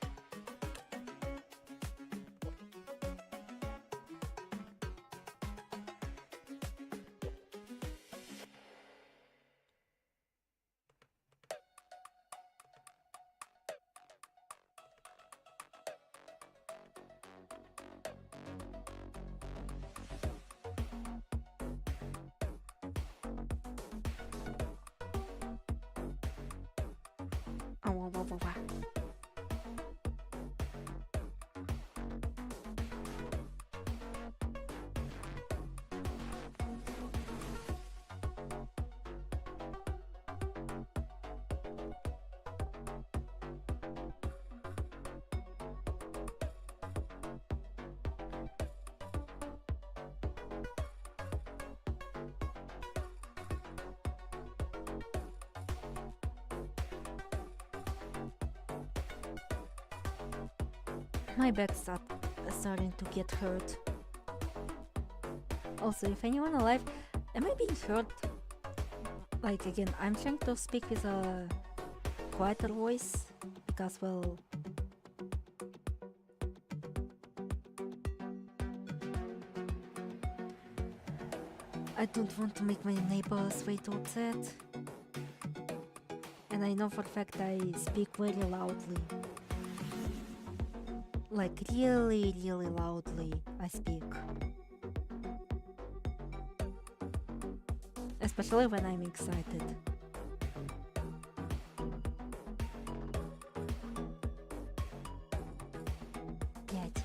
My back's starting to get hurt. Also, if anyone alive, am I being hurt? Like again, I'm trying to speak with a quieter voice because, well, I don't want to make my neighbors way too upset. And I know for a fact I speak very loudly. Like really, really loudly I speak. Especially when I'm excited. Yet.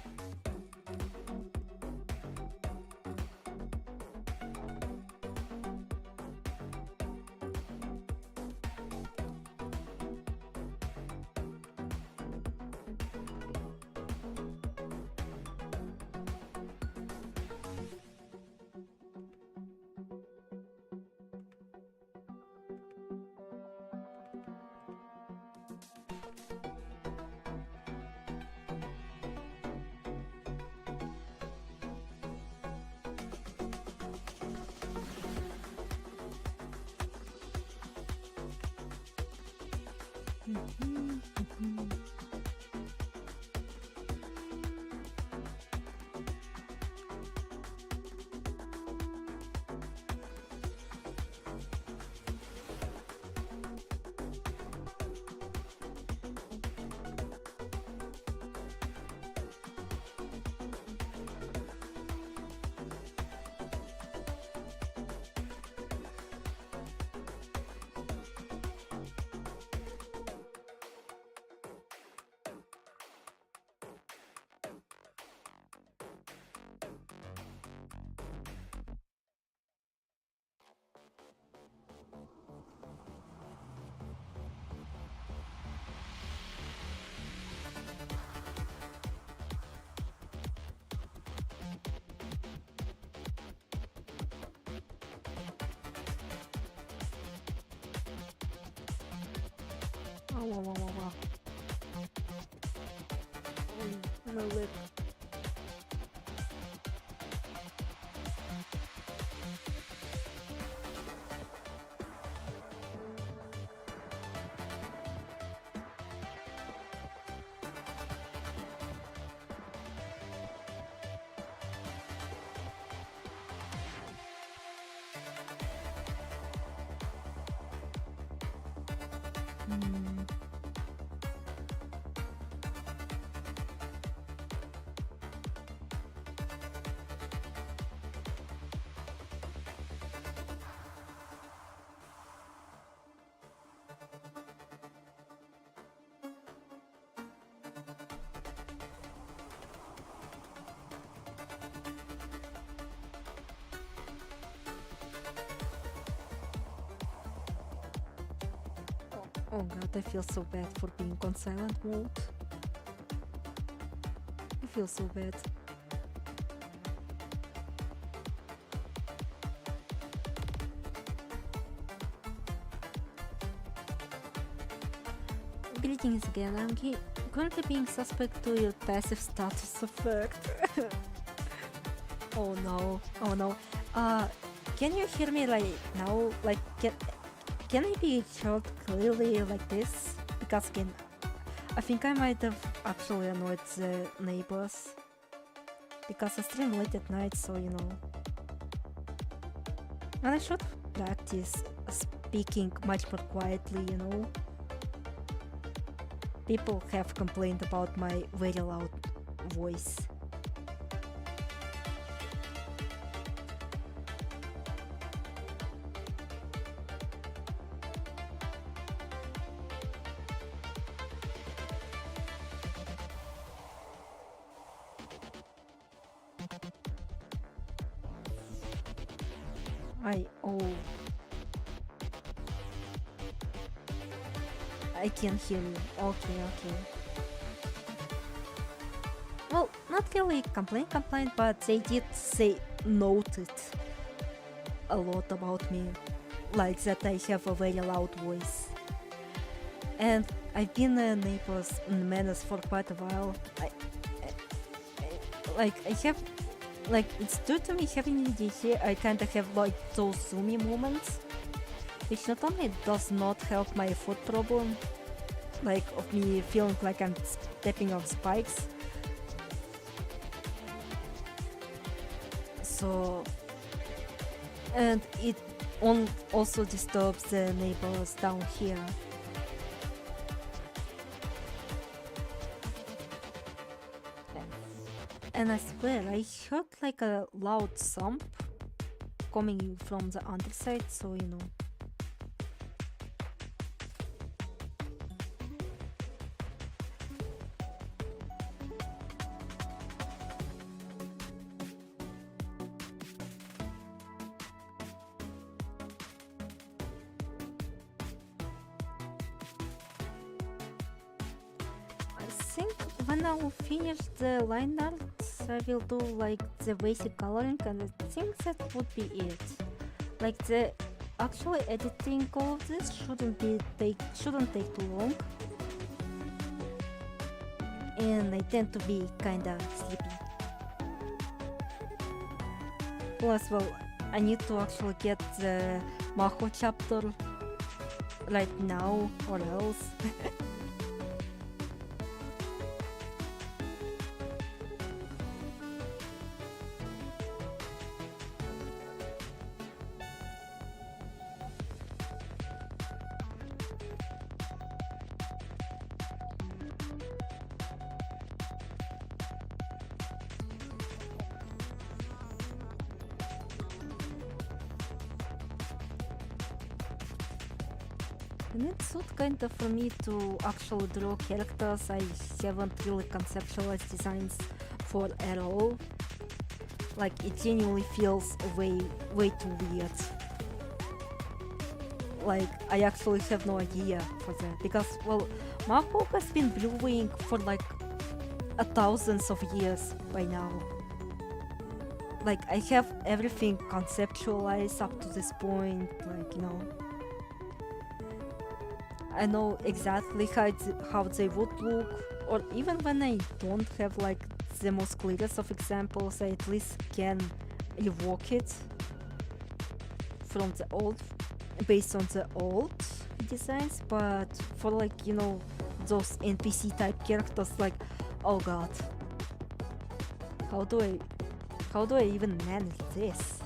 smell it. Oh god, I feel so bad for being on silent mode. I feel so bad. Greetings again, I'm currently being suspect to your passive status effect. Oh no, oh no. Can you hear me right now? Like, can I be heard clearly like this? Because again, I think I might have actually annoyed the neighbors. Because I stream late at night, so you know. And I should practice speaking much more quietly, you know. People have complained about my very loud voice. I can hear you. Okay. Well, not really complain, but they did say noted a lot about me, like that I have a very loud voice. And I've been a neighbor's menace for quite a while. It's due to me having ADHD, I kinda have like those zoomy moments, which not only does not help my foot problem, like of me feeling like I'm stepping on spikes. So, and it also disturbs the neighbors down here. And I swear, I heard like a loud thump coming from the underside, so you know. I think when I will finish the line art, I will do like the basic coloring, and I think that would be it. Like the actually editing all of this shouldn't take too long. And I tend to be kinda sleepy. Plus, well, I need to actually get the Maho chapter right now or else. And it's not kind of for me to actually draw characters I haven't really conceptualized designs for at all. Like, it genuinely feels way too weird. Like, I actually have no idea for that, because, well, Maho has been brewing for like thousands of years by now. Like, I have everything conceptualized up to this point, like, you know. I know exactly how they would look or even when I don't have like the most clearest of examples, I at least can evoke it from the old, based on the old designs. But for like, you know, those NPC type characters, like, oh god, how do I even manage this?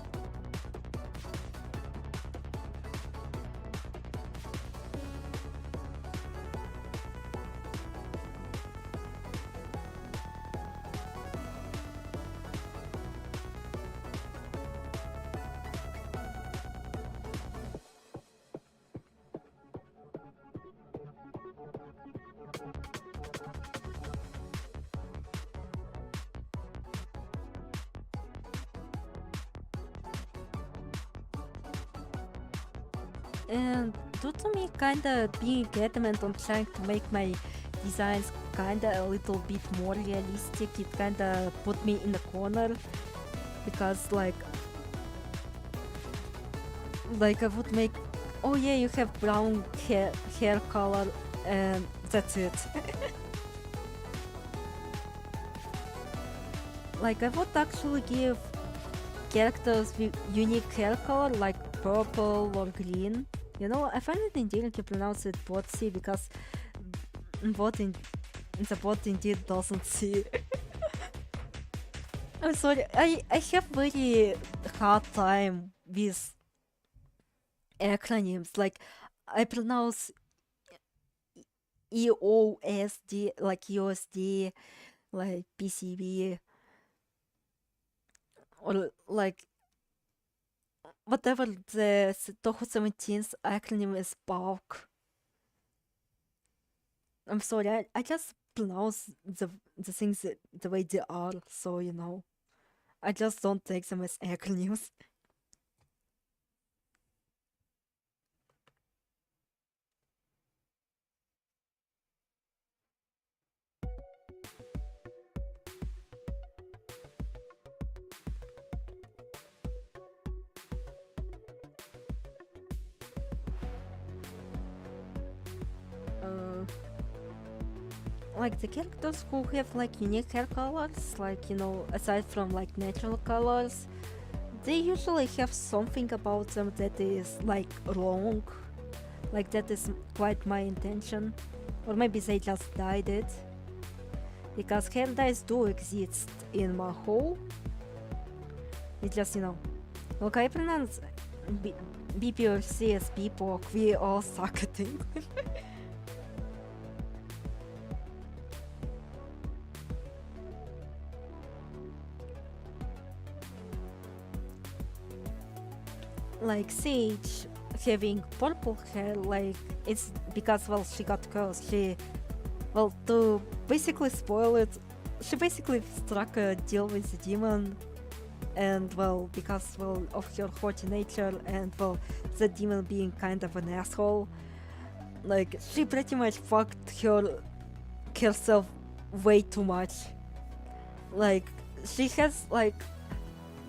And due to me kinda being adamant on trying to make my designs kinda a little bit more realistic, it kinda put me in the corner, because like I would make, oh yeah, you have brown hair color and that's it. Like I would actually give characters with unique hair color like purple or green. You know, I find it endearing to pronounce it BOTC'S because the bot indeed doesn't see. I'm sorry, I have very hard time with acronyms. Like I pronounce EOSD, like EOSD, like PCB, or like whatever the Toho 17's acronym is, bulk. I'm sorry, I just pronounce the things the way they are, so you know. I just don't take them as acronyms. Like the characters who have like unique hair colors, like, you know, aside from like natural colors, they usually have something about them that is like wrong, like that is quite my intention, or maybe they just dyed it, because hair dyes do exist in Maho. It's just, you know, look, I pronounce BP or C as BPOC, we all suck at it. Like Sage having purple hair, like it's because, well, she got cursed. She, well, to basically spoil it, she basically struck a deal with the demon, and well, because, well, of her haughty nature and, well, the demon being kind of an asshole, like she pretty much fucked herself way too much. Like she has like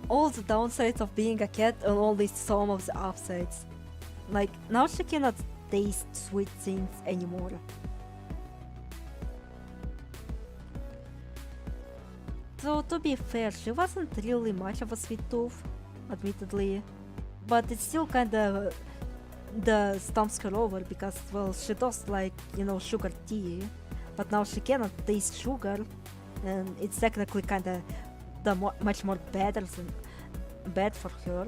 all the downsides of being a cat and only some of the upsides. Like now she cannot taste sweet things anymore. So to be fair, she wasn't really much of a sweet tooth, admittedly, but it still kinda stumps her over because, well, she does like, you know, sugar tea, but now she cannot taste sugar, and it's technically kinda much more bad for her,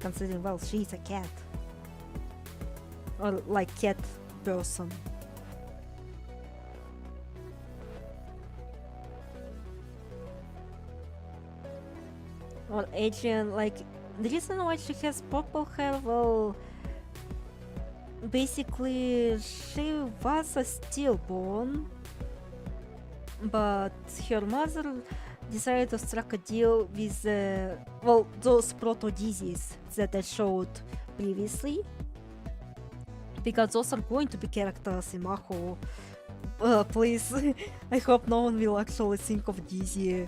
considering, well, she's a cat, or like cat person. Or Adrian, like the reason why she has purple hair, well, basically she was a stillborn, but her mother decided to strike a deal with, well, those proto-diseases that I showed previously, because those are going to be characters in Maho. Please, I hope no one will actually think of Dizzy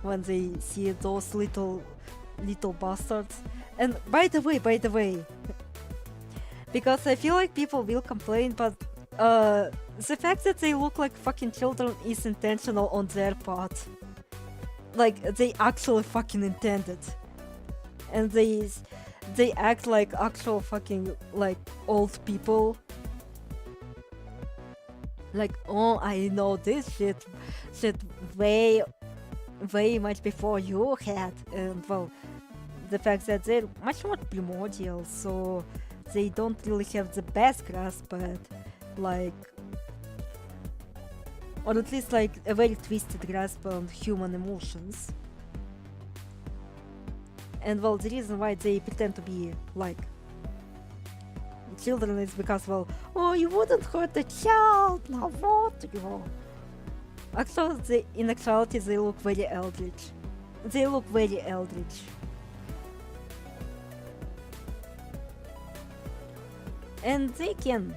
when they see those little bastards. And by the way, because I feel like people will complain, but The fact that they look like fucking children is intentional on their part. Like, they actually fucking intended. And they act like actual fucking, like, old people. Like, oh, I know this shit way much before you had. And, well, the fact that they're much more primordial, so they don't really have the best grasp, but, like, or at least like a very twisted grasp on human emotions. And well, the reason why they pretend to be like children is because, well, oh, you wouldn't hurt a child, now what you? Actually, in actuality, they look very eldritch. And they can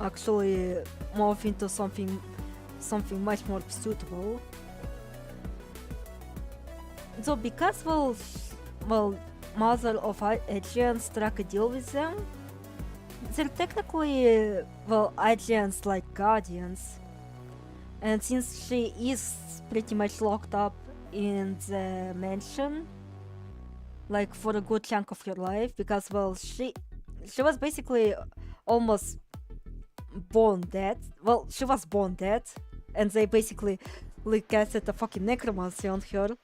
actually morph into something much more suitable. So because, well, Mother of Aegeans struck a deal with them, they're technically, well, Aegeans like guardians. And since she is pretty much locked up in the mansion, like for a good chunk of her life, because, well, she was basically almost born dead. Well, she was born dead, and they basically like casted a fucking necromancy on her.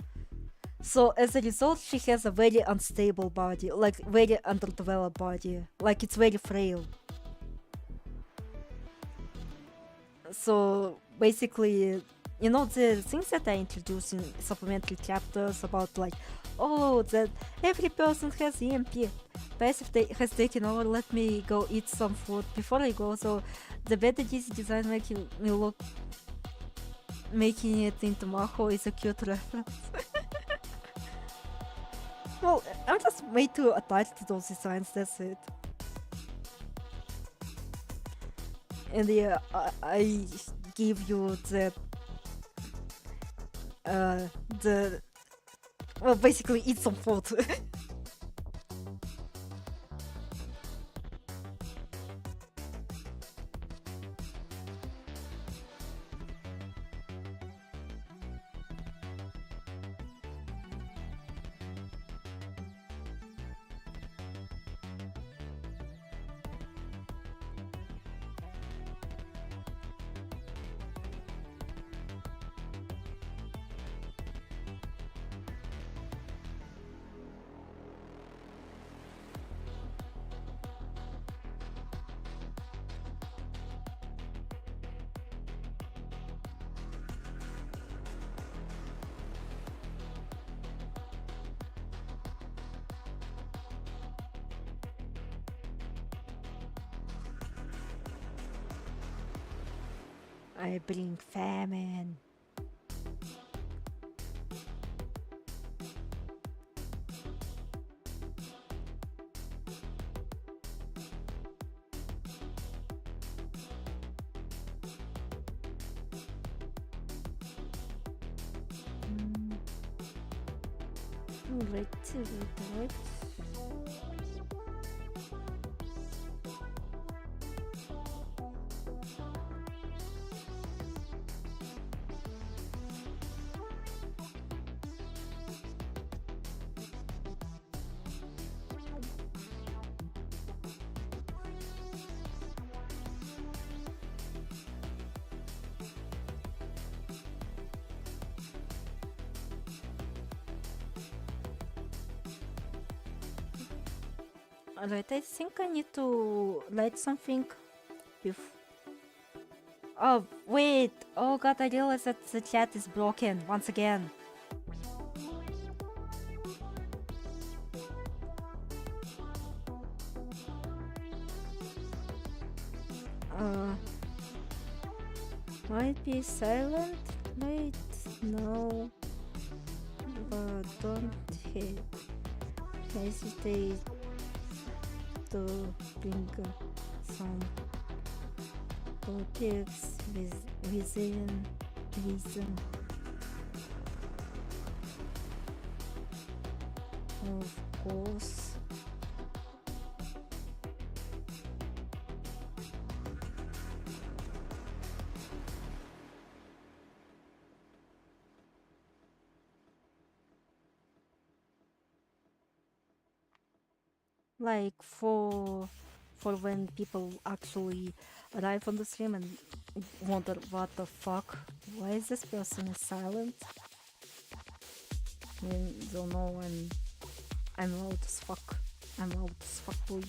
So as a result, she has a very unstable body, like very underdeveloped body, like it's very frail. So basically, you know, the things that I introduced in supplementary chapters about, like, oh, that every person has EMP, passive has taken over, let me go eat some food before I go. So the better this design making it into Maho is a cute reference. Well, I'm just way too attached to those designs, that's it. And yeah, I give you well, basically eat some food. I bring famine. Right. Alright, I think I need to light something Oh, wait! Oh god, I realized that the chat is broken once again. Might be silent? Wait, no. But don't hesitate to bring some BOTC'S within reason. Of course. Like for when people actually arrive on the stream and wonder what the fuck, why is this person silent? You don't know I'm loud as fuck. I'm loud as fuck, boy.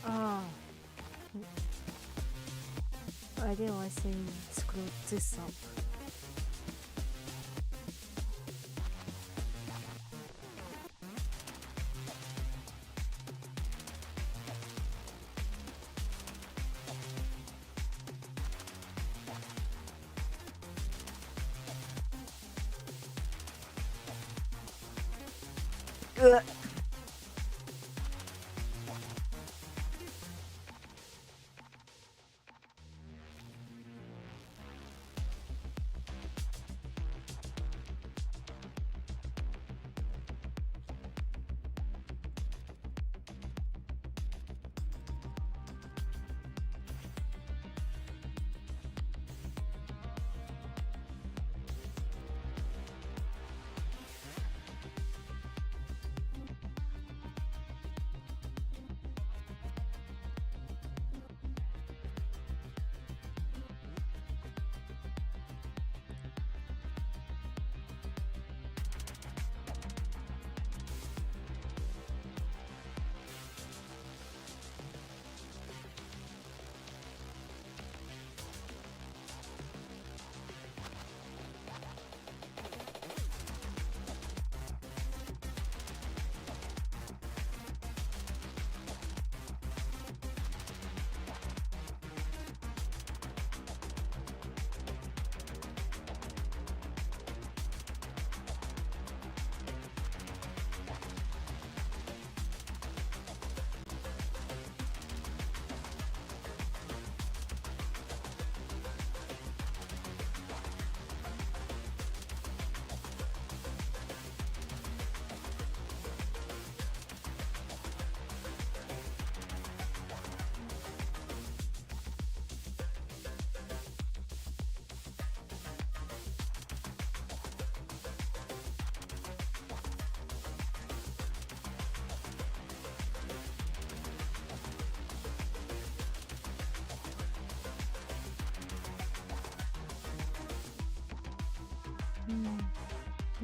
Ah, I realize I screwed this up. Ugh.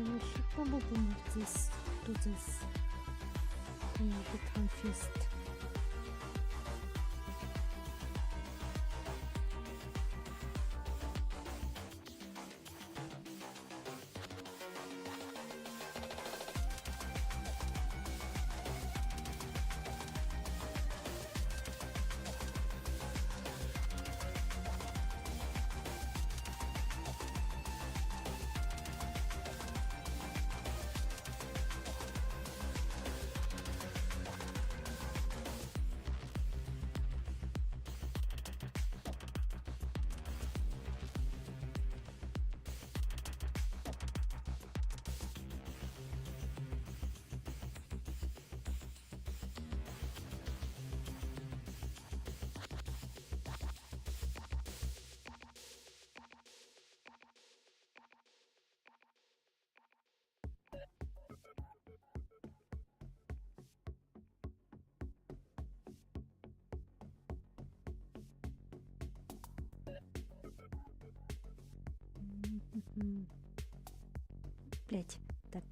I should probably move this to this. I'm a bit confused. Блять, так.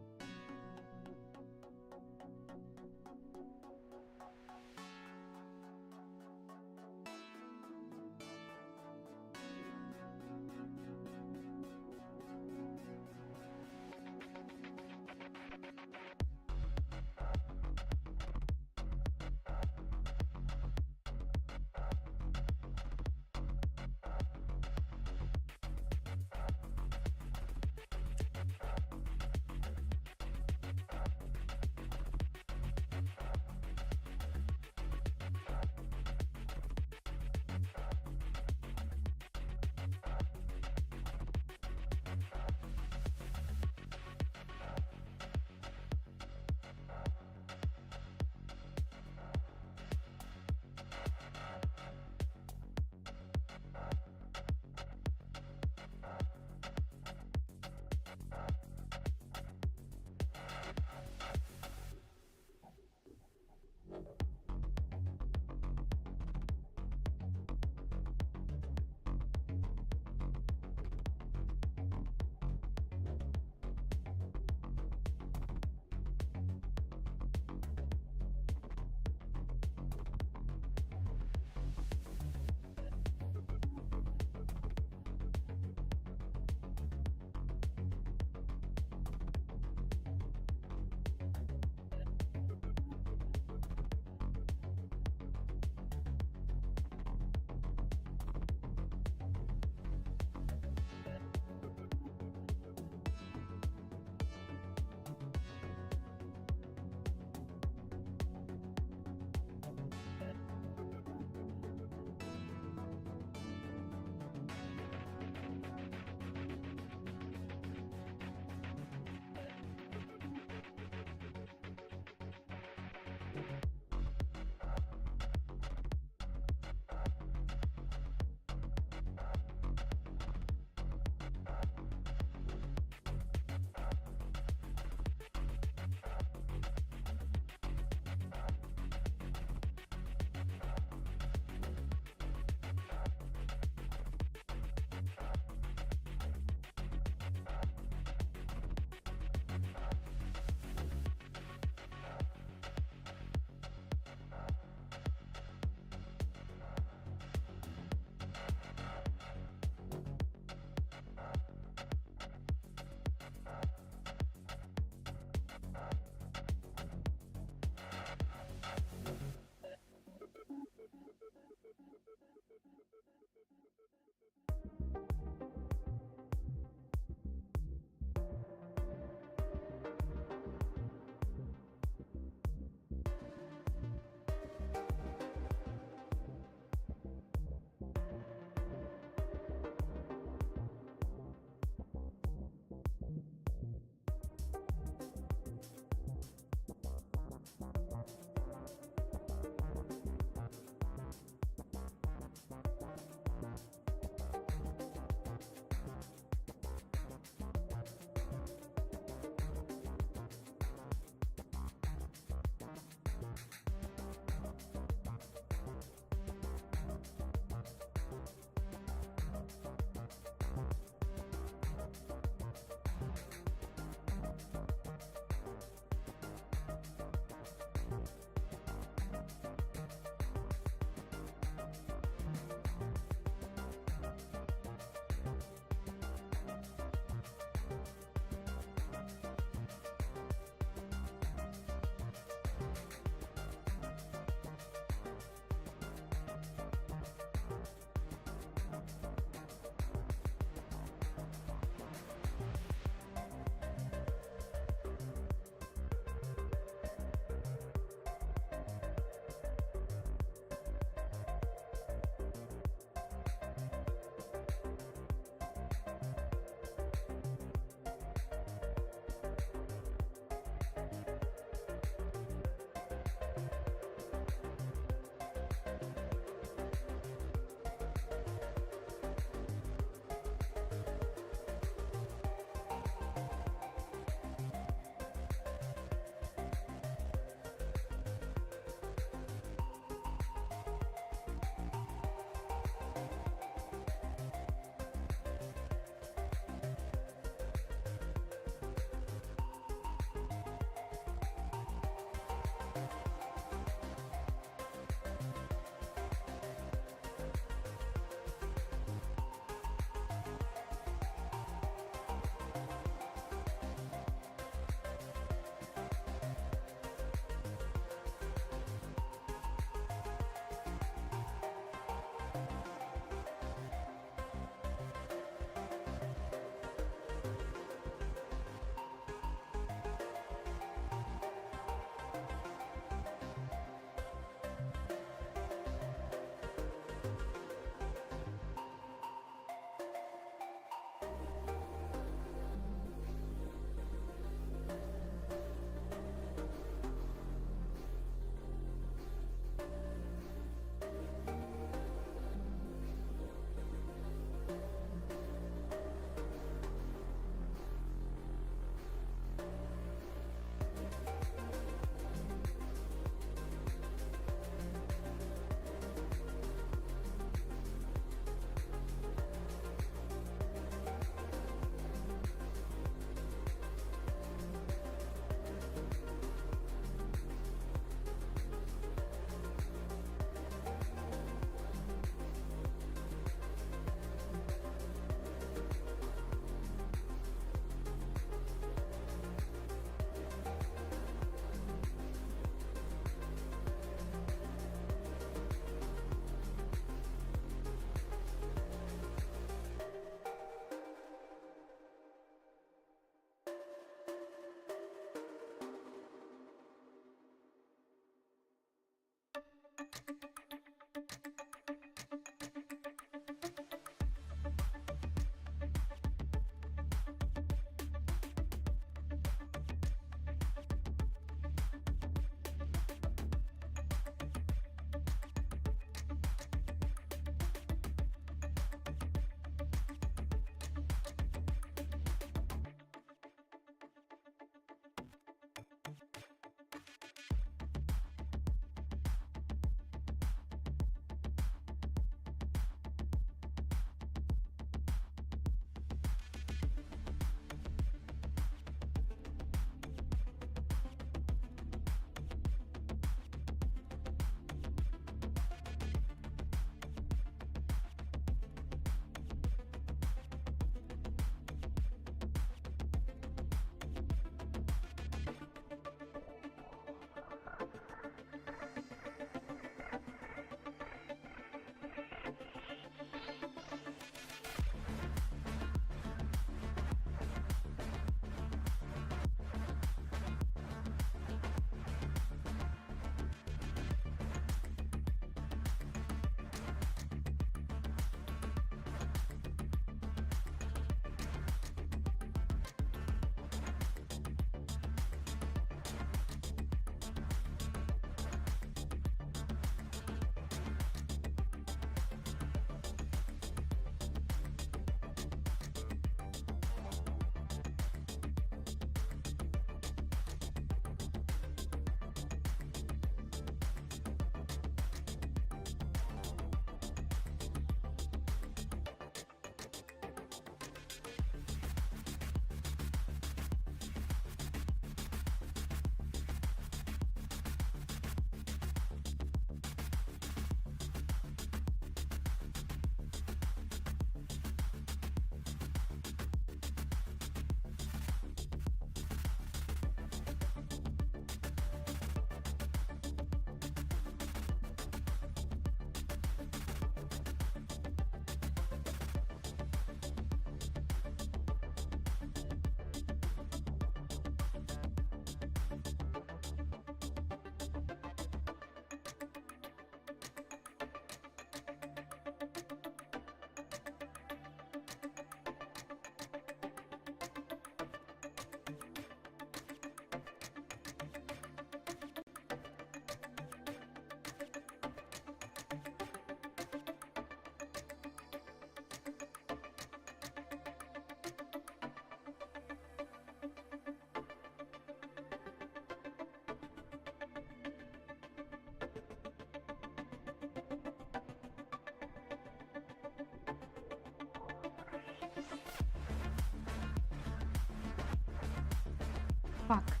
Fuck.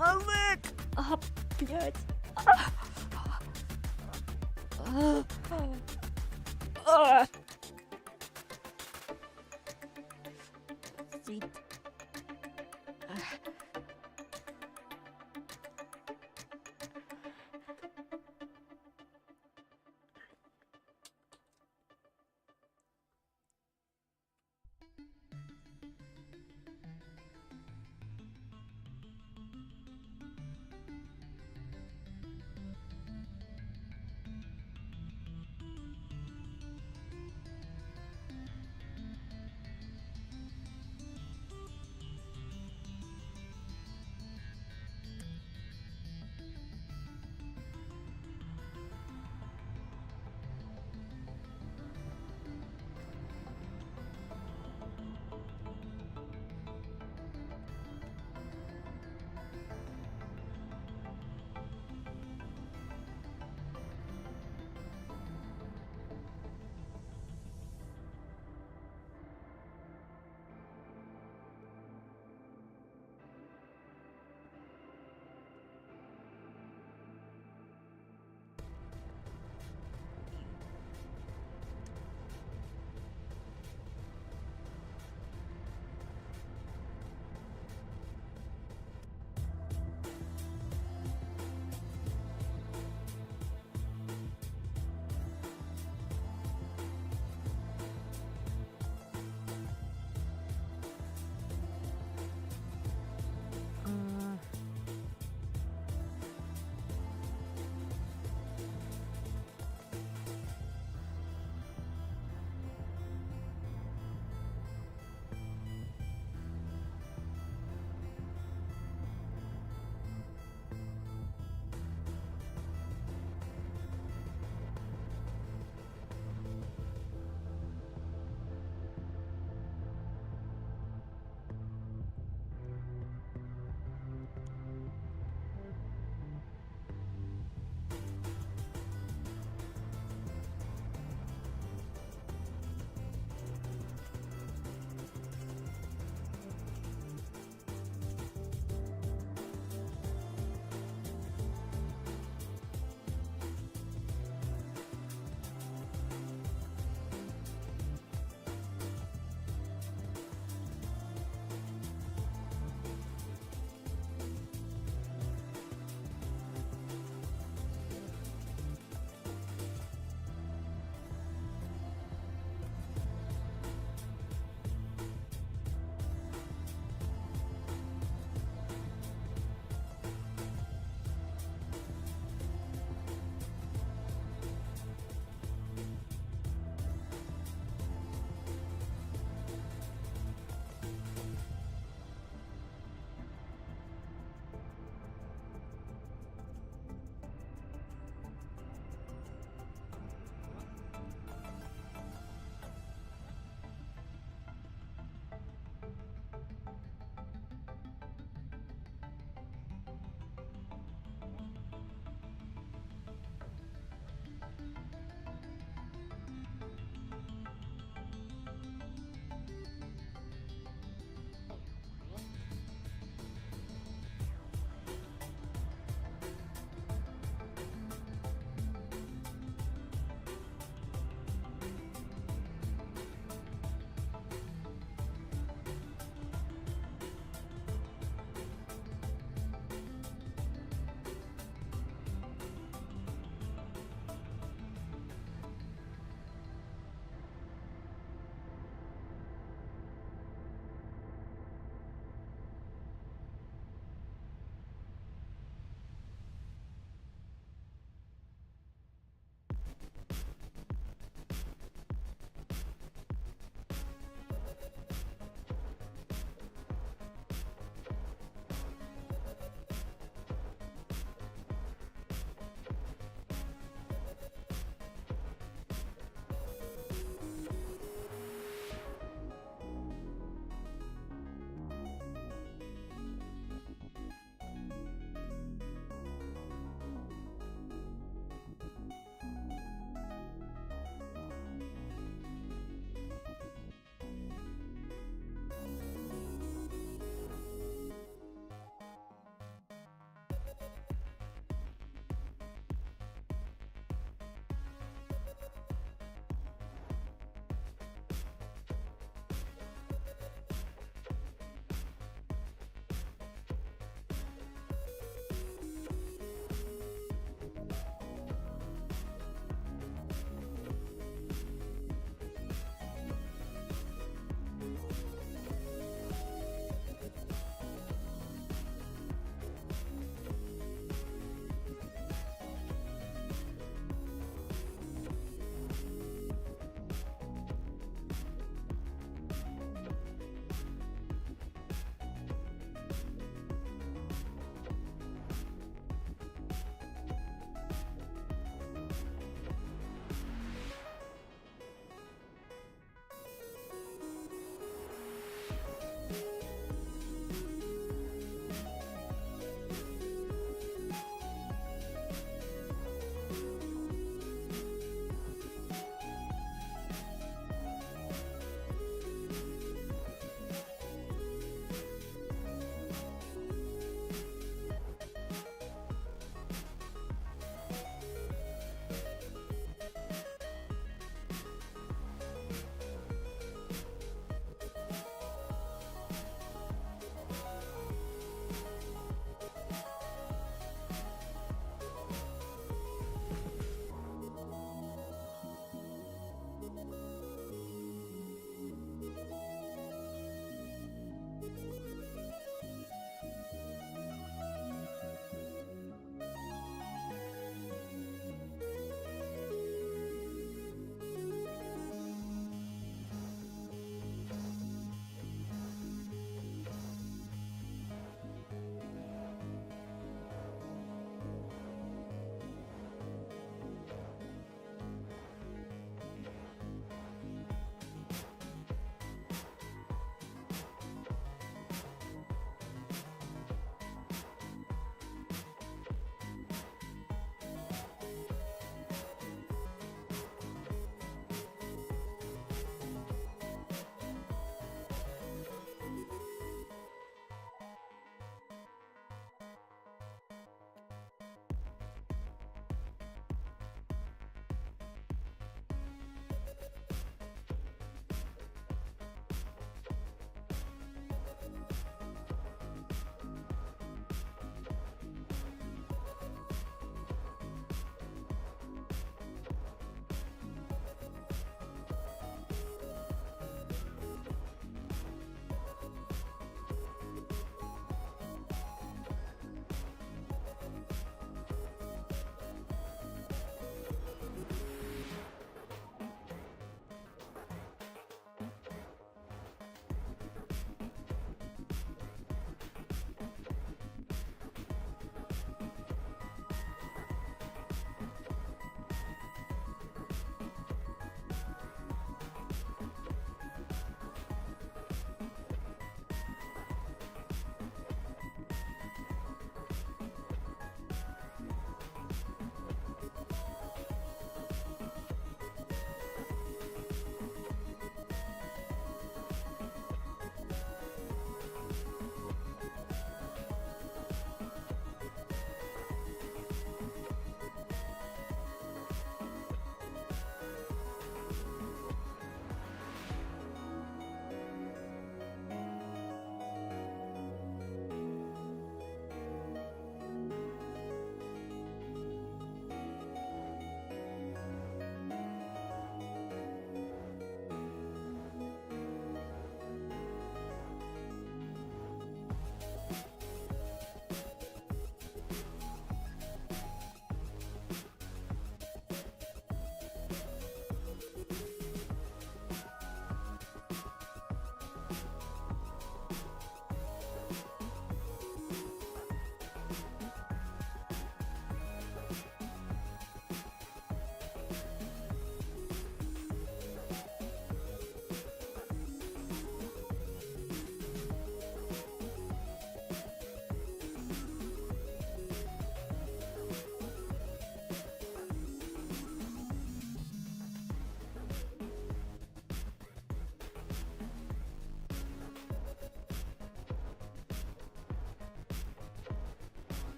Олег! Блядь. Sweet.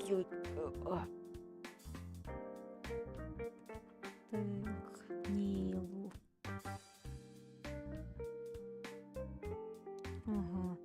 Ой-ой-ой. Так, Нилу. Ага.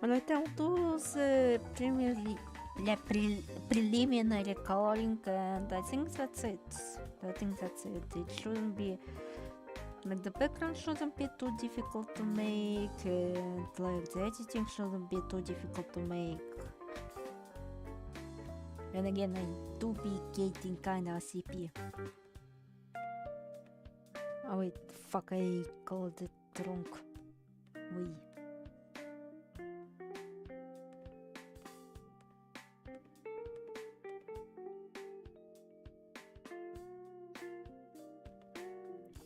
When I tell those preliminary coloring, and I think that's it. It shouldn't be like the background shouldn't be too difficult to make, and like the editing shouldn't be too difficult to make. And again, I do be getting kinda CP. Oh wait, fuck, I called it wrong. Wait.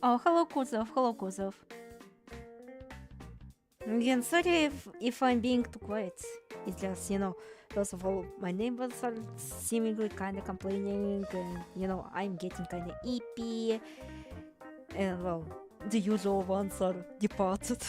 Oh, hello Kuzov. Again, sorry if I'm being too quiet. It's just, first of all, my neighbors are seemingly kinda complaining, and, I'm getting kinda EP, and, well, the usual ones are departed.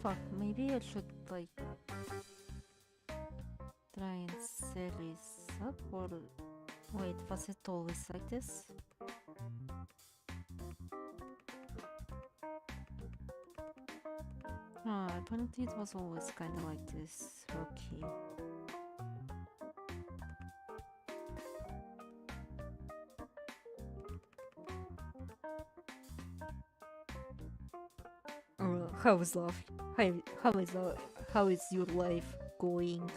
Fuck, maybe I should, like, try and set this up, or... Wait, was it always like this? Apparently it was always kinda like this. Okay. How is life? How is your life going?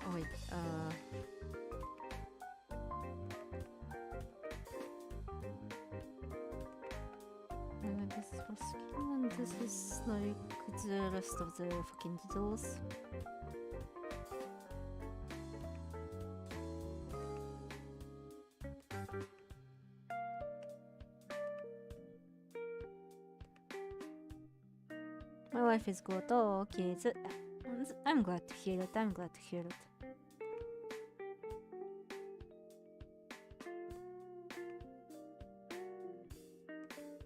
Oh wait, this is for skin, and this is like the rest of the fucking details. My life is good. Oh, okay. I'm glad to hear it.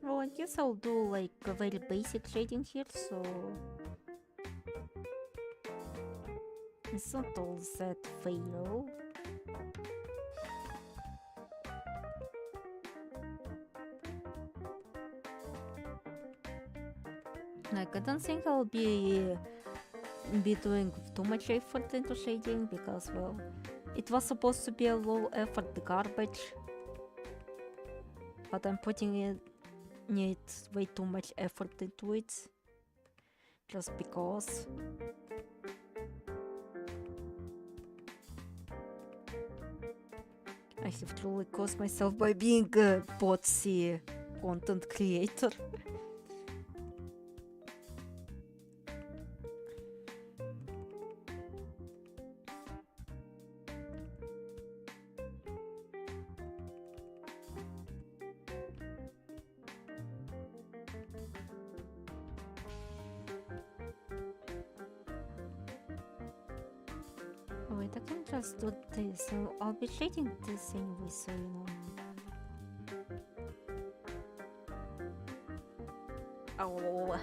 Well, I guess I'll do like a very basic shading here, so it's not all that fatal. Like, I don't think I'll be be doing too much effort into shading because, well, it was supposed to be a low effort garbage, but I'm putting it way too much effort into it just because. I have truly caused myself by being a BOTC'S content creator. Wait, I can just do this. So I'll be shading this anyway, so you know. Oh.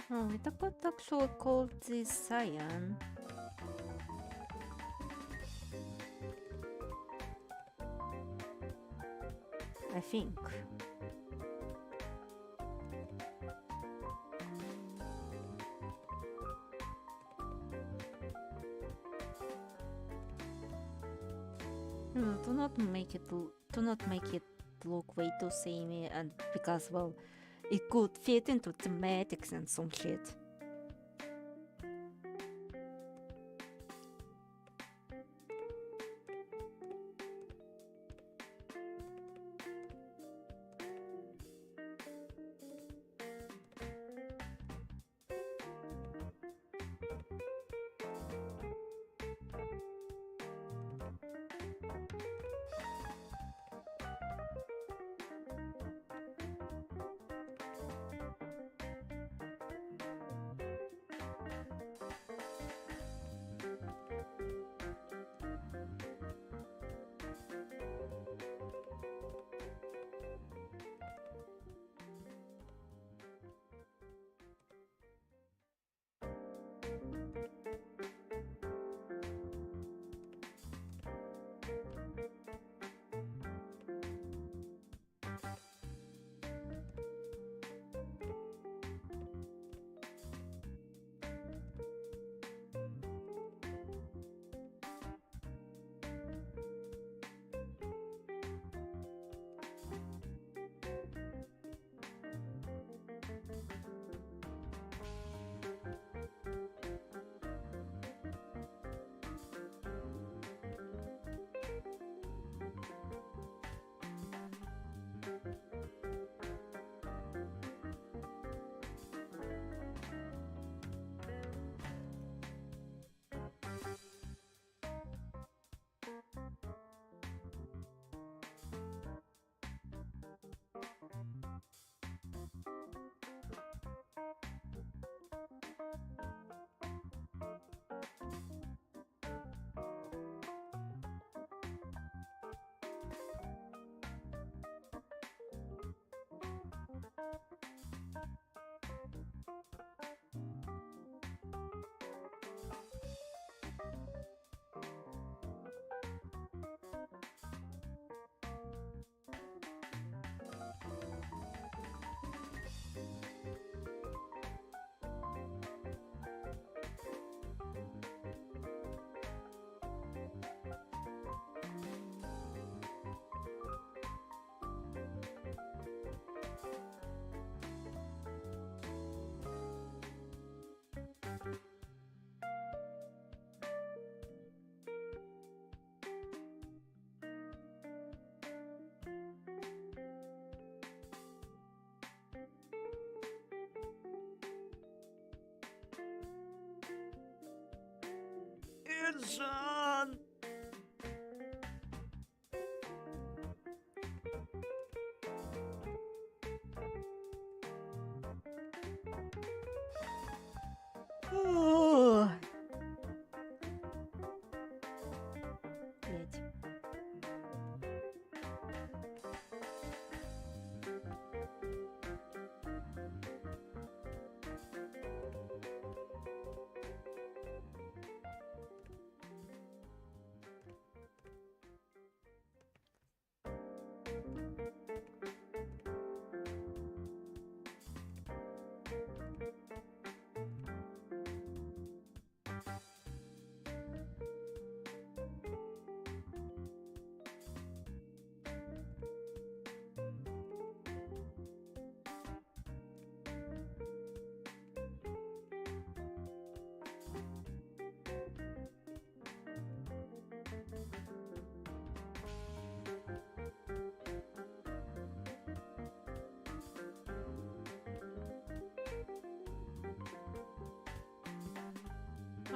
Oh, I could actually call this cyan. I think. No, do not make it look way too samey, and because, well, it could fit into thematics and some shit.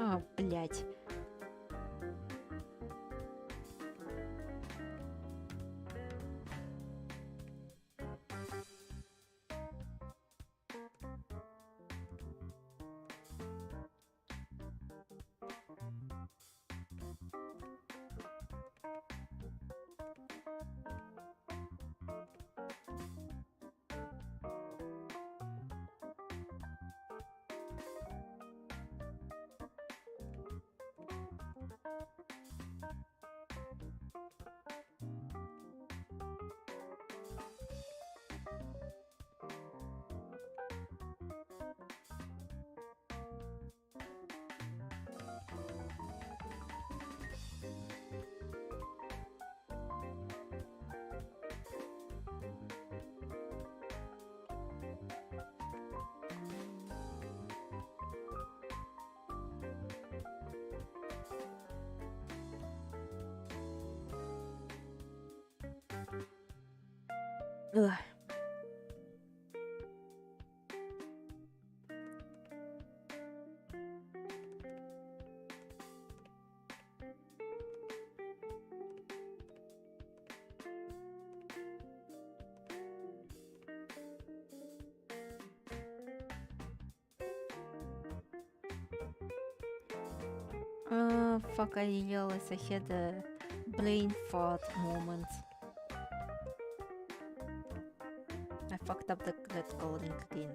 А, блять. Ugh. Fuck, I realized I had a brain fart moment. I fucked up the red coloring again.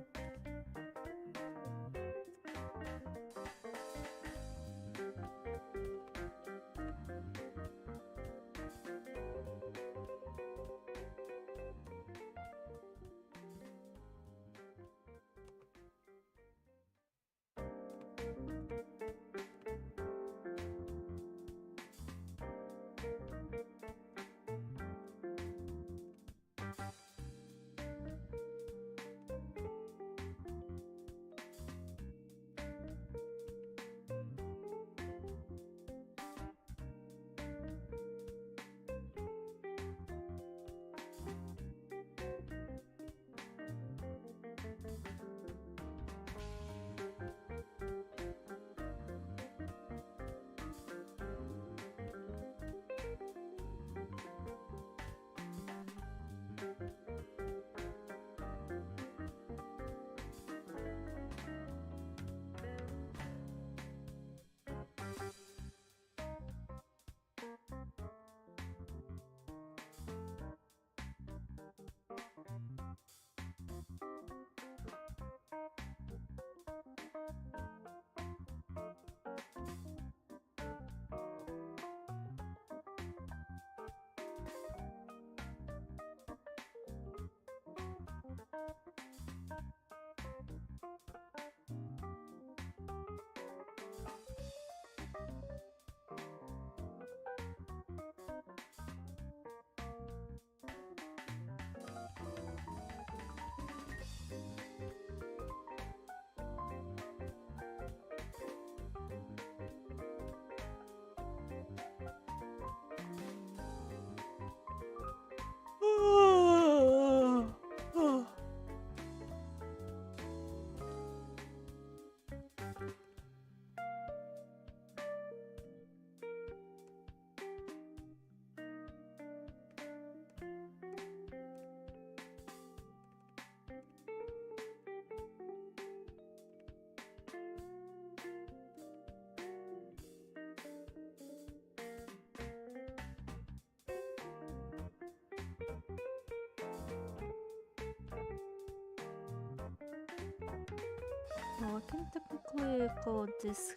Oh, I can technically call this.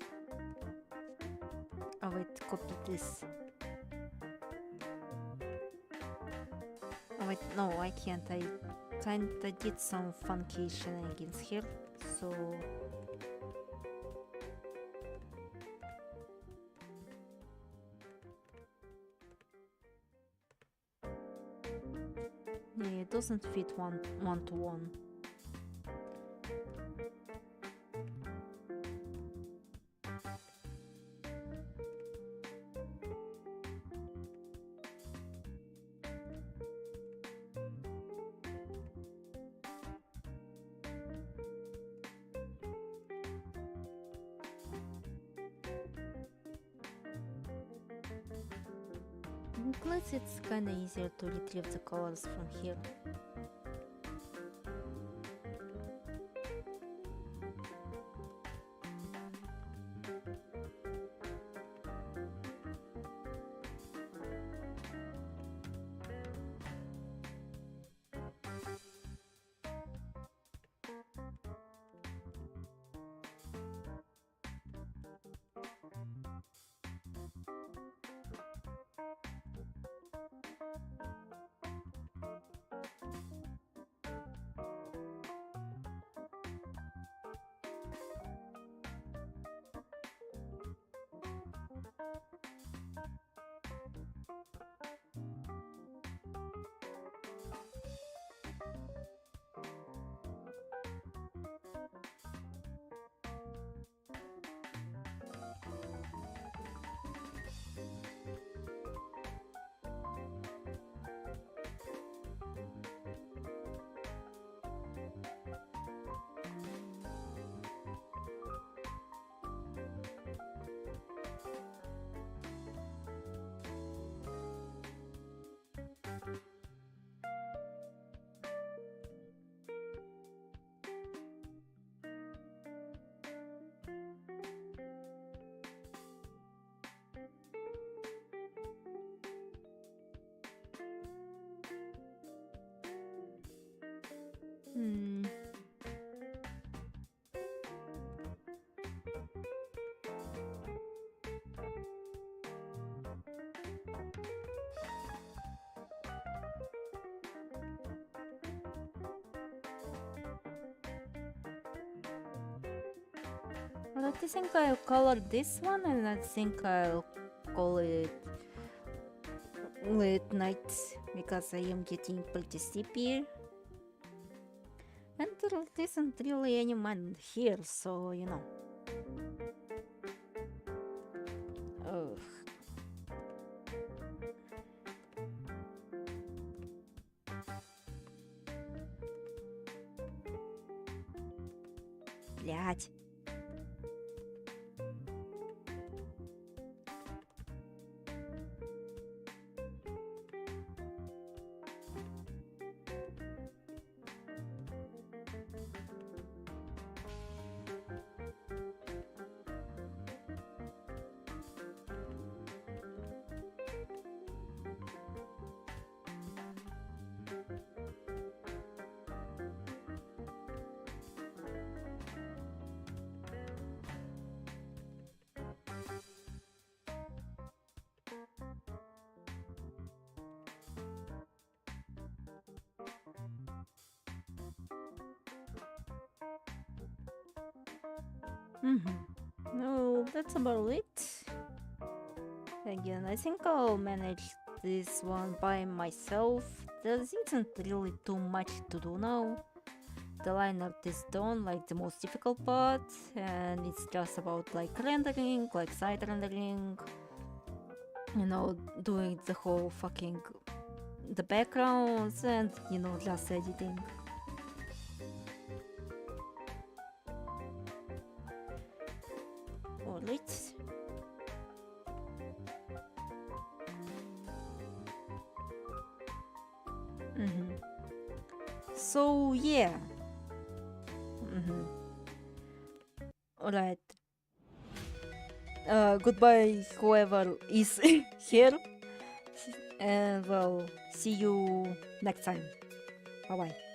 Oh wait, copy this. Oh wait, no, I can't. I kinda did some funky shenanigans here, so. Yeah, it doesn't fit one to one. Plus it's kinda easier to retrieve the colors from here. Well, I think I'll color this one, and I think I'll call it late night because I am getting pretty sleepy. And there isn't really any man here, so you know. Ugh. Блять. No, that's about it. Again, I think I'll manage this one by myself. There isn't really too much to do now. The line art is done, like the most difficult part, and it's just about like rendering, like side rendering, you know, doing the whole fucking the backgrounds and, you know, just editing. Alright. So yeah. Alright. Goodbye whoever is here. And well, see you next time. Bye bye.